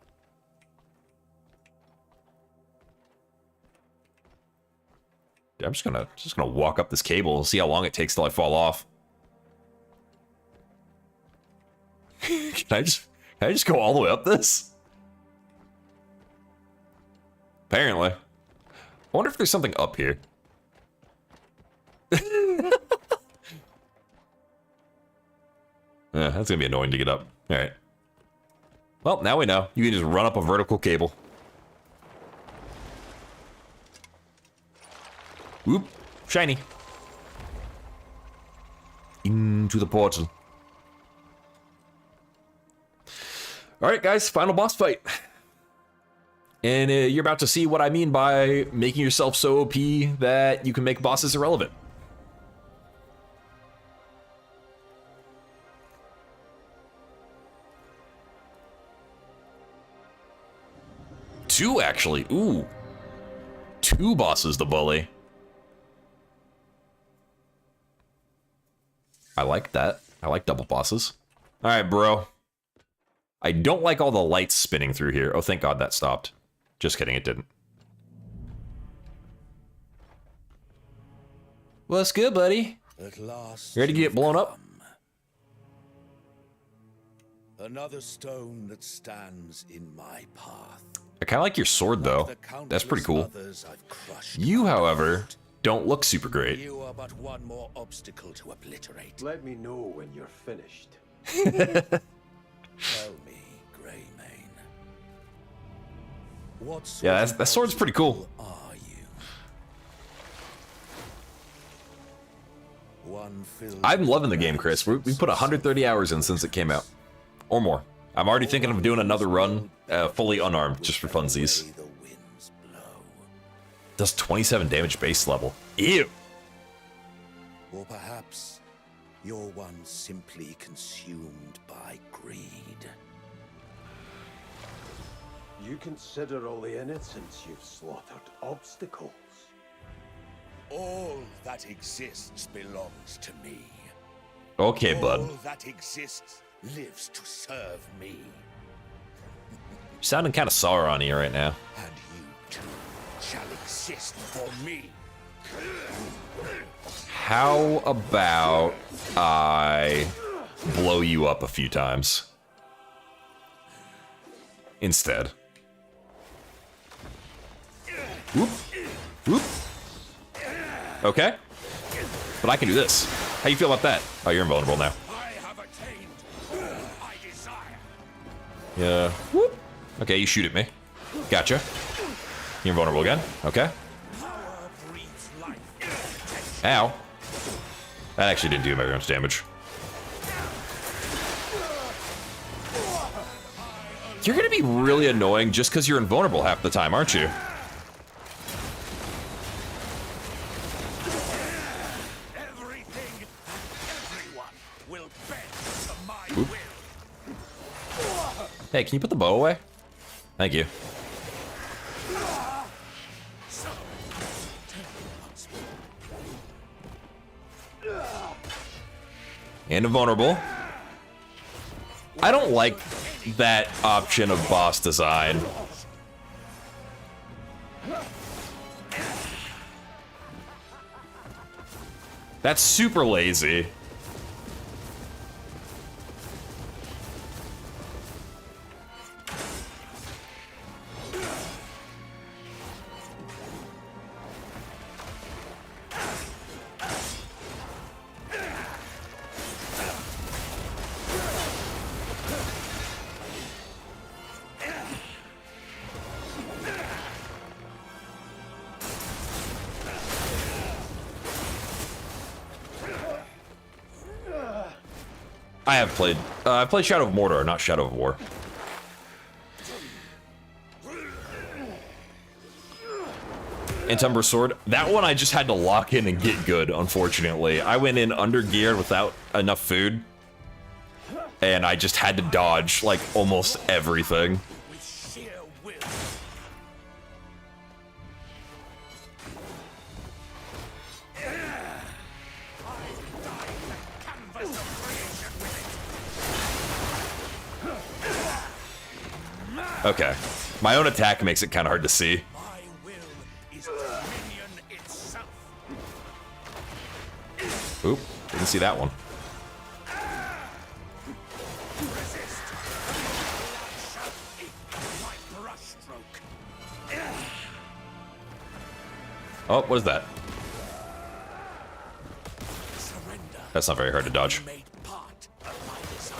Speaker 1: I'm just gonna walk up this cable and see how long it takes till I fall off. Can I just go all the way up this? Apparently. I wonder if there's something up here. Yeah, that's gonna be annoying to get up. Alright. Well, now we know. You can just run up a vertical cable. Whoop. Shiny. Into the portal. Alright, guys. Final boss fight. And you're about to see what I mean by making yourself so OP that you can make bosses irrelevant. Two, actually. Ooh. Two bosses to bully. I like that. I like double bosses. Alright, bro. I don't like all the lights spinning through here. Oh, thank God that stopped. Just kidding, it didn't. What's good, buddy?
Speaker 10: At last,
Speaker 1: you ready to get blown up?
Speaker 10: Another stone that stands in my path.
Speaker 1: I kind of like your sword, though. That's pretty cool. You, however, don't look super great.
Speaker 10: You are but one more obstacle to obliterate.
Speaker 9: Let me know when you're finished.
Speaker 10: Tell me, Greymane. What sort
Speaker 1: Yeah, that sword's pretty cool.
Speaker 10: are you? One filled
Speaker 1: I'm loving the game, Chris. We put 130 hours in since it came out. Or more. I'm already thinking of doing another run, fully unarmed, just for funsies. Does 27 damage base level. Ew!
Speaker 10: Or perhaps you're one simply consumed by greed.
Speaker 4: You consider all the innocents you've slaughtered obstacles.
Speaker 10: All that exists belongs to me.
Speaker 1: Okay, bud.
Speaker 10: All that exists lives to serve me.
Speaker 1: You're sounding kind of Sauron-y right now.
Speaker 10: And you too shall exist for me.
Speaker 1: How about I blow you up a few times? Instead. Whoop. Whoop. Okay. But I can do this. How you feel about that? Oh, you're invulnerable now.
Speaker 10: I have attained all I desire.
Speaker 1: Yeah. Whoop. Okay, you shoot at me. Gotcha. You're invulnerable again. Okay. Ow. That actually didn't do very much damage. You're gonna be really annoying just because you're invulnerable half the time, aren't you?
Speaker 10: Everything and everyone will bend to my will.
Speaker 1: Hey, can you put the bow away? Thank you. And invulnerable. I don't like that option of boss design. That's super lazy. I have played. I've played Shadow of Mordor, not Shadow of War. Entumber Sword. That one I just had to lock in and get good, unfortunately. I went in under geared without enough food. And I just had to dodge, like, almost everything.
Speaker 10: With sheer will. I've dyed the canvas of creation with it.
Speaker 1: Okay. My own attack makes it kind of hard to see.
Speaker 10: My will is dominion itself.
Speaker 1: Oop, didn't see that one.
Speaker 10: Resist. Shall eat my brushstroke.
Speaker 1: Oh, what is that?
Speaker 10: Surrender.
Speaker 1: That's not very hard to dodge.
Speaker 10: Made part of my design.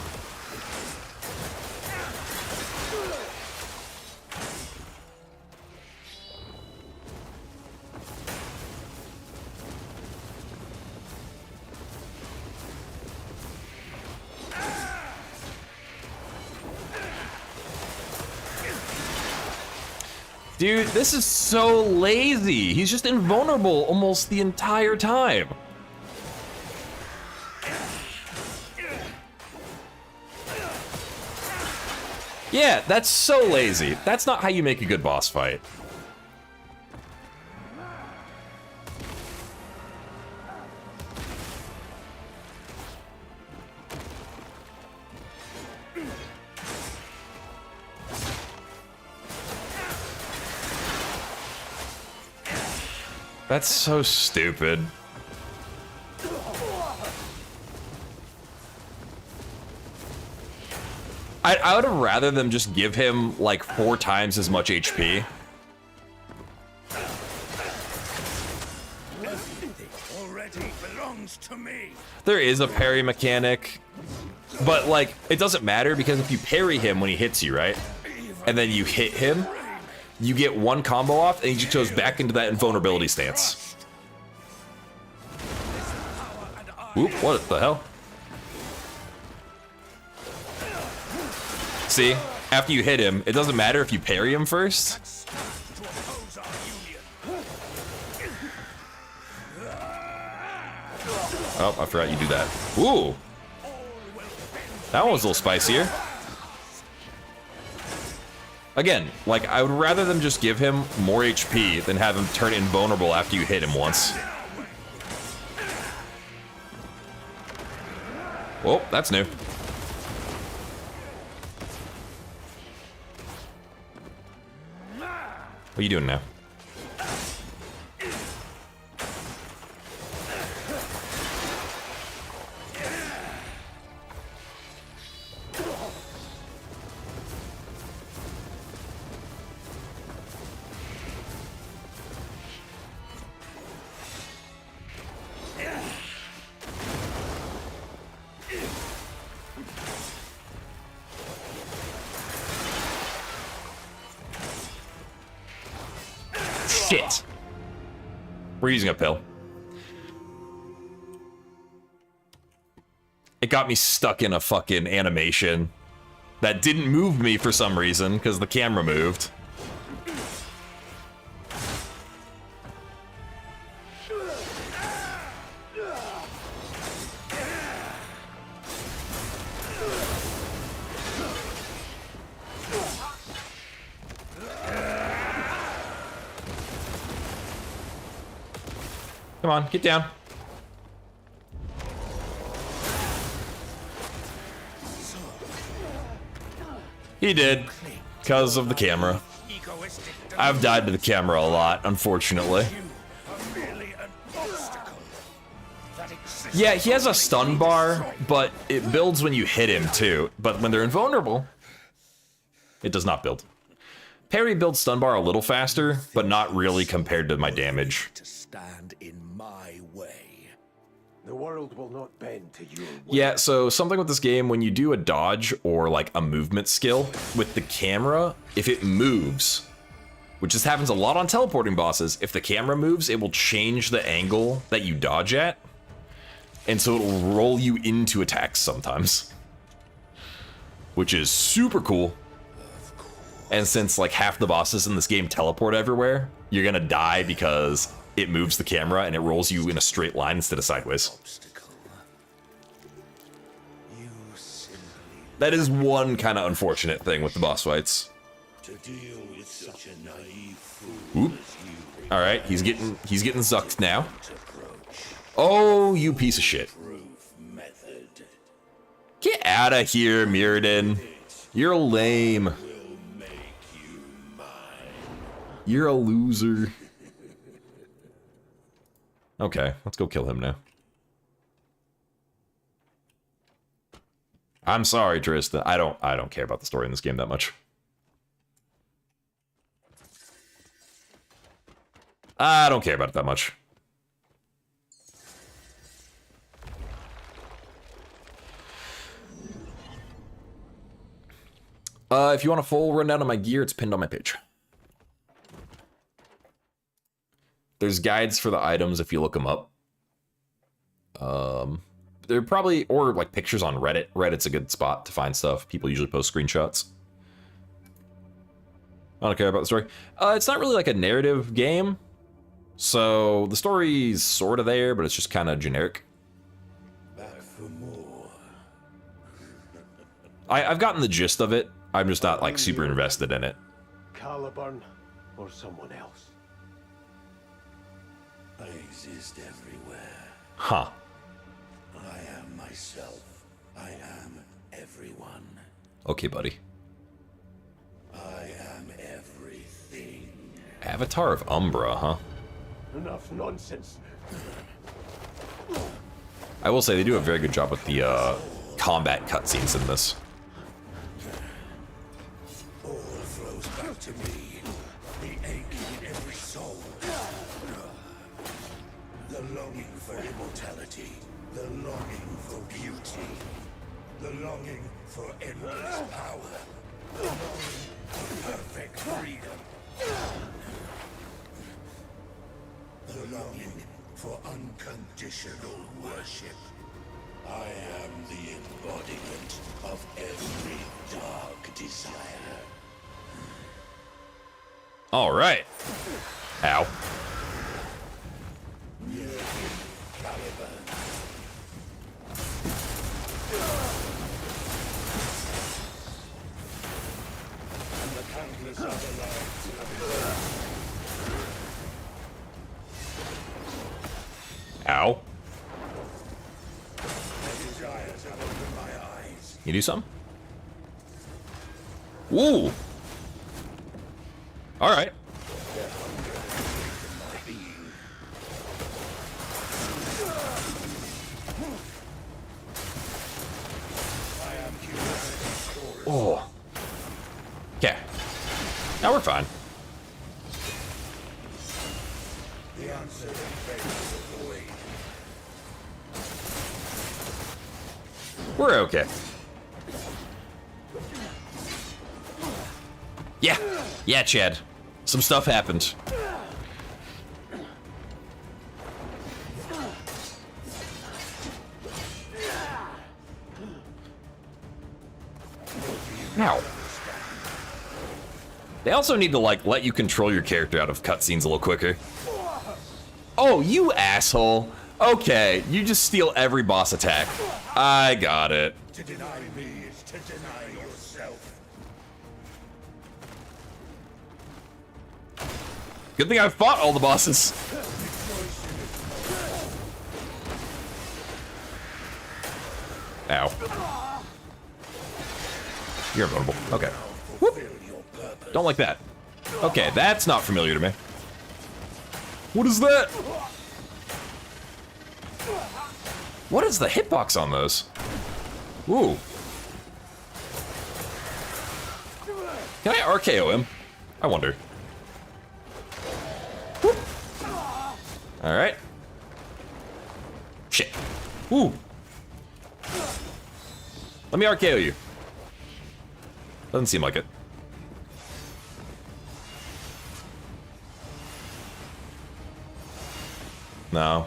Speaker 1: Dude, this is so lazy. He's just invulnerable almost the entire time. Yeah, that's so lazy. That's not how you make a good boss fight. That's so stupid. I would have rather them just give him like 4 times as much HP.
Speaker 10: Everything already belongs to me.
Speaker 1: There is a parry mechanic, but like it doesn't matter because if you parry him when he hits you, right? And then you hit him, you get 1 combo off and he just goes back into that invulnerability stance. Whoop, what the hell? See, after you hit him, it doesn't matter if you parry him first. Oh, I forgot you do that. Ooh. That one was a little spicier. Again, like, I would rather them just give him more HP than have him turn invulnerable after you hit him once. Oh, that's new. What are you doing now? Shit. We're using a pill. It got me stuck in a fucking animation that didn't move me for some reason because the camera moved. Come on, get down. He did, because of the camera. I've died to the camera a lot, unfortunately. Yeah, he has a stun bar, but it builds when you hit him too. But when they're invulnerable, it does not build. Parry builds stun bar a little faster, but not really compared to my damage.
Speaker 10: Stand in my way.
Speaker 4: The world will not bend to your will.
Speaker 1: Yeah, so something with this game, when you do a dodge or like a movement skill with the camera, if it moves, which just happens a lot on teleporting bosses, if the camera moves, it will change the angle that you dodge at. And so it'll roll you into attacks sometimes. which is super cool. And since like half the bosses in this game teleport everywhere, you're gonna die because it moves the camera and it rolls you in a straight line instead of sideways. That is one kind of unfortunate thing with the boss fights.
Speaker 10: To deal with such a naive fool.
Speaker 1: Oop. All right, he's getting zucked now. Oh, you piece of shit. Get out of here, Mirrodin. You're lame. You're a loser. Okay, let's go kill him now. I'm sorry, Tristan. I don't care about the story in this game that much. I don't care about it that much. If you want a full rundown of my gear, it's pinned on my page. There's guides for the items if you look them up. They're probably, or like pictures on Reddit. Reddit's a good spot to find stuff. People usually post screenshots. I don't care about the story. It's not really like a narrative game. So the story's sort of there, but it's just kind of generic.
Speaker 10: Back for more.
Speaker 1: I've gotten the gist of it. I'm just not like super invested in it.
Speaker 4: Caliburn or someone else?
Speaker 10: I exist everywhere.
Speaker 1: Huh.
Speaker 10: I am myself. I am everyone.
Speaker 1: Okay, buddy.
Speaker 10: I am everything.
Speaker 1: Avatar of Umbra, huh?
Speaker 4: Enough nonsense.
Speaker 1: I will say they do a very good job with the combat cutscenes in this.
Speaker 10: All flows back to me. The ache in every soul. The longing for immortality. The longing for beauty. The longing for endless power. The longing for perfect freedom. The longing for unconditional worship. I am the embodiment of every dark desire.
Speaker 1: All right. Ow.
Speaker 10: And the countless other lives of
Speaker 1: Ow.
Speaker 10: my desires have opened my eyes.
Speaker 1: You do something? Woo! All right. Oh. Okay. Now we're fine.
Speaker 10: The answer in faith of the void.
Speaker 1: We're okay. Yeah. Yeah, Chad. Some stuff happened. Ow. They also need to, like, let you control your character out of cutscenes a little quicker. Oh, you asshole. Okay, you just steal every boss attack. I got it.
Speaker 10: To deny me is to deny yourself.
Speaker 1: Good thing I fought all the bosses. Ow. You're invulnerable. Okay. Whoop. Don't like that. Okay, that's not familiar to me. What is that? What is the hitbox on those? Ooh. Can I RKO him? I wonder. Whoop. All right. Shit. Ooh. Let me RKO you. Doesn't seem like it. No.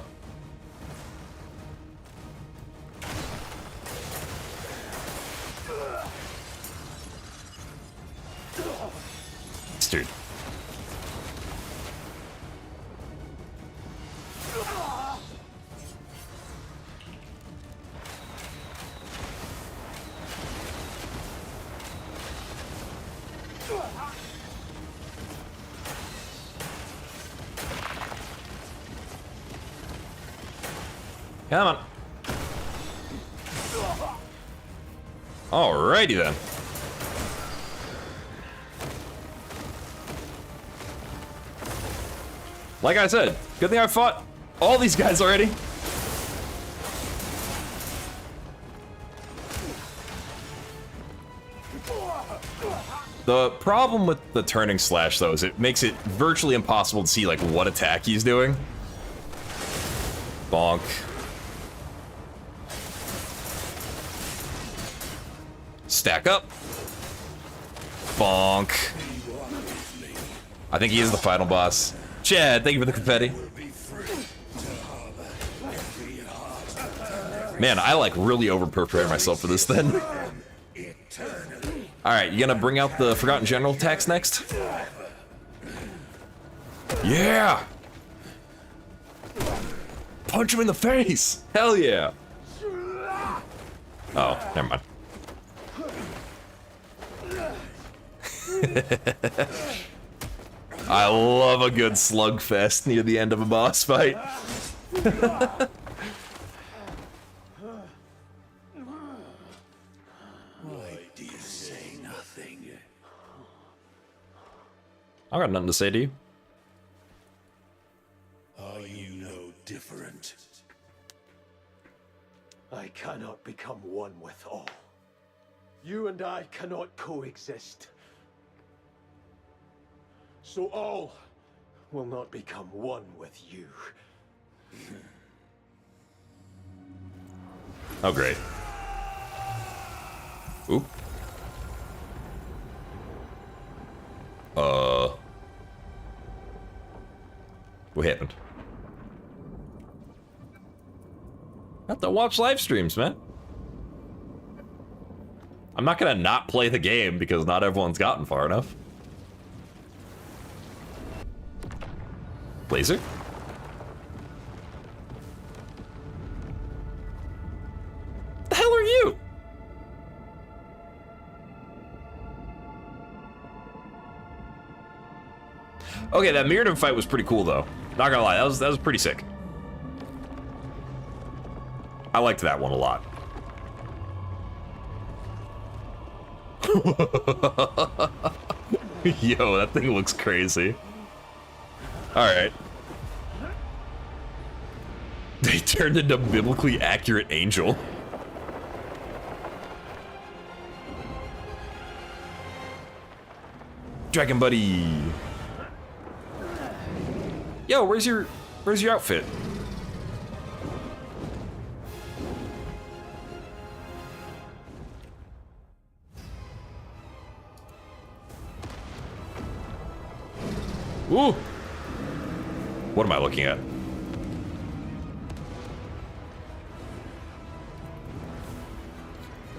Speaker 1: bastard. Come on. Alrighty then. Like I said, good thing I fought all these guys already. The problem with the turning slash, though, is it makes it virtually impossible to see, like, what attack he's doing. Bonk. Stack up. Bonk. I think he is the final boss. Chad, thank you for the confetti. Man, I like really over-prepared myself for this then. Alright, you gonna bring out the Forgotten General attacks next? Yeah! Punch him in the face! Hell yeah! Oh, never mind. I love a good slugfest near the end of a boss fight.
Speaker 10: Why do you say nothing?
Speaker 1: I got nothing to say to you.
Speaker 10: Are you no different?
Speaker 4: I cannot become one with all. You and I cannot coexist. So all will not become one with you.
Speaker 1: Oh, great. Oop. What happened? I have to watch live streams, man. I'm not gonna not play the game because not everyone's gotten far enough. Laser? The hell are you? Okay, that Mirrodin fight was pretty cool though. Not gonna lie, that was pretty sick. I liked that one a lot. Yo, that thing looks crazy. Alright. They turned into biblically accurate angel. Dragon buddy. Yo, where's your outfit? Ooh. What am I looking at?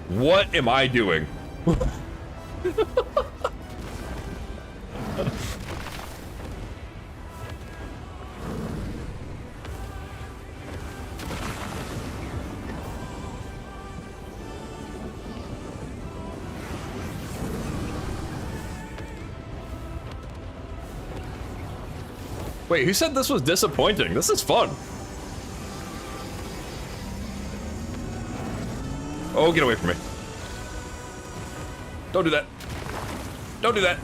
Speaker 1: What am I doing? Wait, who said this was disappointing? This is fun. Oh, get away from me. Don't do that. Don't do that.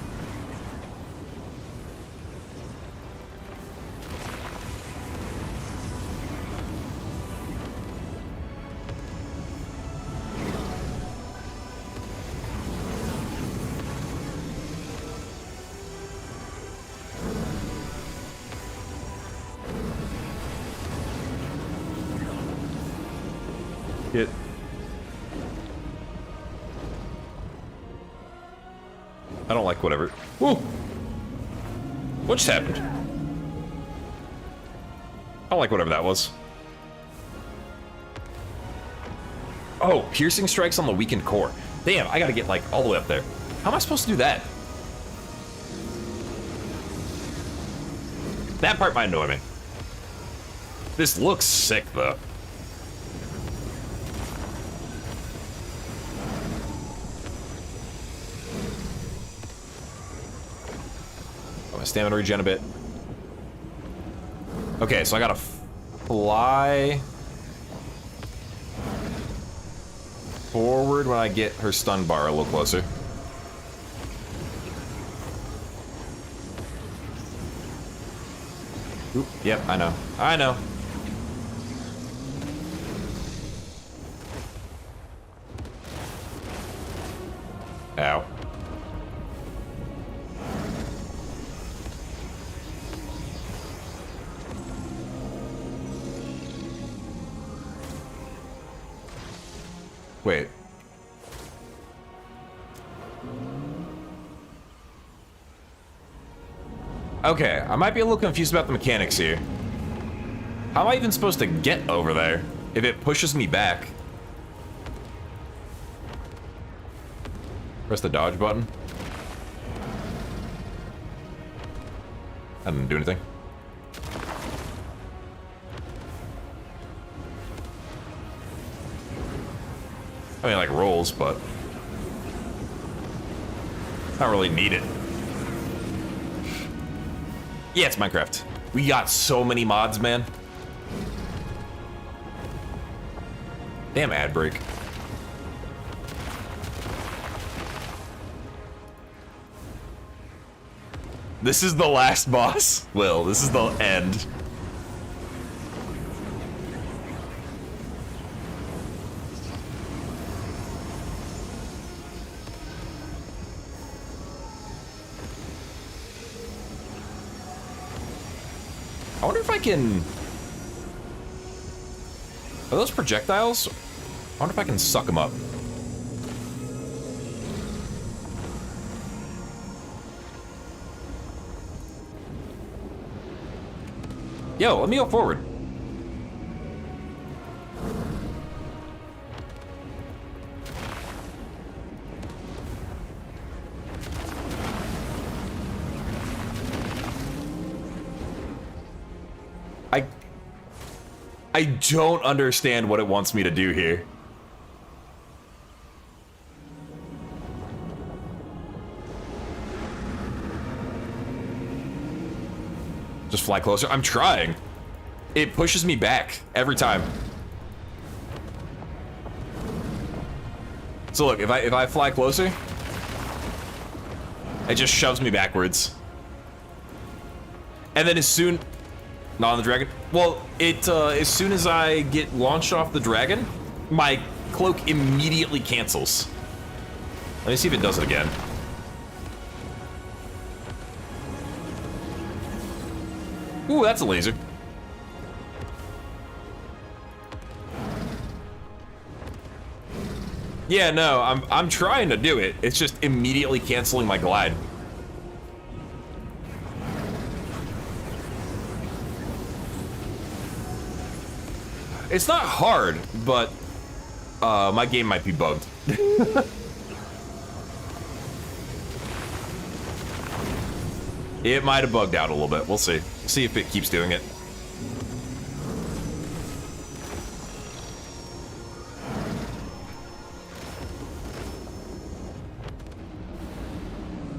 Speaker 1: Hit. I don't like whatever. Woo! What just happened? I don't like whatever that was. Oh, piercing strikes on the weakened core. Damn, I gotta get like all the way up there. How am I supposed to do that? That part might annoy me. This looks sick, though. Oh, my stamina regen a bit. Okay, so I gotta fly forward when I get her stun bar a little closer. Oop, yep, I know. I know. Ow. Wait. Okay, I might be a little confused about the mechanics here. How am I even supposed to get over there if it pushes me back? Press the dodge button. That didn't do anything. I mean, like rolls, but not really needed. Yeah, it's Minecraft. We got so many mods, man. Damn ad break. This is the last boss? Will, this is the end. I wonder if I can... Are those projectiles? I wonder if I can suck them up. Yo, let me go forward. I don't understand what it wants me to do here. Just fly closer. I'm trying. It pushes me back every time. So look, if I fly closer, it just shoves me backwards. And then as soon... Not on the dragon? Well, as soon as I get launched off the dragon, my cloak immediately cancels. Let me see if it does it again. Ooh, that's a laser. Yeah, no, I'm trying to do it. It's just immediately canceling my glide. It's not hard, but my game might be bugged. It might have bugged out a little bit. We'll see. See if it keeps doing it.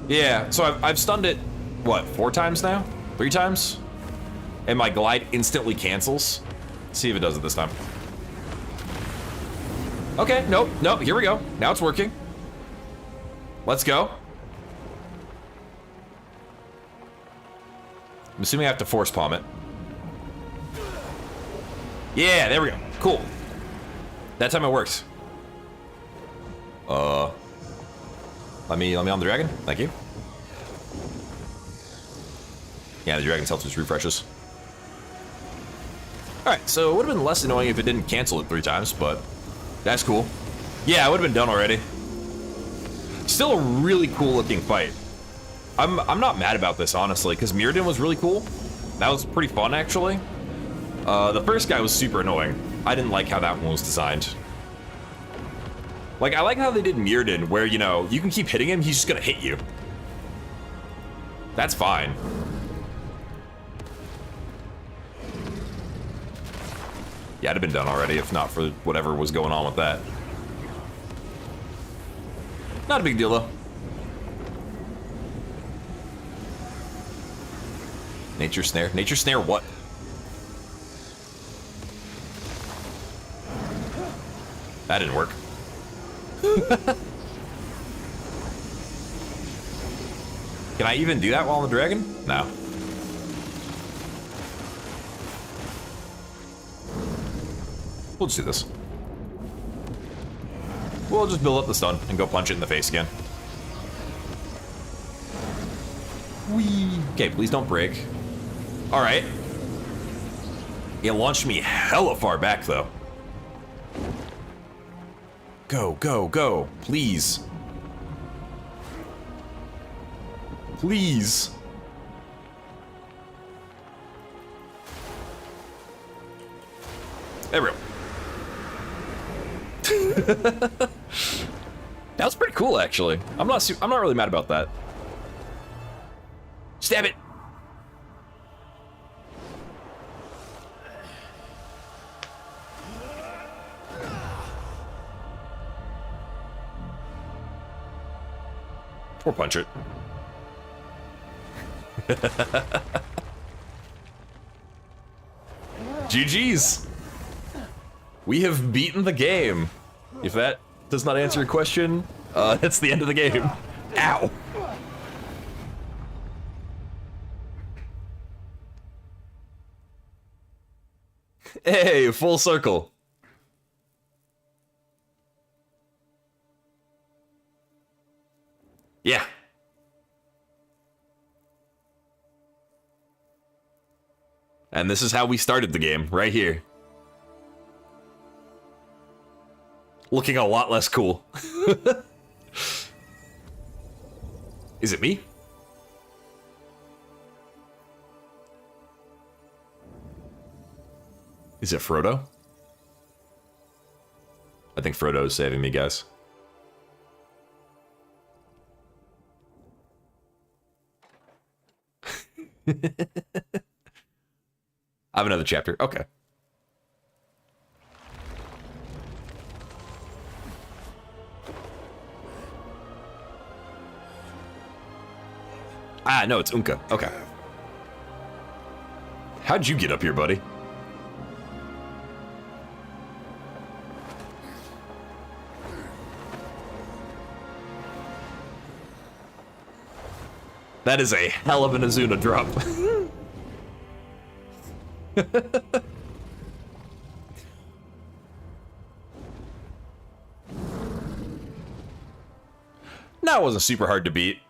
Speaker 1: Yeah, so I've stunned it, what, 4 times now? 3 times? And my glide instantly cancels. See if it does it this time. Okay, nope, here we go. Now it's working. Let's go. I'm assuming I have to force palm it. Yeah, there we go. Cool. That time it works. Let me on the dragon. Thank you. Yeah, the dragon's health just refreshes. Alright, so it would have been less annoying if it didn't cancel it 3 times, but that's cool. Yeah, I would have been done already. Still a really cool looking fight. I'm not mad about this, honestly, because Mirrodin was really cool. That was pretty fun, actually. The first guy was super annoying. I didn't like how that one was designed. Like, I like how they did Mirrodin, where, you know, you can keep hitting him, he's just gonna hit you. That's fine. Yeah, I'd have been done already if not for whatever was going on with that. Not a big deal, though. Nature Snare? Nature Snare what? That didn't work. Can I even do that while on the dragon? No. We'll just do this. We'll just build up the stun and go punch it in the face again. Whee! Okay, please don't break. Alright. It launched me hella far back, though. Go, go, go. Please. Please. There we go. That was pretty cool, actually. I'm not really mad about that. Stab it. Or punch it. GG's. We have beaten the game. If that does not answer your question, that's the end of the game. Ow. Hey, full circle. Yeah. And this is how we started the game, right here. Looking a lot less cool. Is it me? Is it Frodo? I think Frodo is saving me, guys. I have another chapter. Okay. Ah, no, it's Unka. Okay. How'd you get up here, buddy? That is a hell of an Azuna drop. No, it wasn't super hard to beat.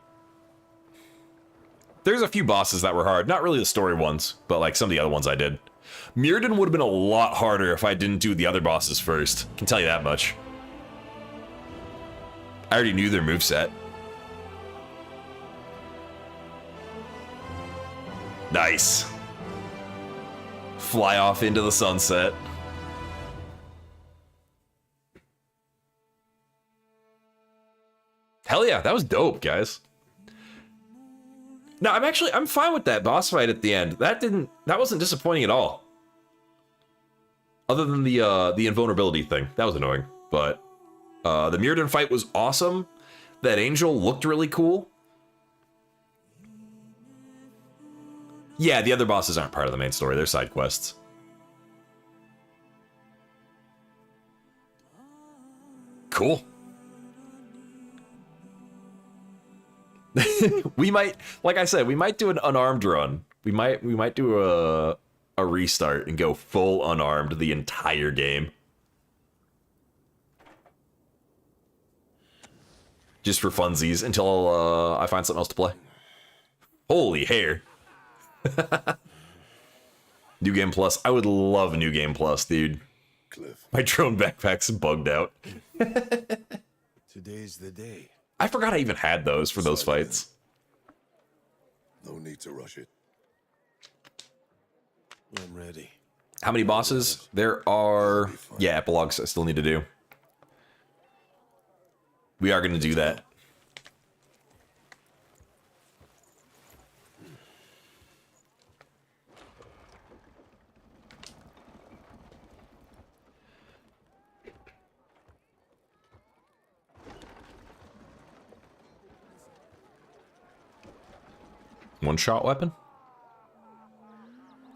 Speaker 1: There's a few bosses that were hard. Not really the story ones, but like some of the other ones I did. Mirrodin would have been a lot harder if I didn't do the other bosses first. Can tell you that much. I already knew their moveset. Nice. Fly off into the sunset. Hell yeah, that was dope, guys. No, I'm fine with that boss fight at the end. That wasn't disappointing at all. Other than the invulnerability thing. That was annoying. But the Mirrodin fight was awesome. That angel looked really cool. Yeah, the other bosses aren't part of the main story. They're side quests. Cool. We might, like I said, we might do an unarmed run. We might do a restart and go full unarmed the entire game. Just for funsies until I find something else to play. Holy hair. New Game Plus. I would love New Game Plus, dude.
Speaker 10: Cliff.
Speaker 1: My drone backpack's bugged out.
Speaker 10: Today's the day.
Speaker 1: I forgot I even had those for those fights.
Speaker 10: No need to rush it. I'm ready.
Speaker 1: How many bosses? There are... Yeah, epilogues I still need to do. We are going to do that. One-shot weapon?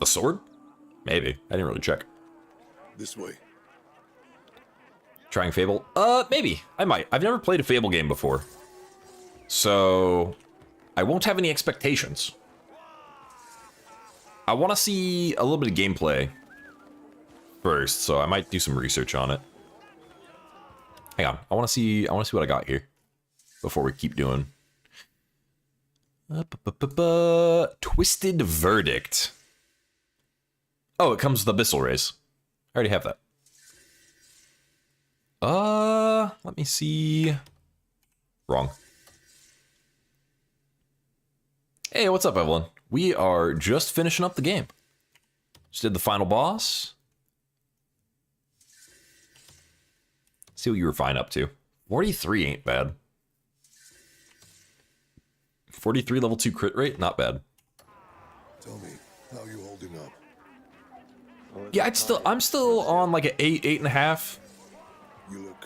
Speaker 1: The sword? Maybe. I didn't really check.
Speaker 10: This way.
Speaker 1: Trying Fable? Maybe. I might. I've never played a Fable game before. So, I won't have any expectations. I want to see a little bit of gameplay first, so I might do some research on it. Hang on. I want to see what I got here before we keep doing. Twisted Verdict. Oh, it comes with Abyssal Rays. I already have that. Let me see. Wrong. Hey, what's up, Evelyn? We are just finishing up the game. Just did the final boss. See what you were fine up to. 43 ain't bad. 43 level 2 crit rate, not bad.
Speaker 10: Tell me, how you holding up?
Speaker 1: Yeah, I'm still on like an 8.5.
Speaker 10: You look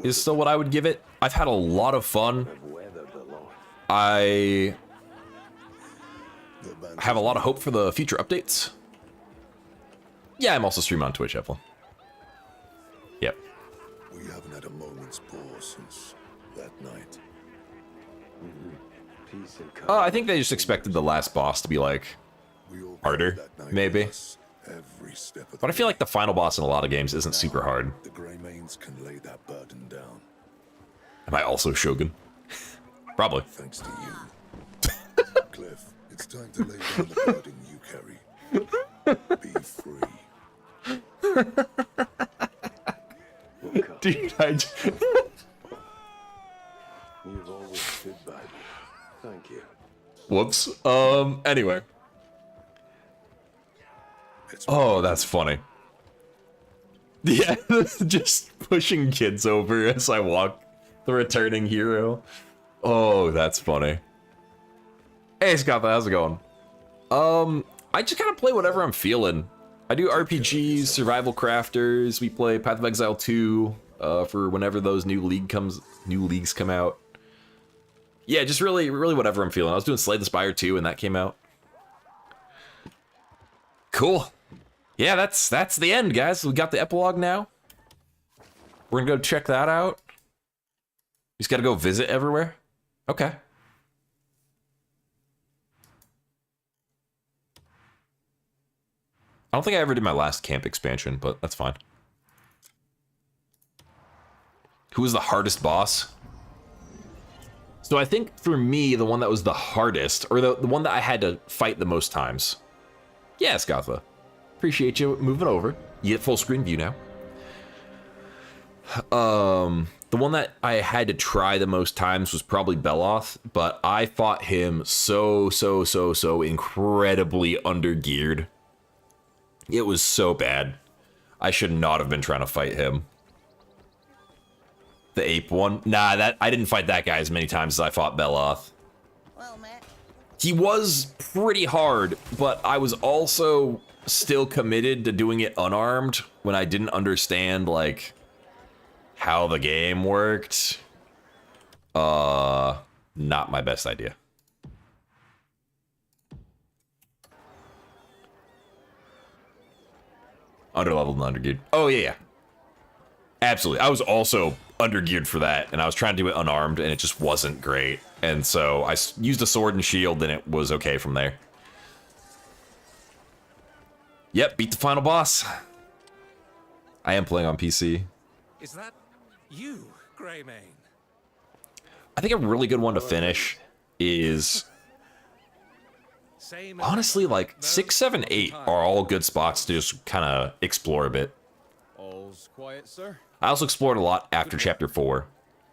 Speaker 1: Is still what I would give it. I've had a lot of fun. I have a lot of hope for the future updates. Yeah, I'm also streaming on Twitch, Evelyn. Yep.
Speaker 10: We haven't had a moment's pause since that night.
Speaker 1: I think they just expected the last boss to be like harder, maybe. But I feel like the final boss in a lot of games isn't super hard.
Speaker 10: The Greymanes can lay that burden down.
Speaker 1: Am I also Shogun? Probably.
Speaker 10: Thanks to you. Cliff, it's time to lay down the burden you carry. Be free.
Speaker 1: Dude,
Speaker 4: You've always stood by me. Thank you.
Speaker 1: Whoops. Anyway. Oh, that's funny. Yeah, just pushing kids over as I walk. The returning hero. Oh, that's funny. Hey, Scott, how's it going? I just kind of play whatever I'm feeling. I do RPGs, survival crafters. We play Path of Exile 2 for whenever those new leagues come out. Yeah, just really whatever I'm feeling. I was doing Slay the Spire 2 and that came out. Cool. Yeah, that's the end, guys. We got the epilogue now. We're gonna go check that out. We just gotta go visit everywhere. Okay. I don't think I ever did my last camp expansion, but that's fine. Who was the hardest boss? So I think for me, the one that was the hardest, or the one that I had to fight the most times. Yeah, Scotha. Appreciate you moving over. You get full screen view now. The one that I had to try the most times was probably Beloth, but I fought him so incredibly undergeared. It was so bad. I should not have been trying to fight him. The ape one? Nah, I didn't fight that guy as many times as I fought Beloth.
Speaker 12: Well, Matt.
Speaker 1: He was pretty hard, but I was also still committed to doing it unarmed when I didn't understand, like, how the game worked. Not my best idea. Underleveled and undergeared. Oh, yeah. Absolutely. I was also undergeared for that, and I was trying to do it unarmed, and it just wasn't great. And so I used a sword and shield, and it was okay from there. Yep, beat the final boss. I am playing on PC.
Speaker 2: Is that you, Greymane?
Speaker 1: I think a really good one to finish is... honestly, like, 6, 7, 8 are all good spots to just kind of explore a bit.
Speaker 2: All's quiet, sir.
Speaker 1: I also explored a lot after Chapter 4.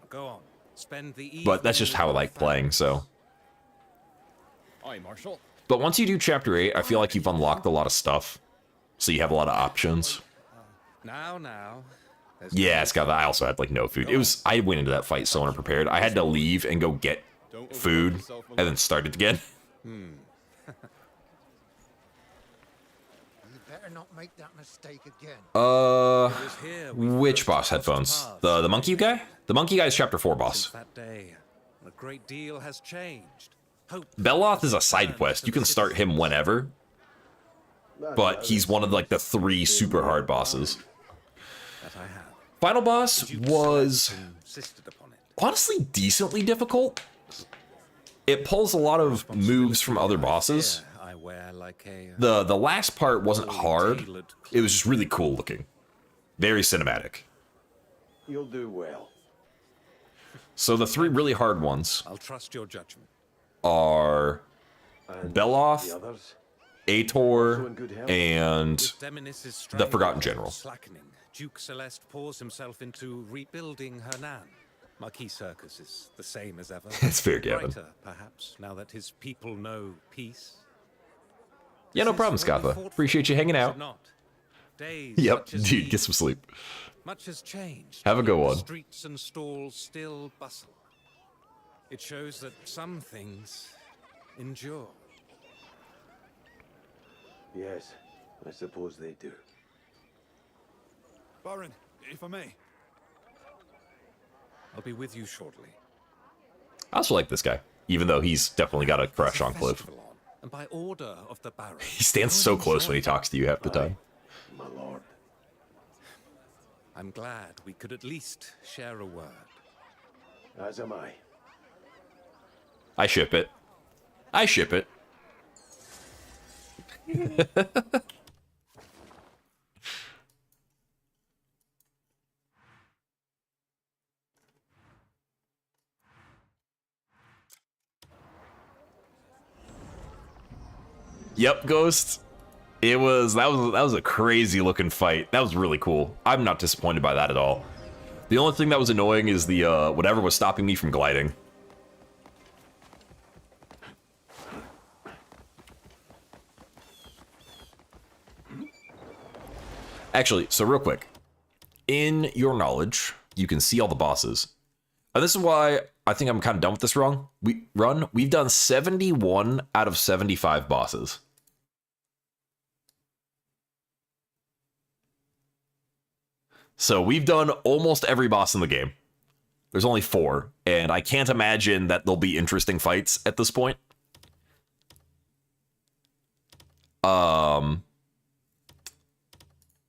Speaker 2: Go on. Spend the
Speaker 1: But that's just how I like playing, so...
Speaker 2: Aye, Marshal.
Speaker 1: But once you do Chapter 8, I feel like you've unlocked a lot of stuff. So you have a lot of options.
Speaker 2: Now.
Speaker 1: Yeah, Scott, I also had, like, no food. I went into that fight so unprepared. I had to leave and go get food, and then start it again.
Speaker 12: You better not make that mistake again.
Speaker 1: Which boss headphones? The monkey guy? The monkey guy is Chapter 4 boss.
Speaker 2: Since that day, a great deal has changed.
Speaker 1: Beloth is a side quest. You can start him whenever, but he's one of like the 3 super hard bosses. Final boss was honestly decently difficult. It pulls a lot of moves from other bosses. The last part wasn't hard. It was just really cool looking. Very cinematic.
Speaker 4: You'll do well.
Speaker 1: So the 3 really hard ones
Speaker 2: I'll trust your judgment.
Speaker 1: are Beloth, Ator, and
Speaker 2: Demonis'
Speaker 1: the Forgotten General.
Speaker 2: Slackening. Duke Celeste pours himself into rebuilding Hernan. Marquis Circus is the same as ever.
Speaker 1: It's fair, Gavin.
Speaker 2: Brighter, perhaps, now that his people know peace.
Speaker 1: Yeah, no problem, Scaffa. Appreciate you hanging out. Yep, dude, get some sleep.
Speaker 2: Much has changed.
Speaker 1: Have a good one.
Speaker 2: Streets and stalls still bustle. It shows that some things endure.
Speaker 4: Yes, I suppose they do.
Speaker 11: Baron, if I may.
Speaker 2: I'll be with you shortly.
Speaker 1: I also like this guy, even though he's definitely got a crush on Cliff.
Speaker 2: And by order of the Baron.
Speaker 1: He stands so close when he talks to you half the time.
Speaker 4: My lord.
Speaker 2: I'm glad we could at least share a word.
Speaker 4: As am I.
Speaker 1: I ship it. I ship it. Yep, Ghost. That was a crazy looking fight. That was really cool. I'm not disappointed by that at all. The only thing that was annoying is the whatever was stopping me from gliding. Actually, so real quick, in your knowledge, you can see all the bosses. And this is why I think I'm kind of done with this We've done 71 out of 75 bosses. So we've done almost every boss in the game. There's only 4, and I can't imagine that there'll be interesting fights at this point.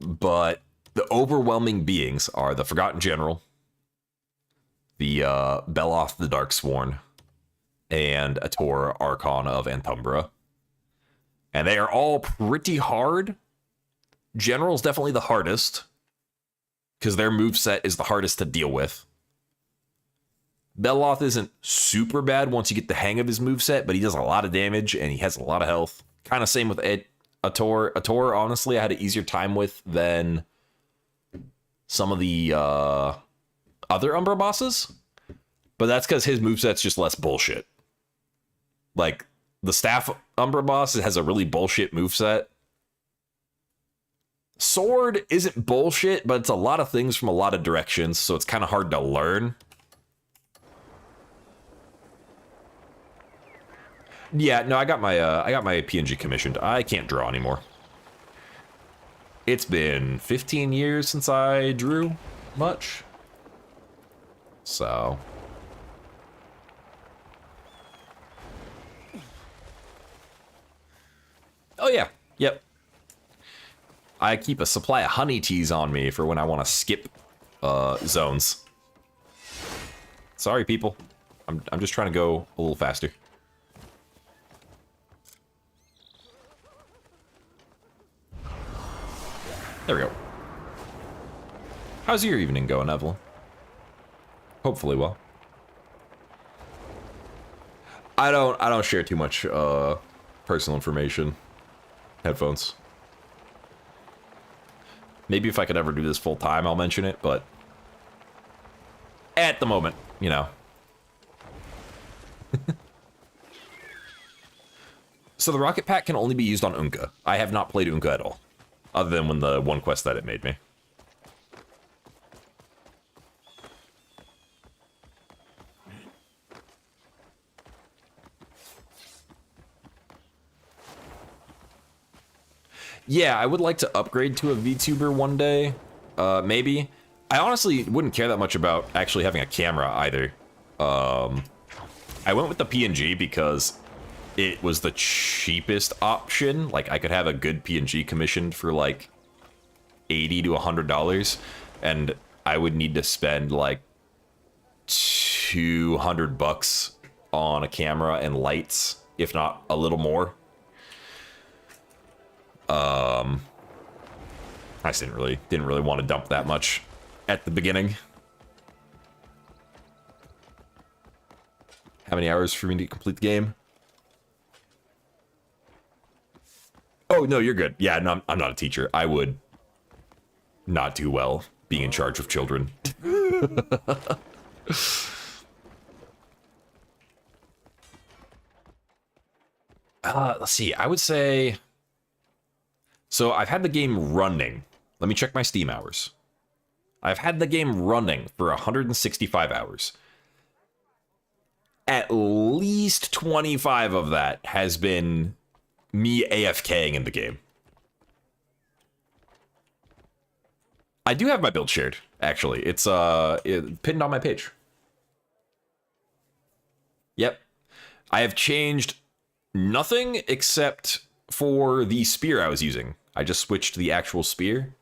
Speaker 1: But the overwhelming beings are the Forgotten General, the Beloth the Darksworn, and Ator Archon of Antumbra. And they are all pretty hard. General's definitely the hardest, because their moveset is the hardest to deal with. Beloth isn't super bad once you get the hang of his moveset, but he does a lot of damage and he has a lot of health. Kind of same with Ator. Ator, honestly, I had an easier time with than some of the other Umbra bosses, but that's because his moveset's just less bullshit. Like, the Staff Umbra boss has a really bullshit moveset. Sword isn't bullshit, but it's a lot of things from a lot of directions, so it's kind of hard to learn. Yeah, no, I got my PNG commissioned. I can't draw anymore. It's been 15 years since I drew much. So. Oh yeah, yep. I keep a supply of honey teas on me for when I want to skip zones. Sorry, people. I'm just trying to go a little faster. There we go. How's your evening going, Evelyn? Hopefully well. I don't share too much personal information. Headphones. Maybe if I could ever do this full time, I'll mention it, but at the moment, you know. So the rocket pack can only be used on Unka. I have not played Unka at all, other than when the one quest that it made me. Yeah, I would like to upgrade to a VTuber one day, maybe. I honestly wouldn't care that much about actually having a camera either. I went with the PNG because it was the cheapest option. Like, I could have a good PNG commissioned for like $80 to $100, and I would need to spend like $200 on a camera and lights, if not a little more. I just didn't really want to dump that much at the beginning. How many hours for me to complete the game? Oh, no, you're good. Yeah, no, I'm not a teacher. I would not do well being in charge of children. Let's see. I would say... So I've had the game running. Let me check my Steam hours. I've had the game running for 165 hours. At least 25 of that has been me AFKing in the game. I do have my build shared, actually. It's pinned on my page. Yep. I have changed nothing except for the spear I was using. I just switched to the actual spear.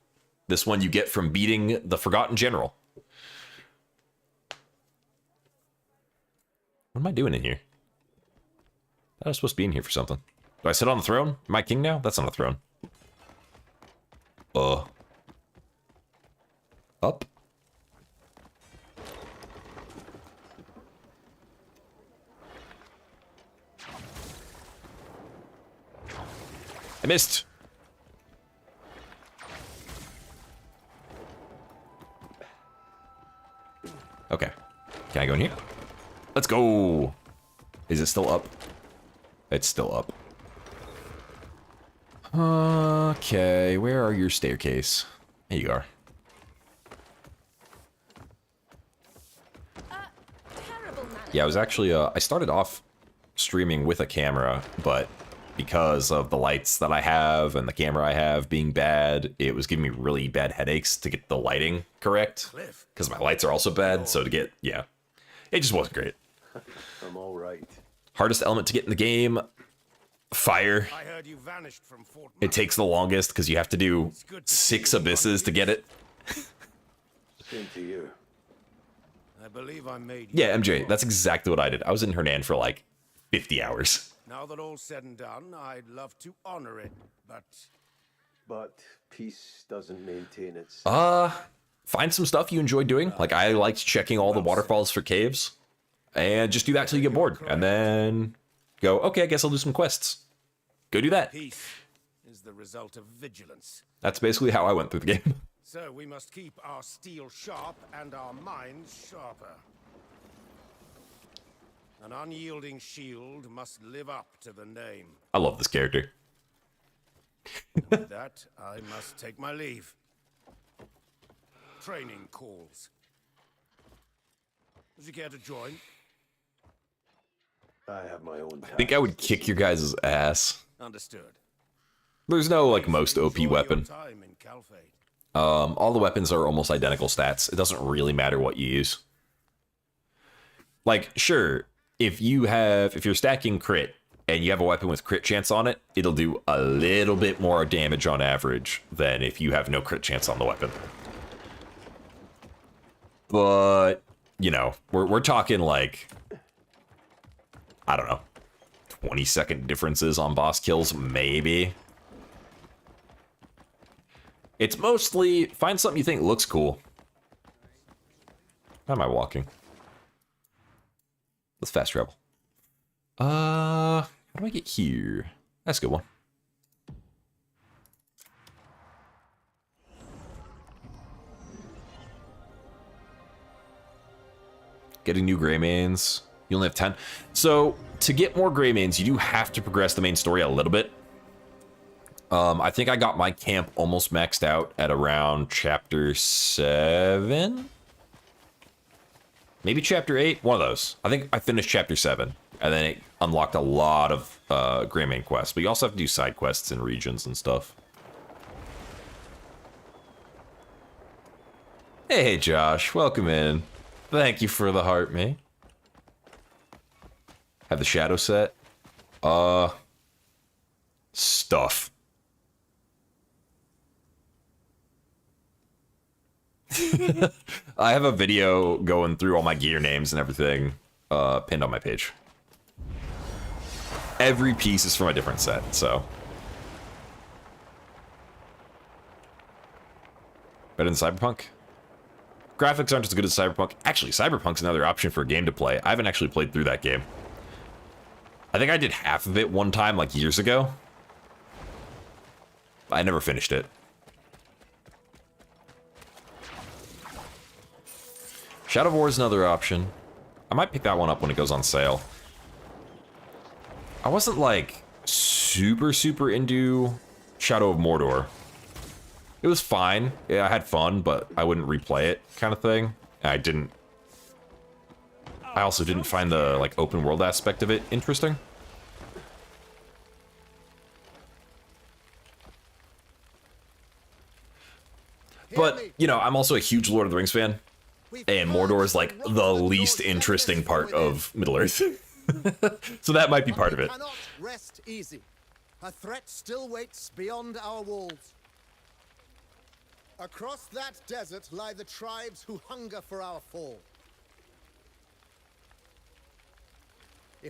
Speaker 1: This one you get from beating the Forgotten General. What am I doing in here? I was supposed to be in here for something. Do I sit on the throne? Am I king now? That's not a throne. Up. I missed. Okay. Can I go in here? Let's go. Is it still up? It's still up. Okay, where are your staircase? There you are. Yeah, I was actually, I started off streaming with a camera, but because of the lights that I have and the camera I have being bad, it was giving me really bad headaches to get the lighting correct. Because my lights are also bad, so to get, yeah. It just wasn't great.
Speaker 4: I'm all right.
Speaker 1: Hardest element to get in the game, fire.
Speaker 5: I heard you vanished from Fort
Speaker 1: It takes the longest because you have to do 6 abysses to get it.
Speaker 4: Same to you.
Speaker 5: I believe I made you.
Speaker 1: Yeah, MJ, that's exactly what I did. I was in Hernan for like 50 hours.
Speaker 5: Now that all's said and done, I'd love to honor it, but...
Speaker 4: But peace doesn't maintain its...
Speaker 1: Find some stuff you enjoy doing. Like, I liked checking all the waterfalls for caves. And just do that till you get bored. And then go, okay, I guess I'll do some quests. Go do that.
Speaker 5: Peace is the result of vigilance.
Speaker 1: That's basically how I went through the game.
Speaker 5: So we must keep our steel sharp and our minds sharper. An unyielding shield must live up to the name.
Speaker 1: I love this character.
Speaker 5: With that, I must take my leave. Training calls. Would you care to join?
Speaker 4: I have my own
Speaker 1: I think I would kick your guys' ass.
Speaker 5: Understood.
Speaker 1: There's no, like, most OP weapon.
Speaker 5: Time in Calfate.
Speaker 1: All the weapons are almost identical stats. It doesn't really matter what you use. Like, sure, if you're stacking crit and you have a weapon with crit chance on it, it'll do a little bit more damage on average than if you have no crit chance on the weapon. But, you know, we're talking like, I don't know, 20-second differences on boss kills, maybe. It's mostly find something you think looks cool. How am I walking? Let's fast travel. How do I get here? That's a good one. Getting new Greymanes. You only have 10. So, to get more Greymanes, you do have to progress the main story a little bit. I think I got my camp almost maxed out at around chapter 7? Maybe chapter 8? One of those. I think I finished chapter 7. And then it unlocked a lot of Greymane quests. But you also have to do side quests in regions and stuff. Hey, Josh. Welcome in. Thank you for the heart, mate. Have the shadow set. Stuff. I have a video going through all my gear names and everything pinned on my page. Every piece is from a different set, so. Better than Cyberpunk? Graphics aren't as good as Cyberpunk. Actually, Cyberpunk's another option for a game to play. I haven't actually played through that game. I think I did half of it one time, like years ago. I never finished it. Shadow of War is another option. I might pick that one up when it goes on sale. I wasn't like super into Shadow of Mordor. It was fine. Yeah, I had fun, but I wouldn't replay it, kind of thing. I also didn't find the like open world aspect of it interesting. But, you know, I'm also a huge Lord of the Rings fan, and Mordor is like the least interesting part of Middle-earth. So that might be part of it.
Speaker 12: Cannot rest easy. A threat still waits beyond our walls. Across that desert lie the tribes who hunger for our fall.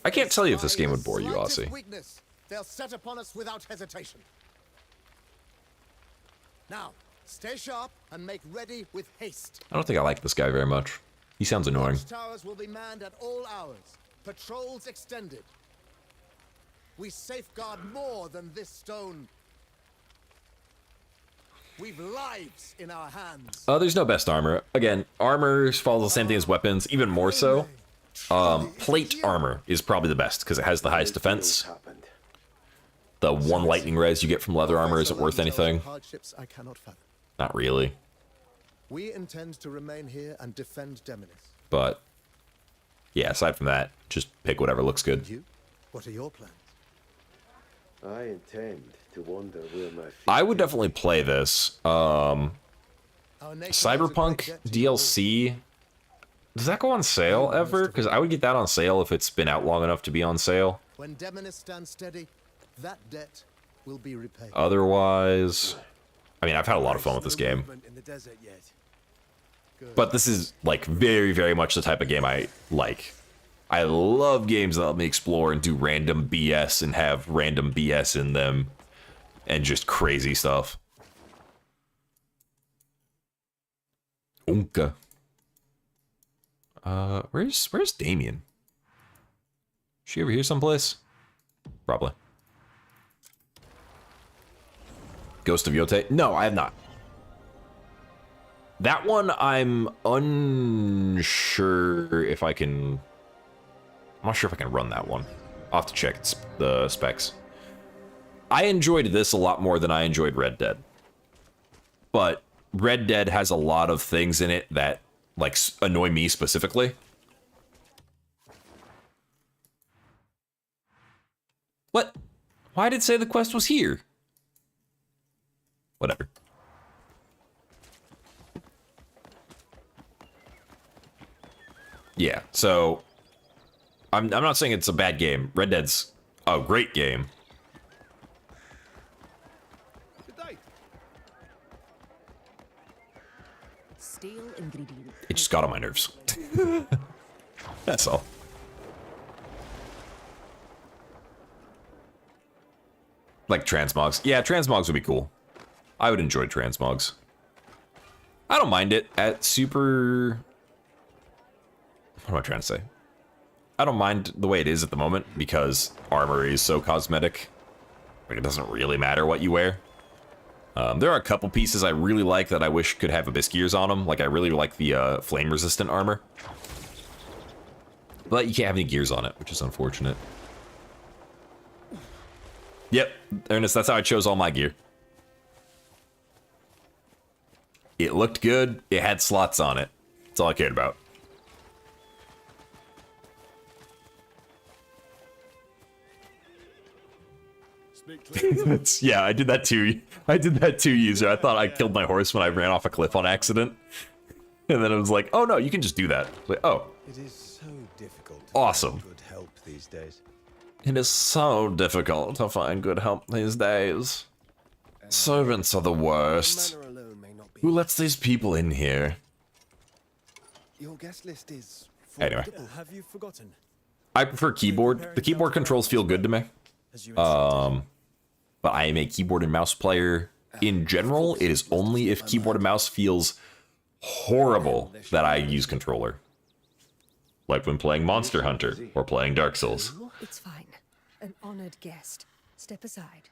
Speaker 1: I can't tell you if this game would bore you, Aussie.
Speaker 12: Weakness, they'll set upon us without hesitation. Now, stay sharp and make ready with haste.
Speaker 1: I don't think I like this guy very much. He sounds annoying.
Speaker 12: Towers will be manned at all hours. Patrols extended. We safeguard more than this stone. We've lives in our hands.
Speaker 1: There's no best armor. Again, armor follows the same thing as weapons, even more so. Plate armor is probably the best because it has the highest defense. The one lightning res you get from leather armor isn't worth anything.
Speaker 12: Hardships I cannot fathom.
Speaker 1: Not really.
Speaker 12: We intend to remain here and defend Demonis.
Speaker 1: But yeah, aside from that, just pick whatever looks good.
Speaker 12: You? What are your plans?
Speaker 4: I intend to wander where my feet
Speaker 1: I would definitely play this. Cyberpunk DLC. Does that go on sale ever? Because I would get that on sale if it's been out long enough to be on sale.
Speaker 12: When Demonis stands steady, that debt will be repaid.
Speaker 1: Otherwise, I mean, I've had a lot of fun with this game. But this is like very, very much the type of game I like. I love games that let me explore and do random BS and have random BS in them and just crazy stuff. Unka. Where's Damien? Is she over here someplace? Probably. Ghost of Yote? No, I have not. That one, I'm unsure if I can... I'm not sure if I can run that one. I'll have to check the specs. I enjoyed this a lot more than I enjoyed Red Dead. But Red Dead has a lot of things in it that, like, annoy me specifically. What? Why did it say the quest was here? Whatever. Yeah, so I'm not saying it's a bad game. Red Dead's a great game.
Speaker 3: Steel ingredient.
Speaker 1: It just got on my nerves. That's all. Like transmogs. Yeah, transmogs would be cool. I would enjoy transmogs. I don't mind it at super... What am I trying to say? I don't mind the way it is at the moment because armor is so cosmetic. Like, it doesn't really matter what you wear. There are a couple pieces I really like that I wish could have abyss gears on them. Like, I really like the flame-resistant armor. But you can't have any gears on it, which is unfortunate. Yep, Ernest, that's how I chose all my gear. It looked good, it had slots on it. That's all I cared about. Yeah, I did that too. I did that too, user. I thought I killed my horse when I ran off a cliff on accident. And then it was like, oh no, you can just do that. Like, oh.
Speaker 13: It is so difficult to
Speaker 1: awesome.
Speaker 13: find good help these days.
Speaker 1: It is so difficult to find good help these days. Servants are the worst. Who lets these people in here?
Speaker 9: Your guest list is
Speaker 1: Anyway.
Speaker 9: formidable. Have you forgotten?
Speaker 1: I prefer keyboard. The keyboard controls feel good to me. But I am a keyboard and mouse player. In general, it is only if keyboard and mouse feels horrible that I use controller. Like when playing Monster Hunter or playing Dark Souls.
Speaker 13: It's fine. An honored guest. Step aside.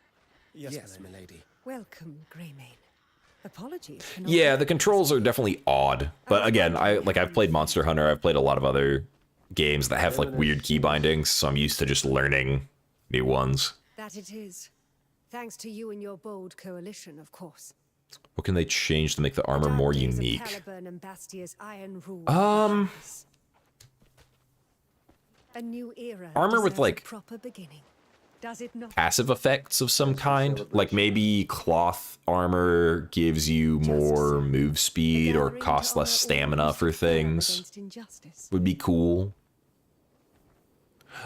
Speaker 9: Yes, milady.
Speaker 13: Welcome, Greymane. Apologies for not...
Speaker 1: Yeah, the controls are definitely odd. But again, I've played Monster Hunter, I've played a lot of other games that have like weird key bindings, so I'm used to just learning new ones.
Speaker 13: That it is. Thanks to you and your bold coalition, of course.
Speaker 1: What can they change to make the armor more
Speaker 13: Days of
Speaker 1: unique?
Speaker 13: Caliburn and Bastia's iron rule. A new era.
Speaker 1: Armor with,
Speaker 13: deserves
Speaker 1: like,
Speaker 13: a proper beginning. Does it not?
Speaker 1: Passive effects of some kind? Like maybe cloth armor gives you more move speed or costs less stamina for things. Would be cool.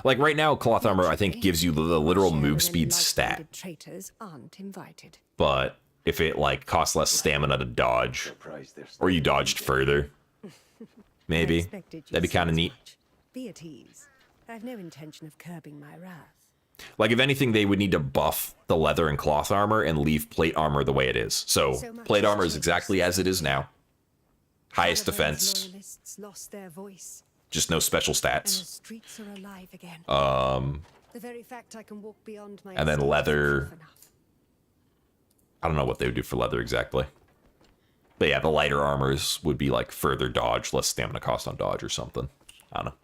Speaker 1: Like right now, cloth armor I think gives you the literal move speed stat.
Speaker 13: Traitors aren't invited.
Speaker 1: But if it like costs less stamina to dodge, or you dodged further, maybe that'd be kind of neat.
Speaker 13: Be at ease. I have no intention of curbing my wrath.
Speaker 1: Like if anything, they would need to buff the leather and cloth armor and leave plate armor the way it is. So plate armor is exactly as it is now. Highest defense.
Speaker 13: Loyalists lost their voice.
Speaker 1: Just no special
Speaker 13: And the
Speaker 1: stats.
Speaker 13: streets are alive again.
Speaker 1: The
Speaker 13: very fact I can walk beyond my
Speaker 1: and then
Speaker 13: estate is
Speaker 1: leather.
Speaker 13: proof enough.
Speaker 1: I don't know what they would do for leather exactly. But yeah, the lighter armors would be like further dodge, less stamina cost on dodge or something. I don't know.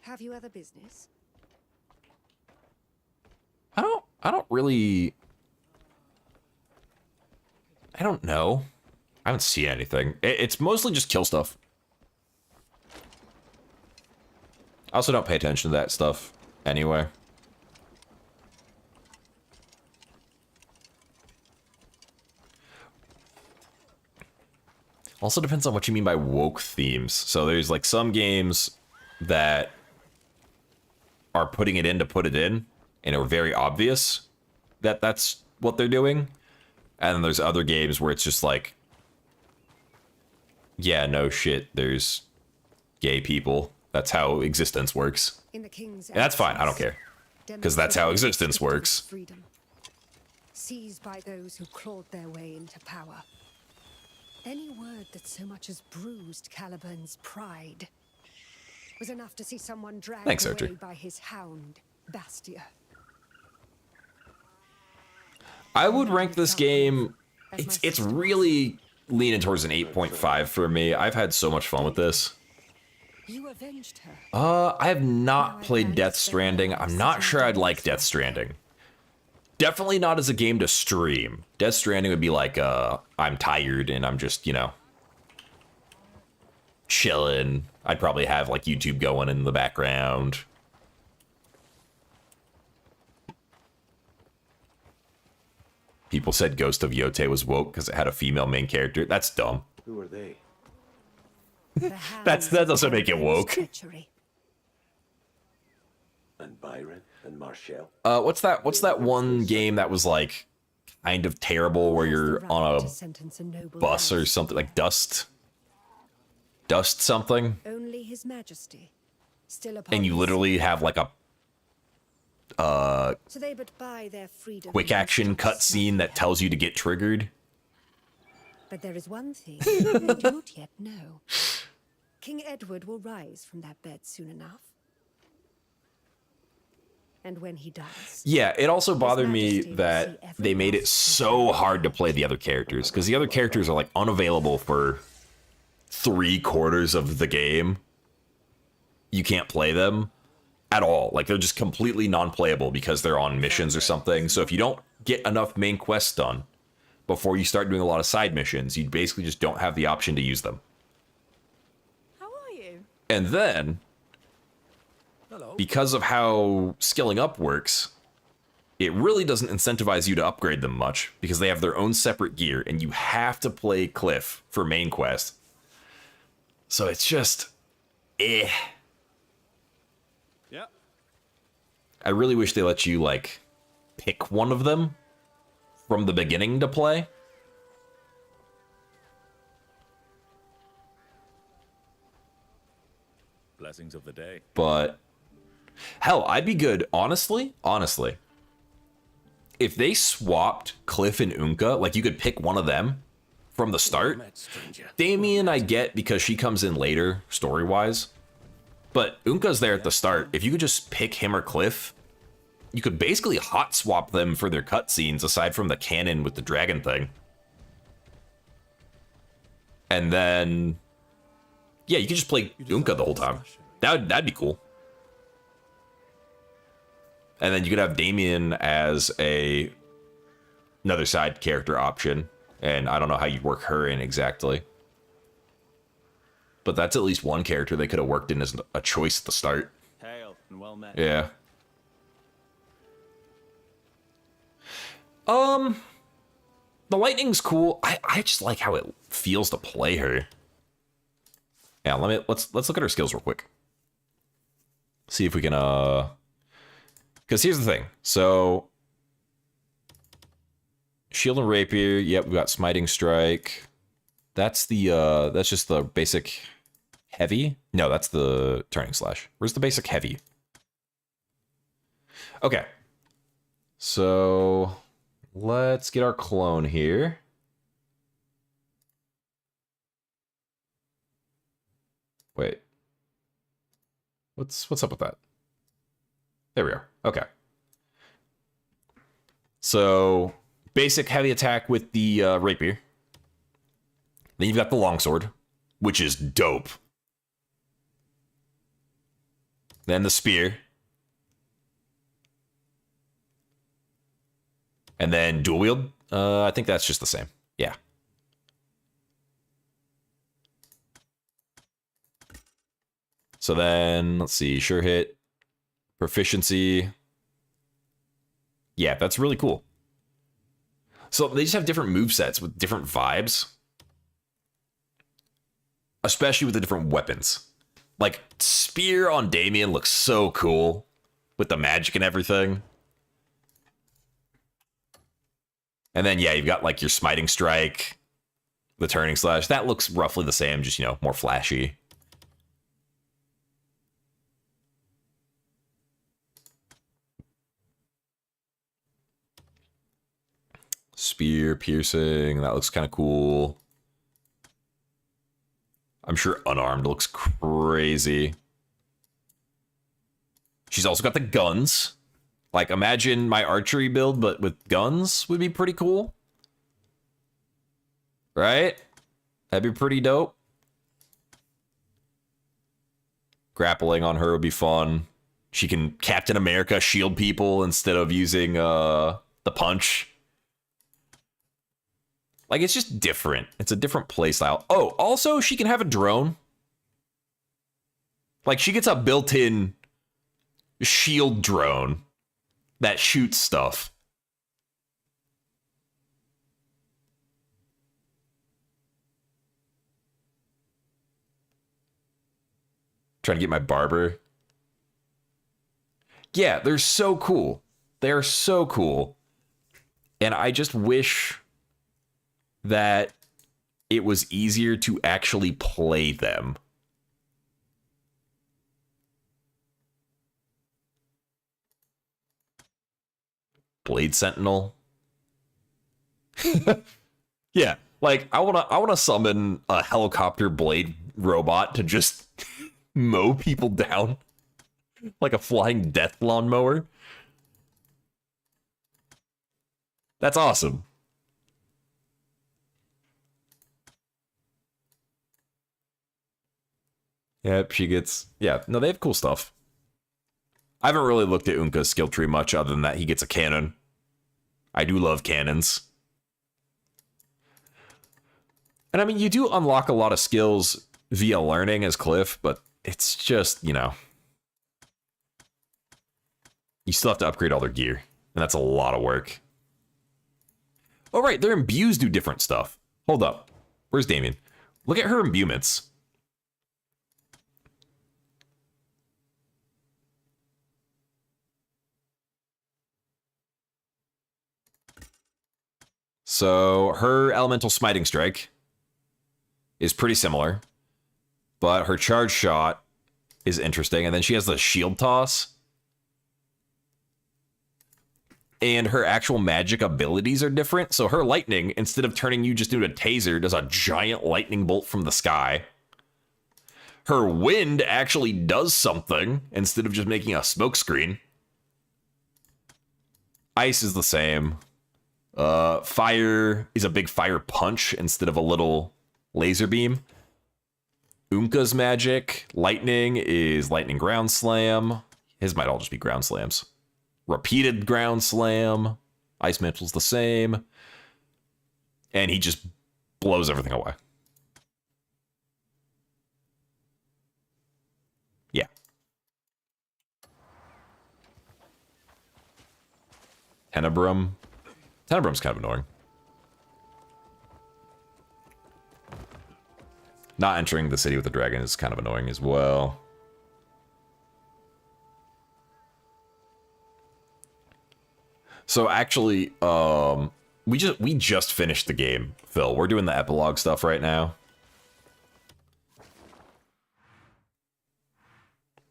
Speaker 13: Have you other business?
Speaker 1: I don't really... I don't know. I haven't seen anything. It's mostly just kill stuff. I also don't pay attention to that stuff anyway. Also depends on what you mean by woke themes. So there's like some games that are putting it in to put it in, and are very obvious that that's what they're doing. And then there's other games where it's just like, yeah, no shit, there's gay people. That's how existence works.
Speaker 13: In the king's
Speaker 1: And that's fine, I don't care. Because that's how existence works.
Speaker 13: Freedom. Seized by those who clawed their way into power. Any word that so much as bruised Caliburn's pride was enough to see someone dragged
Speaker 1: Thanks,
Speaker 13: away
Speaker 1: Archer.
Speaker 13: by his hound, Bastia.
Speaker 1: I would rank this game, it's really leaning towards an 8.5 for me. I've had so much fun with this.
Speaker 13: You avenged her.
Speaker 1: I have not played Death Stranding. I'm not sure I'd like Death Stranding. Definitely not as a game to stream. Death Stranding would be like, I'm tired and I'm just, you know, chilling. I'd probably have like YouTube going in the background. People said Ghost of Yote was woke because it had a female main character. That's dumb.
Speaker 4: Who are they?
Speaker 1: That doesn't make it woke.
Speaker 4: And Byron and Marshall.
Speaker 1: What's that one game that was like kind of terrible where you're on a bus or something, like Dust something,
Speaker 13: Only His Majesty. Still upon
Speaker 1: and you
Speaker 13: his
Speaker 1: literally have like a
Speaker 13: So they but buy their freedom.
Speaker 1: quick action cutscene that tells you to get triggered.
Speaker 13: But there is one thing you do not yet know. King Edward will rise from that bed soon enough. And when he does...
Speaker 1: Yeah, it also bothered me that they made it so hard to play the other characters, because the other characters are like unavailable for 3/4 of the game. You can't play them at all. Like, they're just completely non-playable because they're on missions or something. So if you don't get enough main quests done before you start doing a lot of side missions, you basically just don't have the option to use them.
Speaker 3: How are you?
Speaker 1: And then, because of how skilling up works, it really doesn't incentivize you to upgrade them much because they have their own separate gear and you have to play Cliff for main quest. So it's just, eh.
Speaker 7: Yeah.
Speaker 1: I really wish they let you, like, pick one of them from the beginning to play.
Speaker 14: Blessings of the day.
Speaker 1: But hell, I'd be good, honestly, if they swapped Cliff and Unka, like you could pick one of them from the start. Damien I get because she comes in later, story-wise. But Unka's there at the start. If you could just pick him or Cliff, you could basically hot swap them for their cutscenes, aside from the canon with the dragon thing. And then, yeah, you could just play Unka the whole time. That'd be cool. And then you could have Damien as another side character option. And I don't know how you'd work her in exactly. But that's at least one character they could have worked in as a choice at the start.
Speaker 8: Hail and well met.
Speaker 1: Yeah. The lightning's cool. I just like how it feels to play her. Yeah, let's look at her skills real quick. See if we can because here's the thing. So shield and rapier, yep, we got smiting strike. That's just the basic heavy. No, that's the turning slash. Where's the basic heavy? Okay. So let's get our clone here. Wait. What's up with that? There we are. Okay. So basic heavy attack with the rapier. Then you've got the longsword, which is dope. Then the spear. And then dual wield. I think that's just the same. Yeah. So then, let's see, sure hit, proficiency. Yeah, that's really cool. So they just have different movesets with different vibes. Especially with the different weapons. Like, spear on Damien looks so cool with the magic and everything. And then, yeah, you've got, like, your smiting strike, the turning slash. That looks roughly the same, just, you know, more flashy. Spear, piercing, that looks kind of cool. I'm sure unarmed looks crazy. She's also got the guns. Like, imagine my archery build, but with guns would be pretty cool. Right? That'd be pretty dope. Grappling on her would be fun. She can Captain America shield people instead of using the punch. Like, it's just different. It's a different playstyle. Oh, also, she can have a drone. Like, she gets a built-in shield drone that shoots stuff. Trying to get my barber. Yeah, they're so cool. They're so cool. And I just wish that it was easier to actually play them. Blade Sentinel. Yeah, like I wanna summon a helicopter blade robot to just mow people down like a flying death lawnmower. That's awesome. Yep, she gets... Yeah, no, they have cool stuff. I haven't really looked at Unka's skill tree much other than that he gets a cannon. I do love cannons. And I mean, you do unlock a lot of skills via learning as Cliff, but it's just, you know... You still have to upgrade all their gear, and that's a lot of work. Oh, right, their imbues do different stuff. Hold up. Where's Damien? Look at her imbuements. So her elemental smiting strike is pretty similar, but her charge shot is interesting. And then she has the shield toss. And her actual magic abilities are different. So her lightning, instead of turning you just into a taser, does a giant lightning bolt from the sky. Her wind actually does something instead of just making a smoke screen. Ice is the same. Fire is a big fire punch instead of a little laser beam. Unka's magic. Lightning is lightning ground slam. His might all just be ground slams. Repeated ground slam. Ice Mantle's the same. And he just blows everything away. Yeah. Tenebrum. Tenebrum's kind of annoying. Not entering the city with the dragon is kind of annoying as well. So actually, we just finished the game, Phil. We're doing the epilogue stuff right now.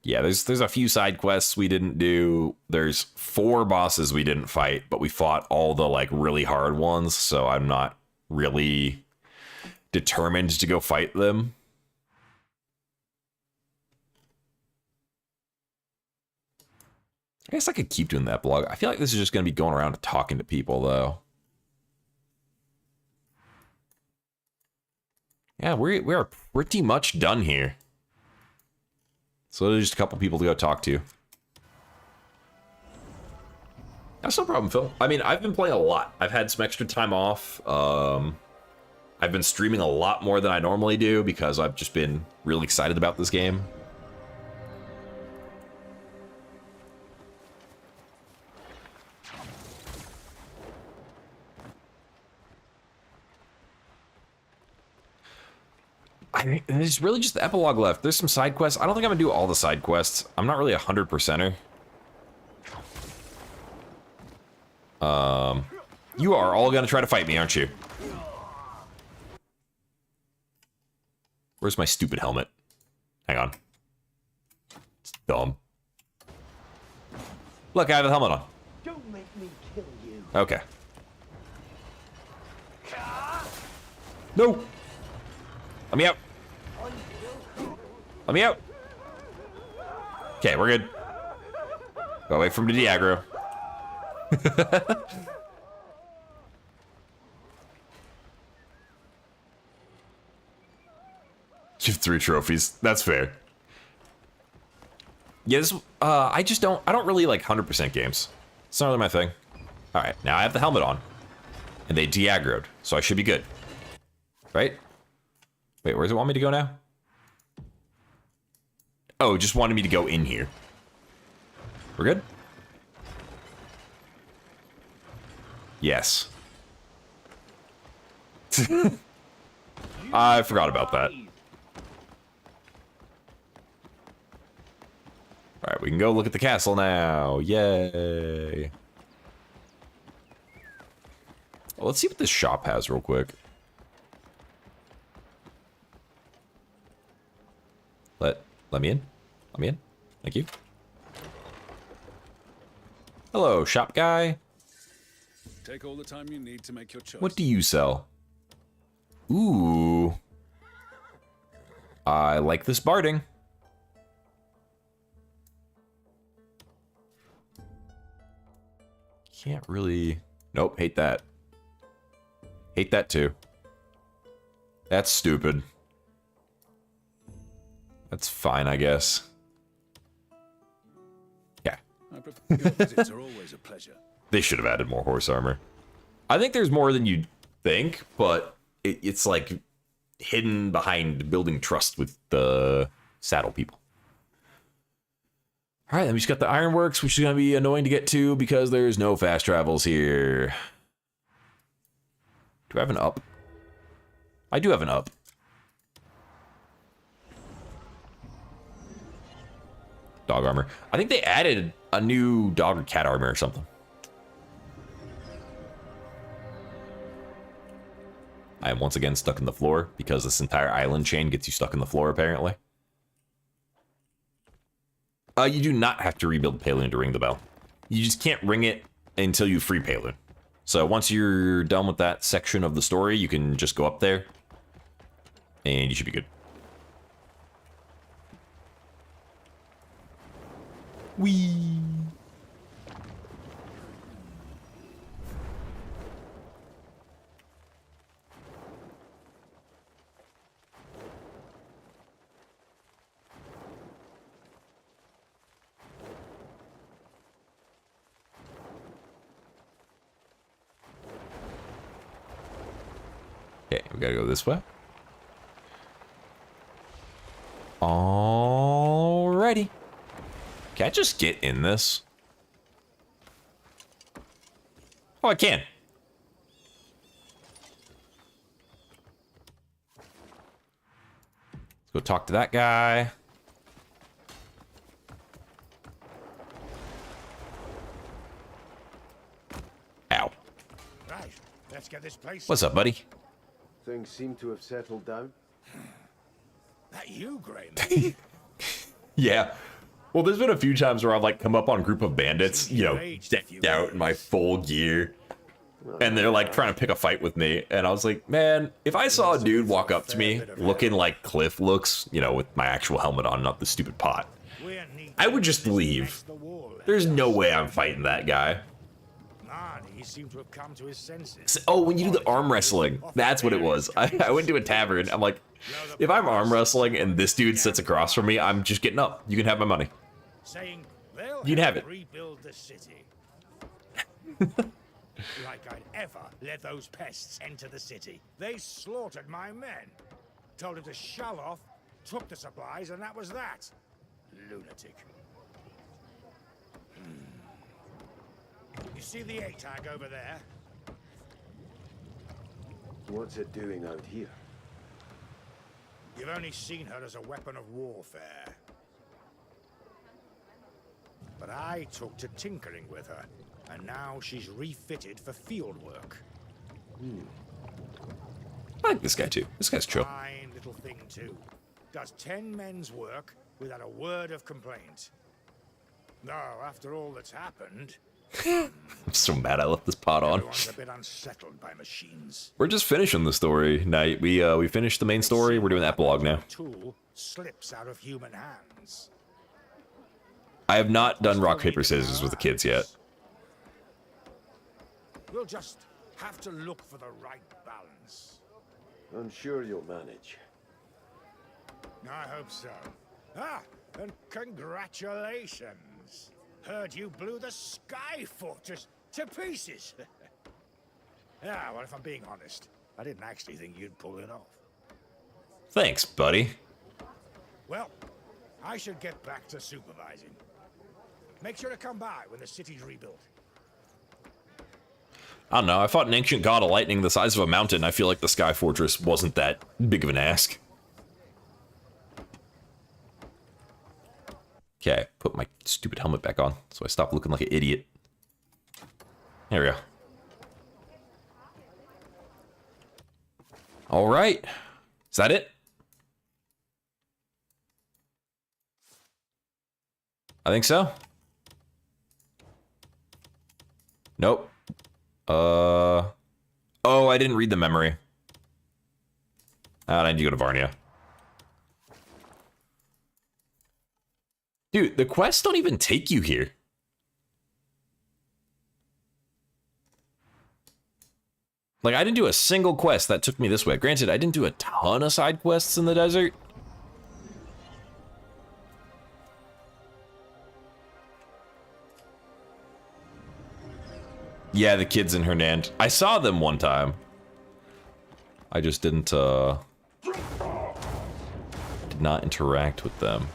Speaker 1: Yeah, there's a few side quests we didn't do. There's 4 bosses we didn't fight, but we fought all the like really hard ones, so I'm not really determined to go fight them. I guess I could keep doing the epilogue. I feel like this is just going to be going around talking to people, though. Yeah, we are pretty much done here. So there's just a couple people to go talk to. That's no problem, Phil. I mean, I've been playing a lot. I've had some extra time off. I've been streaming a lot more than I normally do because I've just been really excited about this game. I think there's really just the epilogue left. There's some side quests. I don't think I'm gonna do all the side quests. I'm not really 100%er. You are all gonna try to fight me, aren't you? Where's my stupid helmet? Hang on. It's dumb. Look, I have a helmet on.
Speaker 9: Don't make me kill you.
Speaker 1: Okay. No! Let me out. Let me out. Okay, we're good. Go away from the de-aggro. You have 3 trophies. That's fair. Yeah, this, I don't really like 100% games. It's not really my thing. All right, now I have the helmet on. And they de-aggroed, so I should be good. Right? Wait, where does it want me to go now? Oh, it just wanted me to go in here. We're good? Yes. I forgot about that. Alright, we can go look at the castle now. Yay. Well, let's see what this shop has real quick. Let me in. Let me in. Thank you. Hello, shop guy.
Speaker 14: Take all the time you need to make your choice.
Speaker 1: What do you sell? Ooh. I like this barding. Can't really... Nope, hate that. Hate that too. That's stupid. That's fine, I guess. Yeah.
Speaker 14: Your visits are always a pleasure.
Speaker 1: They should have added more horse armor. I think there's more than you'd think, but it's like hidden behind building trust with the saddle people. All right, then we just got the ironworks, which is going to be annoying to get to because there's no fast travels here. Do I have an up? I do have an up. Dog armor. I think they added a new dog or cat armor or something. I am once again stuck in the floor because this entire island chain gets you stuck in the floor, apparently. You do not have to rebuild Payloon to ring the bell. You just can't ring it until you free Payloon. So once you're done with that section of the story, you can just go up there, and you should be good. Whee! Okay, we gotta go this way. Alrighty. Can I just get in this? Oh, I can. Let's go talk to that guy. Ow.
Speaker 5: Right, let's get this place.
Speaker 1: What's up, buddy?
Speaker 4: Things seem to have settled down.
Speaker 5: That you, Grey?
Speaker 1: Yeah. Well, there's been a few times where I've like come up on a group of bandits, you know, decked out in my full gear. And they're like trying to pick a fight with me. And I was like, man, if I saw a dude walk up to me looking like Cliff looks, you know, with my actual helmet on, not the stupid pot, I would just leave. There's no way I'm fighting that guy.
Speaker 5: He seemed to have come to his senses.
Speaker 1: Oh, when you do the arm wrestling, that's what it was. I went to a tavern. I'm like, if I'm arm wrestling and this dude sits across from me, I'm just getting up. You can have my money.
Speaker 5: Saying they'll
Speaker 1: You can have it.
Speaker 5: rebuild the city. Like I'd ever let those pests enter the city. They slaughtered my men. Told them to shell off, took the supplies, and that was that. Lunatic. You see the A-tag over there?
Speaker 4: What's it doing out here?
Speaker 5: You've only seen her as a weapon of warfare. But I took to tinkering with her, and now she's refitted for field work.
Speaker 1: I like this guy too. This guy's chill.
Speaker 5: Fine little thing too. Does 10 men's work without a word of complaint. No, after all that's happened,
Speaker 1: I'm so mad I left this pot on.
Speaker 5: everyone's a bit unsettled by machines.
Speaker 1: We're just finishing the story, Knight. We finished the main story. We're doing the epilogue now.
Speaker 5: Tool slips out of human hands.
Speaker 1: I have not done rock, paper, scissors with the kids yet.
Speaker 5: We'll just have to look for the right balance.
Speaker 4: I'm sure you'll manage.
Speaker 5: I hope so. Ah, and congratulations. Heard you blew the Sky Fortress to pieces. Yeah, well, if I'm being honest, I didn't actually think you'd pull it off.
Speaker 1: Thanks, buddy.
Speaker 5: Well, I should get back to supervising. Make sure to come by when the city's rebuilt.
Speaker 1: I don't know. I fought an ancient god of lightning the size of a mountain. I feel like the Sky Fortress wasn't that big of an ask. Okay, put my stupid helmet back on so I stop looking like an idiot. There we go. All right. Is that it? I think so. Nope. Oh, I didn't read the memory. I need to go to Varnia. Dude, the quests don't even take you here. Like, I didn't do a single quest that took me this way. Granted, I didn't do a ton of side quests in the desert. Yeah, the kids in Hernand. I saw them one time. I just did not interact with them.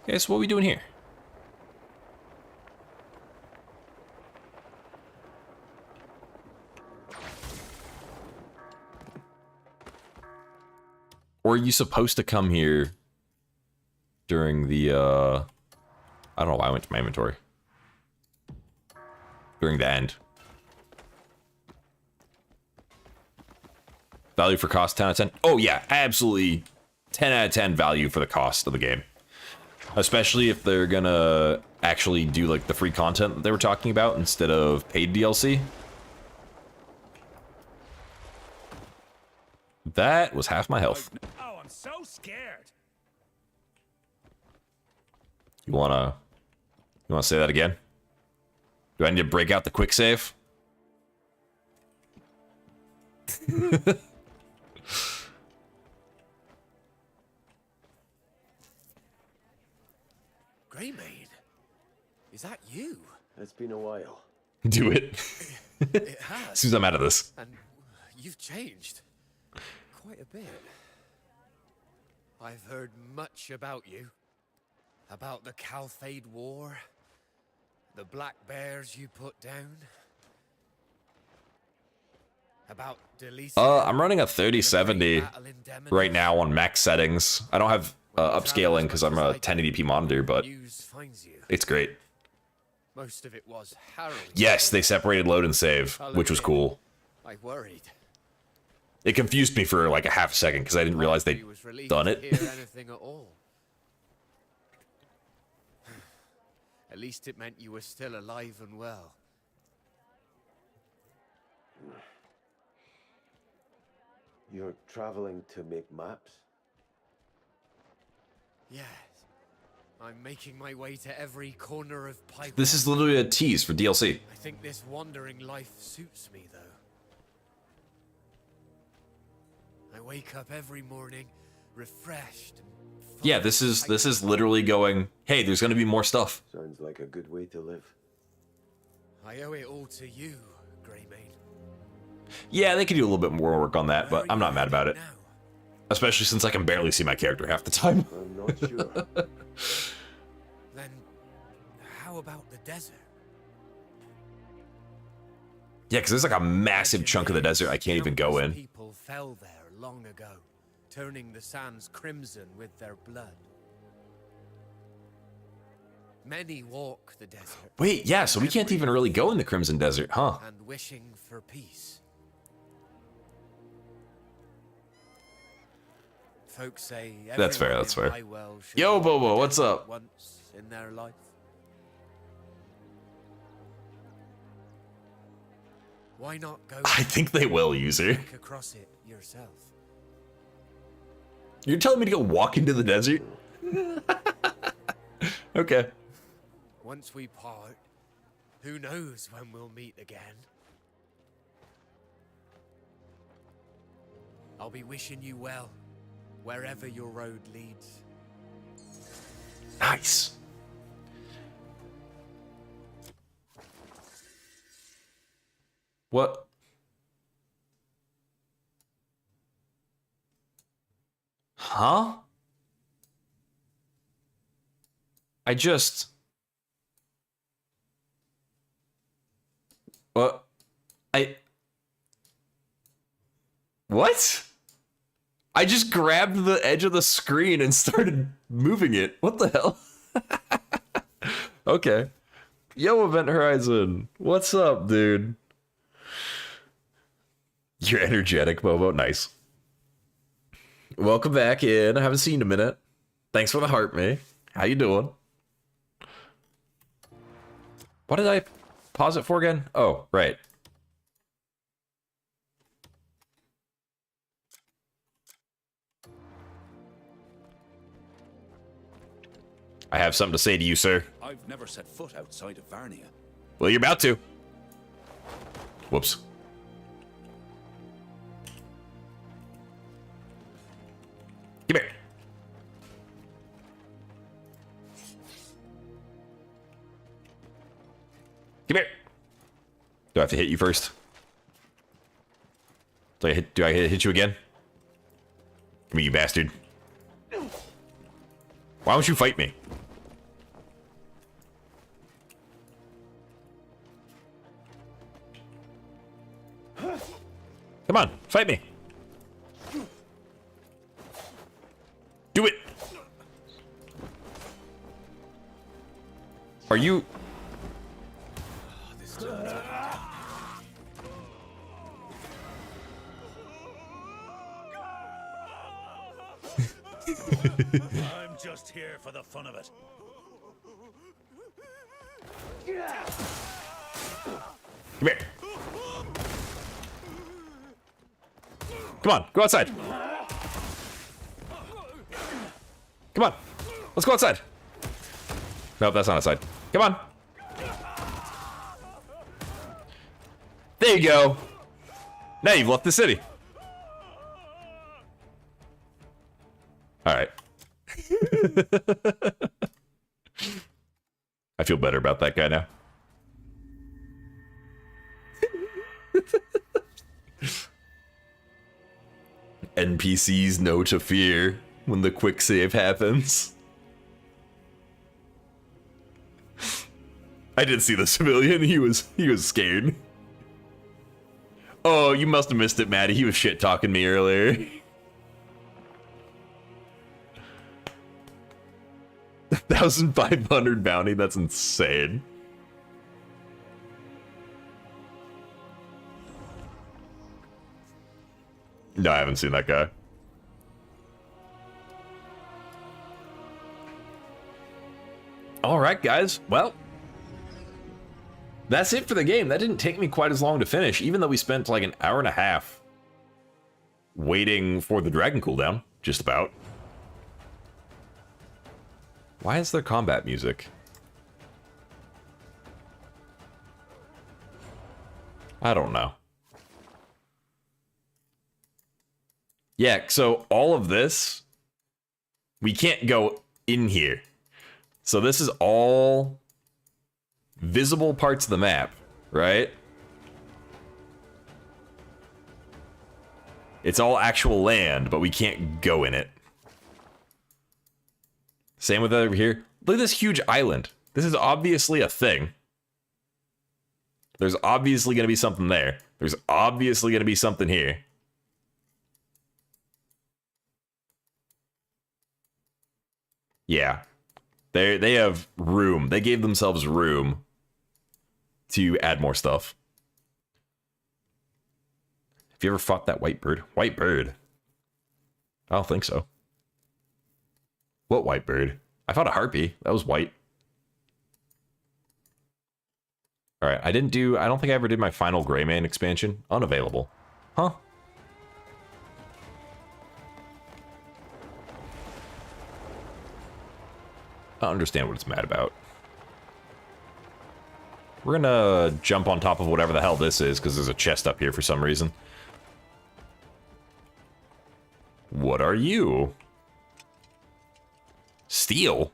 Speaker 1: Okay, so what are we doing here? Or are you supposed to come here during the, I don't know why I went to my inventory. During the end. Value for cost, 10 out of 10. Oh yeah, absolutely 10 out of 10 value for the cost of the game. Especially if they're gonna actually do like the free content that they were talking about instead of paid DLC. That was half my health.
Speaker 5: Oh, I'm so scared.
Speaker 1: You wanna say that again? Do I need to break out the quick save?
Speaker 12: Greymane, is that you?
Speaker 4: It's been a while.
Speaker 1: Do it.
Speaker 12: It has.
Speaker 1: As soon as I'm out of this.
Speaker 12: And you've changed quite a bit. I've heard much about you. About the Calfade War, the Black Bears you put down. About Delicia.
Speaker 1: I'm running a 3070 right now on max settings. I don't have upscaling because I'm a 1080p monitor, but it's great.
Speaker 12: Most of it was harrowing.
Speaker 1: Yes, they separated load and save, which was cool.
Speaker 12: I worried.
Speaker 1: It confused me for like a half second because I didn't realize they'd done it.
Speaker 12: Anything at all. At least it meant you were still alive and well.
Speaker 4: You're traveling to make maps?
Speaker 12: Yes. I'm making my way to every corner of Pipe.
Speaker 1: This is literally a tease for DLC.
Speaker 12: I think this wandering life suits me, though. I wake up every morning, refreshed.
Speaker 1: Yeah, this is literally going, hey, there's gonna be more stuff.
Speaker 4: Sounds like a good way to live.
Speaker 12: I owe it all to you, Greymane.
Speaker 1: Yeah, they could do a little bit more work on that, but I'm not mad about it. Especially since I can barely see my character half the time.
Speaker 4: I'm not sure.
Speaker 12: Then, how about the desert?
Speaker 1: Yeah, because there's like a massive chunk of the desert I can't even go in.
Speaker 12: People fell there long ago, turning the sands crimson with their blood. Many walk the desert.
Speaker 1: Wait, yeah, so we can't even really go in the Crimson Desert, huh?
Speaker 12: And wishing for peace. Folks say
Speaker 1: That's fair, that's fair.
Speaker 12: Highwell should
Speaker 1: Yo,
Speaker 12: walk the
Speaker 1: Bobo, what's
Speaker 12: desert
Speaker 1: up?
Speaker 12: Once in their life. Why not go?
Speaker 1: I think they will, user.
Speaker 12: Walk across it yourself.
Speaker 1: You're telling me to go walk into the desert? Okay.
Speaker 12: Once we part, who knows when we'll meet again? I'll be wishing you well, wherever your road leads.
Speaker 1: Nice. What? Huh? I just... What? What? I just grabbed the edge of the screen and started moving it. What the hell? Okay. Yo, Event Horizon. What's up, dude? You're energetic, Bobo. Nice. Welcome back in. I haven't seen you in a minute. Thanks for the heart, me. How you doing? What did I pause it for again? Oh, right. I have something to say to you, sir.
Speaker 14: I've never set foot outside of Varnia.
Speaker 1: Well, you're about to. Whoops. Come here. Come here. Do I have to hit you first? Do I hit you again? Come here, you bastard. Why don't you fight me? Come on, fight me. Do it. Are you...
Speaker 10: I'm just here for the fun of it.
Speaker 1: Come here. Come on, go outside. Come on, let's go outside. Nope, that's not outside. Come on. There you go. Now you've left the city. All right. I feel better about that guy now. NPCs know to fear when the quick save happens. I did see the civilian. He was scared. Oh, you must have missed it, Maddie. He was shit talking me earlier. 1,500 bounty. That's insane. No, I haven't seen that guy. All right, guys. Well, that's it for the game. That didn't take me quite as long to finish, even though we spent like an hour and a half waiting for the dragon cooldown, just about. Why is there combat music? I don't know. Yeah, so all of this, we can't go in here. So this is all visible parts of the map, right? It's all actual land, but we can't go in it. Same with over here. Look at this huge island. This is obviously a thing. There's obviously going to be something there. There's obviously going to be something here. Yeah. They have room. They gave themselves room to add more stuff. Have you ever fought that white bird? White bird? I don't think so. What white bird? I fought a harpy. That was white. Alright, I don't think I ever did my final Greymane expansion. Unavailable. Huh? I don't understand what it's mad about. We're gonna jump on top of whatever the hell this is, because there's a chest up here for some reason. What are you? Steel?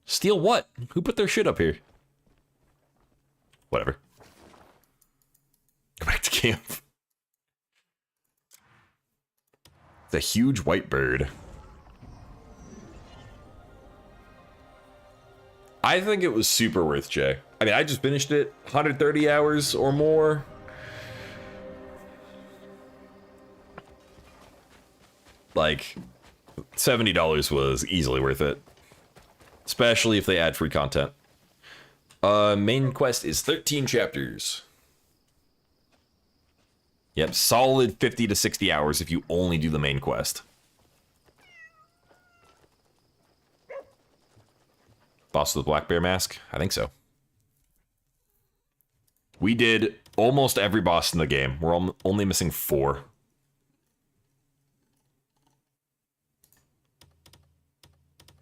Speaker 1: Steal what? Who put their shit up here? Whatever. Go back to camp. It's a huge white bird. I think it was super worth, Jay. I mean, I just finished it. 130 hours or more. Like, $70 was easily worth it. Especially if they add free content. Main quest is 13 chapters. Yep, solid 50 to 60 hours if you only do the main quest. Boss with the black bear mask? I think so. We did almost every boss in the game. We're only missing 4.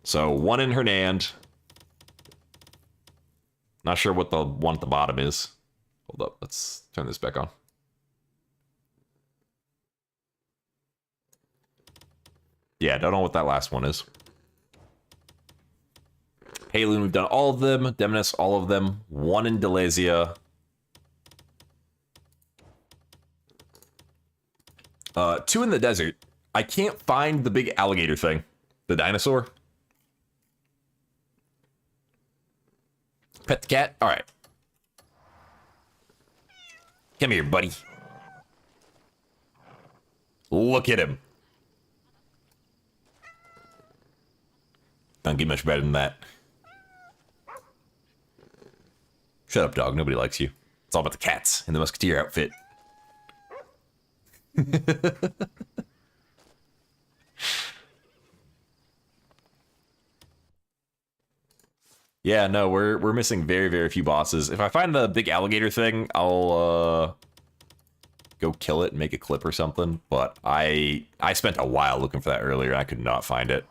Speaker 1: So, 1 in Hernand. Not sure what the one at the bottom is. Hold up, let's turn this back on. Yeah, don't know what that last one is. Halun, we've done all of them. Demonis, all of them. 1 in Delasia. 2 in the desert. I can't find the big alligator thing. The dinosaur. Pet the cat? Alright. Come here, buddy. Look at him. Don't get much better than that. Shut up, dog. Nobody likes you. It's all about the cats in the musketeer outfit. Yeah, no, we're missing very, very few bosses. If I find the big alligator thing, I'll go kill it and make a clip or something. But I spent a while looking for that earlier, and I could not find it.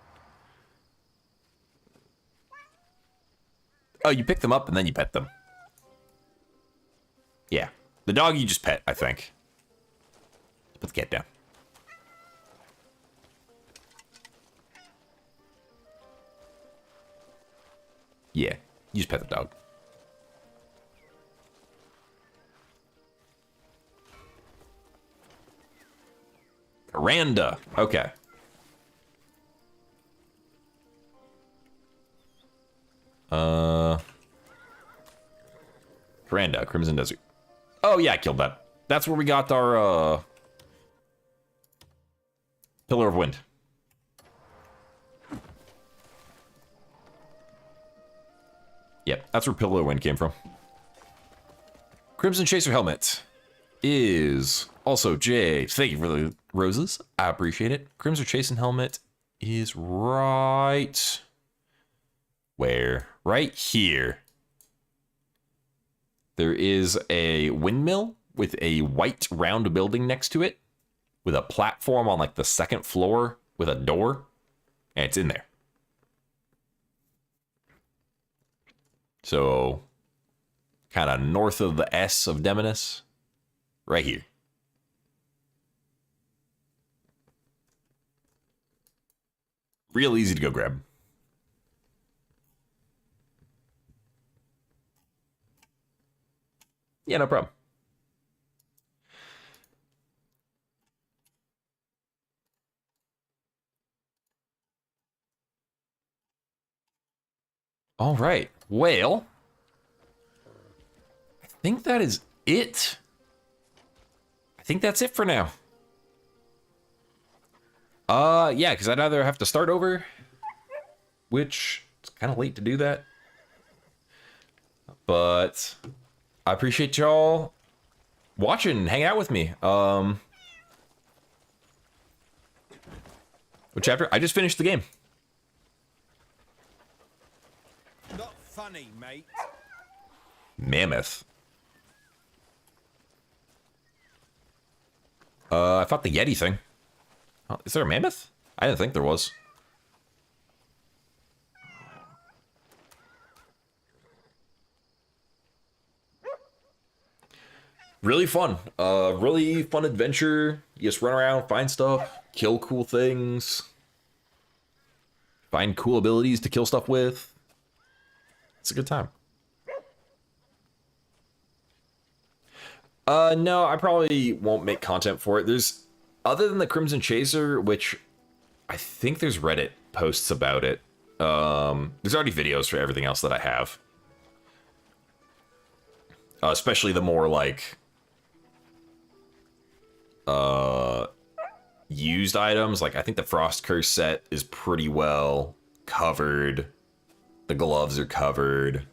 Speaker 1: Oh, you pick them up and then you pet them. Yeah. The dog you just pet, I think. Put the cat down. Yeah, you just pet the dog. Randa. Okay. Randa, Crimson Desert. Oh yeah, I killed that. That's where we got our Pillar of Wind. Yep, that's where Pillar of Wind came from. Crimson Chaser helmet is also Jay. Thank you for the roses. I appreciate it. Crimson Chaser helmet is right where? Right here. There is a windmill with a white round building next to it with a platform on like the second floor with a door, and it's in there. So, kind of north of the S of Demonis, right here. Real easy to go grab. Yeah, no problem. All right. Well, I think that is it. I think that's it for now. Yeah, because I'd either have to start over, which it's kind of late to do that. But I appreciate y'all watching and hang out with me. What chapter? I just finished the game.
Speaker 5: Not funny, mate.
Speaker 1: Mammoth. I fought the Yeti thing. Oh, is there a mammoth? I didn't think there was. Really fun. Really fun adventure. You just run around, find stuff, kill cool things, find cool abilities to kill stuff with. It's a good time. No, I probably won't make content for it. There's, other than the Crimson Chaser, which I think there's Reddit posts about it. There's already videos for everything else that I have. Especially the more like used items. Like I think the Frost Curse set is pretty well covered. The gloves are covered.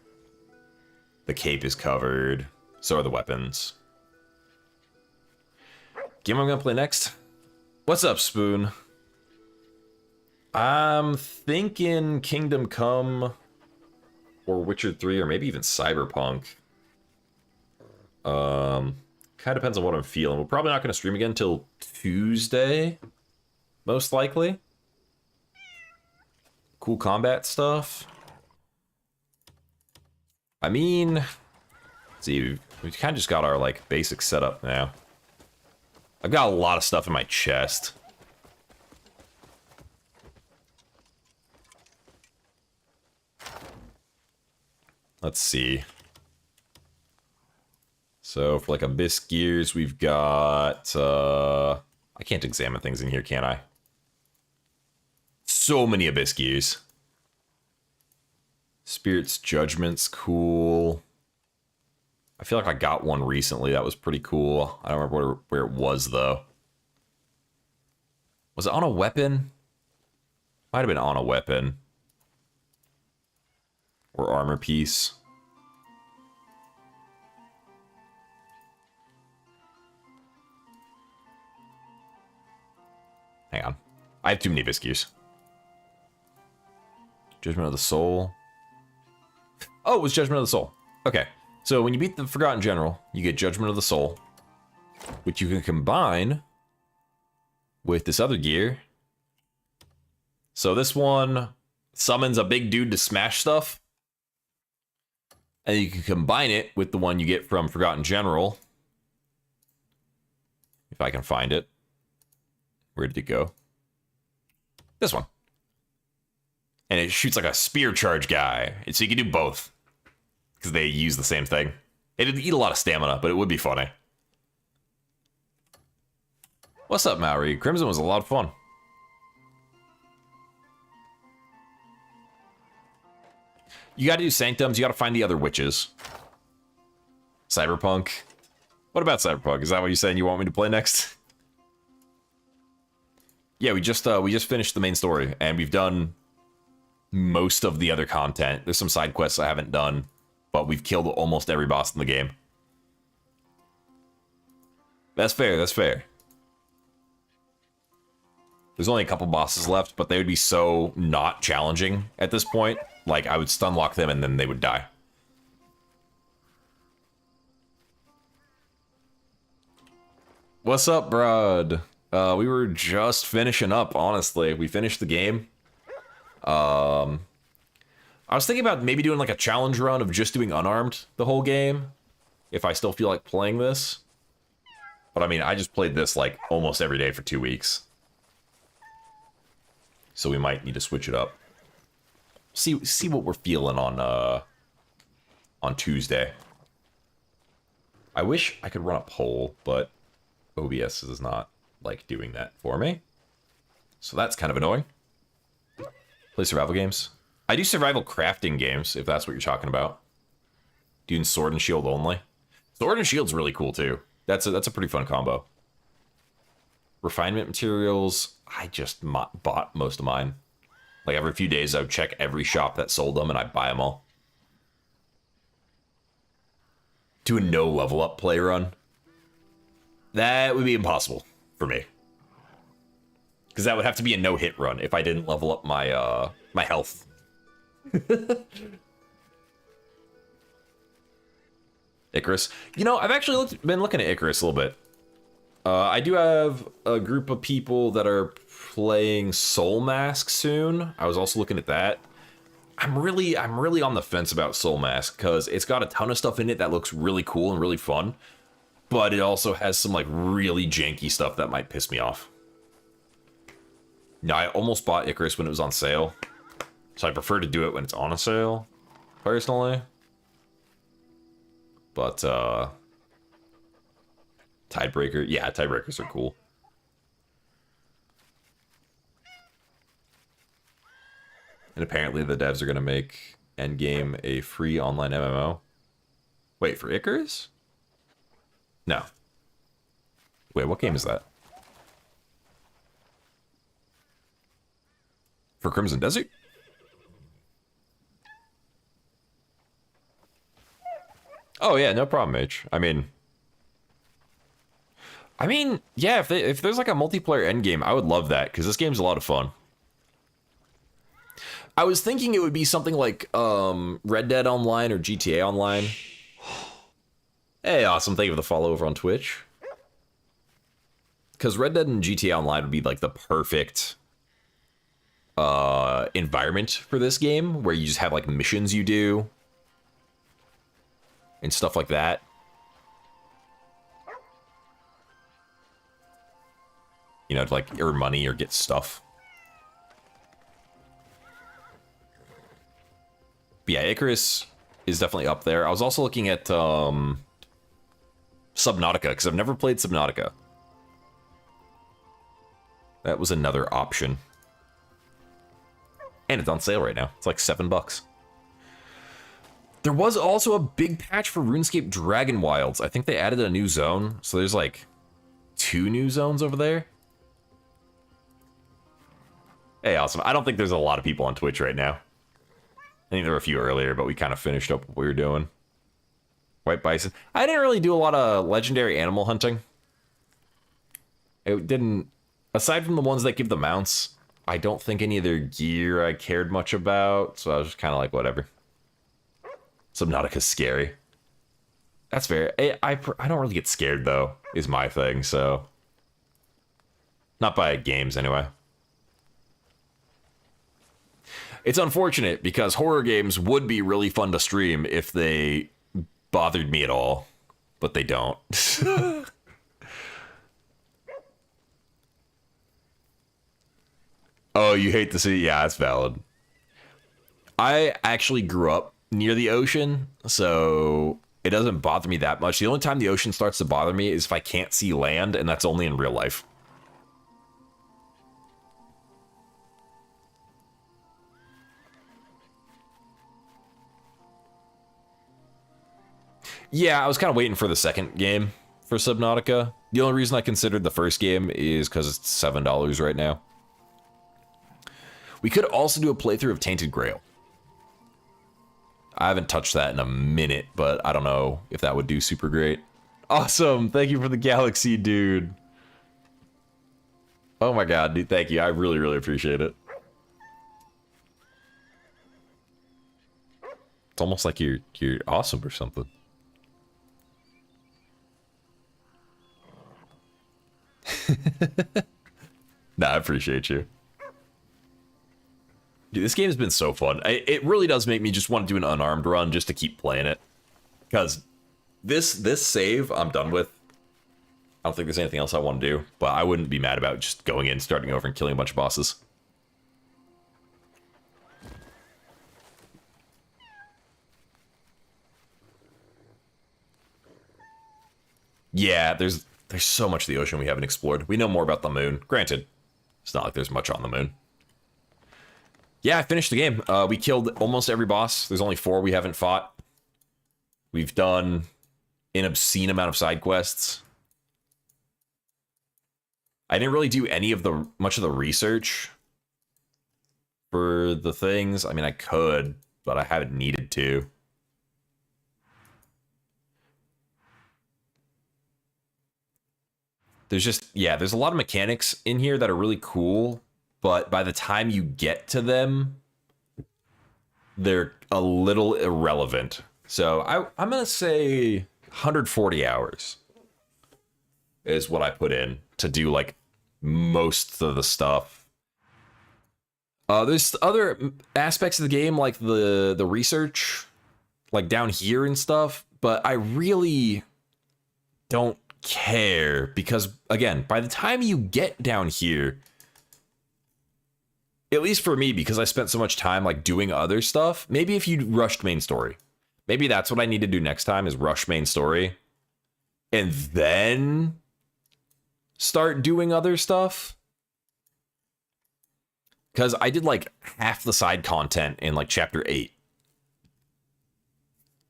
Speaker 1: The cape is covered. So are the weapons. Game I'm gonna play next. What's up, Spoon? I'm thinking Kingdom Come or Witcher 3 or maybe even Cyberpunk. Kind of depends on what I'm feeling. We're probably not going to stream again until Tuesday, most likely. Cool combat stuff. I mean, let's see, we kind of just got our like basic setup now. I've got a lot of stuff in my chest. Let's see. So for like Abyss Gears, we've got, I can't examine things in here, can I? So many Abyss Gears. Spirit's Judgment's cool. I feel like I got one recently that was pretty cool. I don't remember where it was, though. Was it on a weapon? Might have been on a weapon. Or armor piece. Hang on. I have too many biscuits. Judgment of the Soul. Oh, it was Judgment of the Soul. Okay. So when you beat the Forgotten General, you get Judgment of the Soul, which you can combine with this other gear. So this one summons a big dude to smash stuff. And you can combine it with the one you get from Forgotten General. If I can find it. Where did it go? This one. And it shoots like a spear charge guy. And so you can do both. Because they use the same thing. It'd eat a lot of stamina, but it would be funny. What's up, Maori? Crimson was a lot of fun. You gotta do Sanctums, you gotta find the other witches. Cyberpunk. What about Cyberpunk? Is that what you're saying you want me to play next? Yeah, we just finished the main story, and we've done most of the other content. There's some side quests I haven't done, but we've killed almost every boss in the game. That's fair, that's fair. There's only a couple bosses left, but they would be so not challenging at this point. Like, I would stun lock them and then they would die. What's up, Brad? We were just finishing up, honestly. We finished the game. I was thinking about maybe doing like a challenge run of just doing unarmed the whole game, if I still feel like playing this. But I mean, I just played this like almost every day for 2 weeks. So we might need to switch it up. See what we're feeling on Tuesday. I wish I could run a poll, but OBS is not like doing that for me. So that's kind of annoying. Play survival games. I do survival crafting games, if that's what you're talking about. Doing sword and shield only. Sword and shield's really cool too. That's a pretty fun combo. Refinement materials, I just bought most of mine. Like every few days I would check every shop that sold them and I'd buy them all. Do a no level up play run. That would be impossible for me. Because that would have to be a no hit run if I didn't level up my my health. Icarus. You know, I've actually been looking at Icarus a little bit. I do have a group of people that are playing Soul Mask soon. I was also looking at that. I'm really on the fence about Soul Mask because it's got a ton of stuff in it that looks really cool and really fun, but it also has some like really janky stuff that might piss me off. Now, I almost bought Icarus when it was on sale, so I prefer to do it when it's on a sale, personally. But Tidebreaker, yeah, Tidebreakers are cool. And apparently the devs are going to make Endgame a free online MMO. Wait, for Icarus? No. Wait, what game is that? For Crimson Desert? Oh yeah, no problem, H. I mean, yeah, if there's like a multiplayer endgame, I would love that, because this game's a lot of fun. I was thinking it would be something like Red Dead Online or GTA Online. Hey, awesome, thank you for the follow over on Twitch. Because Red Dead and GTA Online would be like the perfect environment for this game, where you just have like missions you do and stuff like that. You know, to like earn money or get stuff. But yeah, Icarus is definitely up there. I was also looking at Subnautica, because I've never played Subnautica. That was another option. And it's on sale right now. It's like $7. There was also a big patch for RuneScape Dragon Wilds. I think they added a new zone, so there's like 2 new zones over there. Hey, awesome. I don't think there's a lot of people on Twitch right now. I think there were a few earlier, but we kind of finished up what we were doing. White Bison. I didn't really do a lot of legendary animal hunting. It didn't aside from the ones that give the mounts, I don't think any of their gear I cared much about, so I was just kind of like, whatever. Subnautica's scary. That's fair. I don't really get scared, though, is my thing, so... Not by games, anyway. It's unfortunate, because horror games would be really fun to stream if they bothered me at all, but they don't. Oh, you hate the sea? Yeah, that's valid. I actually grew up near the ocean, so it doesn't bother me that much. The only time the ocean starts to bother me is if I can't see land, and that's only in real life. Yeah, I was kind of waiting for the second game for Subnautica. The only reason I considered the first game is because it's $7 right now. We could also do a playthrough of Tainted Grail. I haven't touched that in a minute, but I don't know if that would do super great. Awesome! Thank you for the galaxy, dude. Oh my god, dude, thank you. I really, really appreciate it. It's almost like you're awesome or something. Nah, I appreciate you. Dude, this game has been so fun. It really does make me just want to do an unarmed run just to keep playing it. Because this save, I'm done with. I don't think there's anything else I want to do. But I wouldn't be mad about just going in, starting over, and killing a bunch of bosses. Yeah, there's so much of the ocean we haven't explored. We know more about the moon. Granted, it's not like there's much on the moon. Yeah, I finished the game. We killed almost every boss. There's only 4 we haven't fought. We've done an obscene amount of side quests. I didn't really do much of the research for the things. I mean, I could, but I haven't needed to. There's a lot of mechanics in here that are really cool, but by the time you get to them, they're a little irrelevant. So I'm going to say 140 hours is what I put in to do, like, most of the stuff. There's other aspects of the game, like the research, like down here and stuff, but I really don't care because, again, by the time you get down here, at least for me, because I spent so much time like doing other stuff, maybe if you rushed main story, maybe that's what I need to do next time, is rush main story and then start doing other stuff. Because I did like half the side content in like chapter 8.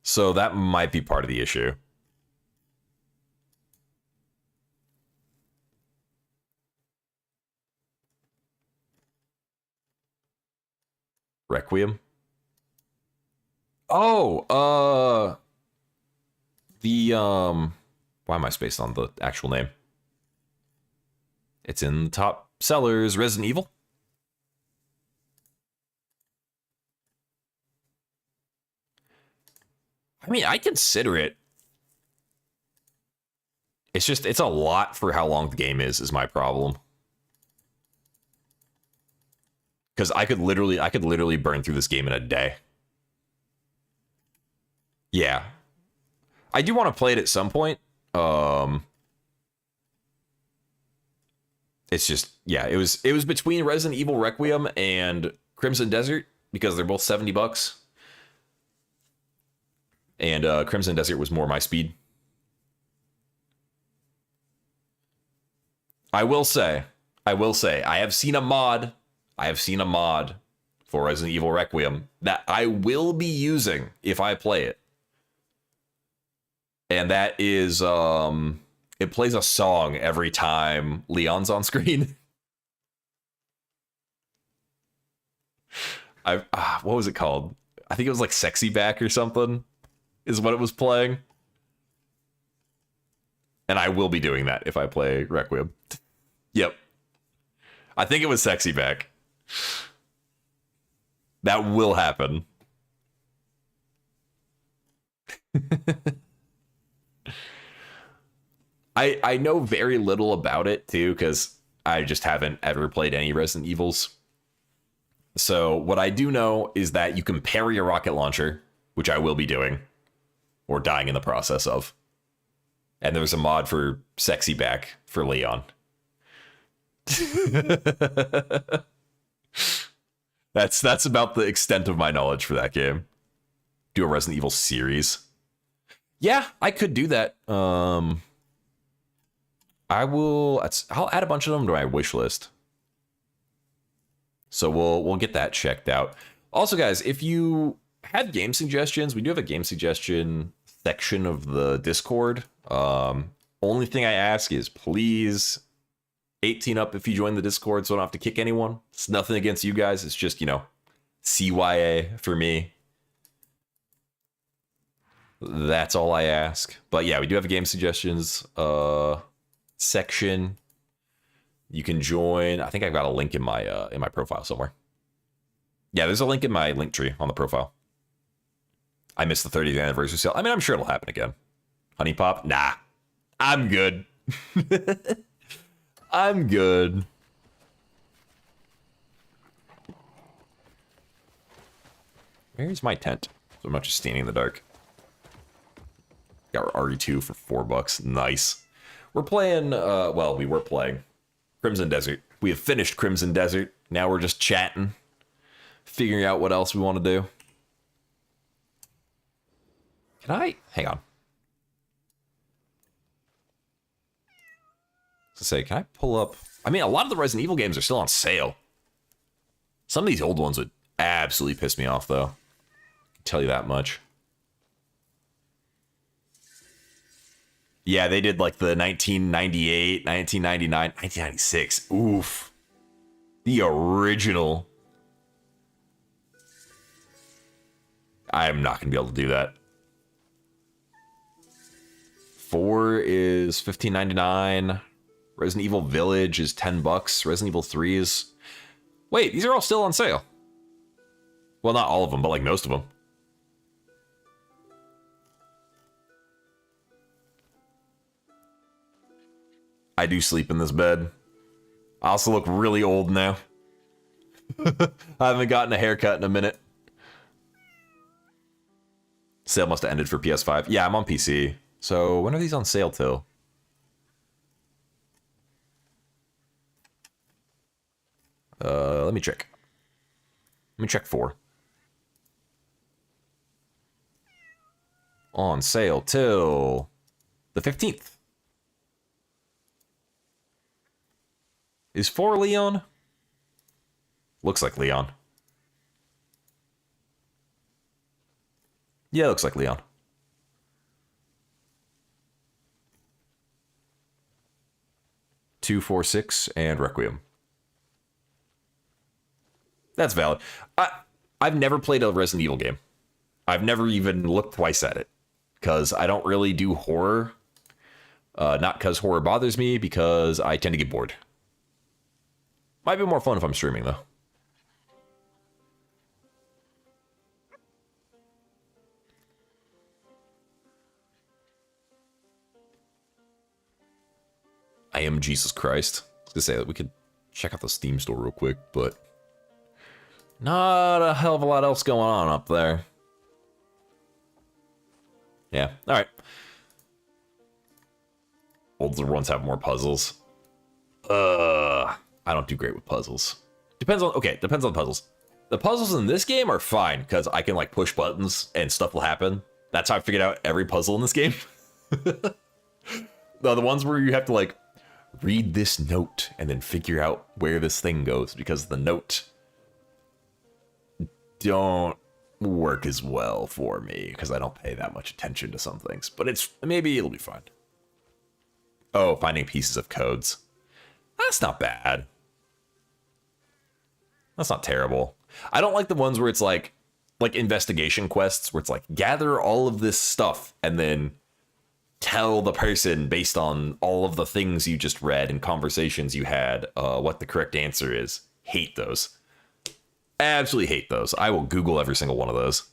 Speaker 1: So that might be part of the issue. Requiem? Oh, why am I spaced on the actual name? It's in the top sellers, Resident Evil. I mean, I consider it. It's just, it's a lot for how long the game is my problem. Because I could literally burn through this game in a day. Yeah. I do want to play it at some point. It's just, yeah, it was between Resident Evil Requiem and Crimson Desert, because they're both $70. And Crimson Desert was more my speed. I will say, I have seen a mod for Resident Evil Requiem that I will be using if I play it. And that is, it plays a song every time Leon's on screen. What was it called? I think it was like Sexy Back or something, is what it was playing. And I will be doing that if I play Requiem. Yep. I think it was Sexy back. That will happen. I know very little about it too, because I just haven't ever played any Resident Evils. So what I do know is that you can parry a rocket launcher, which I will be doing, or dying in the process of. And there's a mod for Sexy back for Leon. That's about the extent of my knowledge for that game. Do a Resident Evil series. Yeah, I could do that. I'll add a bunch of them to my wish list. So we'll get that checked out. Also, guys, if you have game suggestions, we do have a game suggestion section of the Discord. Only thing I ask is please 18 up if you join the Discord, so I don't have to kick anyone. It's nothing against you guys. It's just, you know, CYA for me. That's all I ask. But yeah, we do have a game suggestions section. You can join. I think I've got a link in my profile somewhere. Yeah, there's a link in my link tree on the profile. I missed the 30th anniversary sale. I mean, I'm sure it'll happen again. Honey Pop? Nah. I'm good. I'm good. Where's my tent? So I'm not just standing in the dark. Got our RE2 for $4. Nice. We're playing, well, we were playing Crimson Desert. We have finished Crimson Desert. Now we're just chatting, figuring out what else we want to do. Can I? Hang on. To say, can I pull up? I mean, a lot of the Resident Evil games are still on sale. Some of these old ones would absolutely piss me off, though. I'll tell you that much. Yeah, they did like the 1998, 1999, 1996. Oof. The original. I'm not going to be able to do that. 4 is $15.99. Resident Evil Village is $10. Resident Evil 3 is... Wait, these are all still on sale. Well, not all of them, but like most of them. I do sleep in this bed. I also look really old now. I haven't gotten a haircut in a minute. Sale must have ended for PS5. Yeah, I'm on PC. So when are these on sale till? Let me check. Let me check 4. On sale till the 15th. Is 4 Leon? Looks like Leon. Yeah, looks like Leon. $246 and Requiem. That's valid. I've never played a Resident Evil game. I've never even looked twice at it. Because I don't really do horror. Not because horror bothers me, because I tend to get bored. Might be more fun if I'm streaming, though. I am Jesus Christ. I was gonna say that we could check out the Steam store real quick, but not a hell of a lot else going on up there. Yeah, alright. Older ones have more puzzles. I don't do great with puzzles. Depends on the puzzles. The puzzles in this game are fine, because I can like push buttons and stuff will happen. That's how I figured out every puzzle in this game. The ones where you have to like read this note and then figure out where this thing goes, because the note don't work as well for me, because I don't pay that much attention to some things. But maybe it'll be fine. Oh, finding pieces of codes. That's not bad. That's not terrible. I don't like the ones where it's like investigation quests where it's like gather all of this stuff and then tell the person based on all of the things you just read and conversations you had what the correct answer is. Hate those. Absolutely hate those. I will Google every single one of those.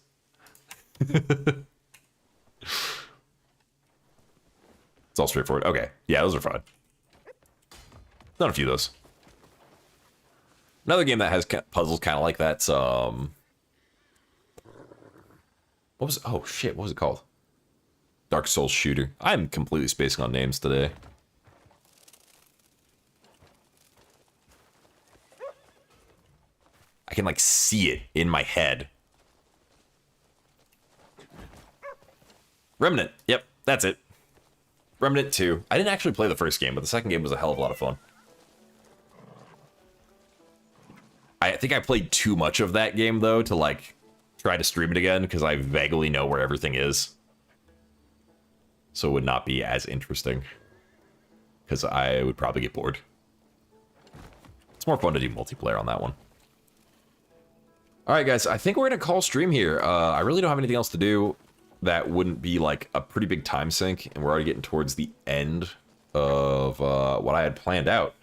Speaker 1: It's all straightforward. Okay. Yeah, those are fine. Done a few of those. Another game that has puzzles kind of like that's, what was, oh shit, what was it called? Dark Souls shooter. I'm completely spacing on names today. I can like see it in my head. Remnant. Yep, that's it. Remnant 2. I didn't actually play the first game, but the second game was a hell of a lot of fun. I think I played too much of that game, though, to, like, try to stream it again, because I vaguely know where everything is. So it would not be as interesting. Because I would probably get bored. It's more fun to do multiplayer on that one. Alright, guys, I think we're going to call stream here. I really don't have anything else to do that wouldn't be, like, a pretty big time sink, and we're already getting towards the end of what I had planned out.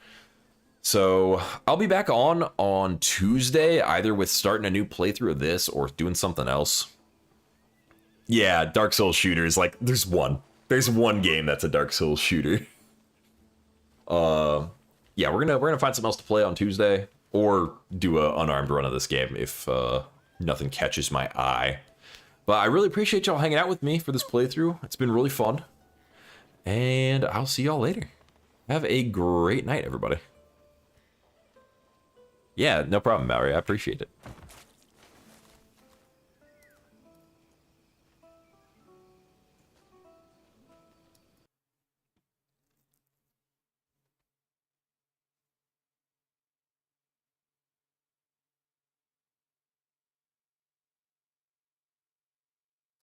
Speaker 1: So I'll be back on Tuesday, either with starting a new playthrough of this or doing something else. Yeah, Dark Souls shooters, like, there's one game that's a Dark Souls shooter. Yeah, we're gonna find something else to play on Tuesday, or do a unarmed run of this game if nothing catches my eye. But I really appreciate y'all hanging out with me for this playthrough. It's been really fun. And I'll see y'all later. Have a great night, everybody. Yeah, no problem, Mallory. I appreciate it.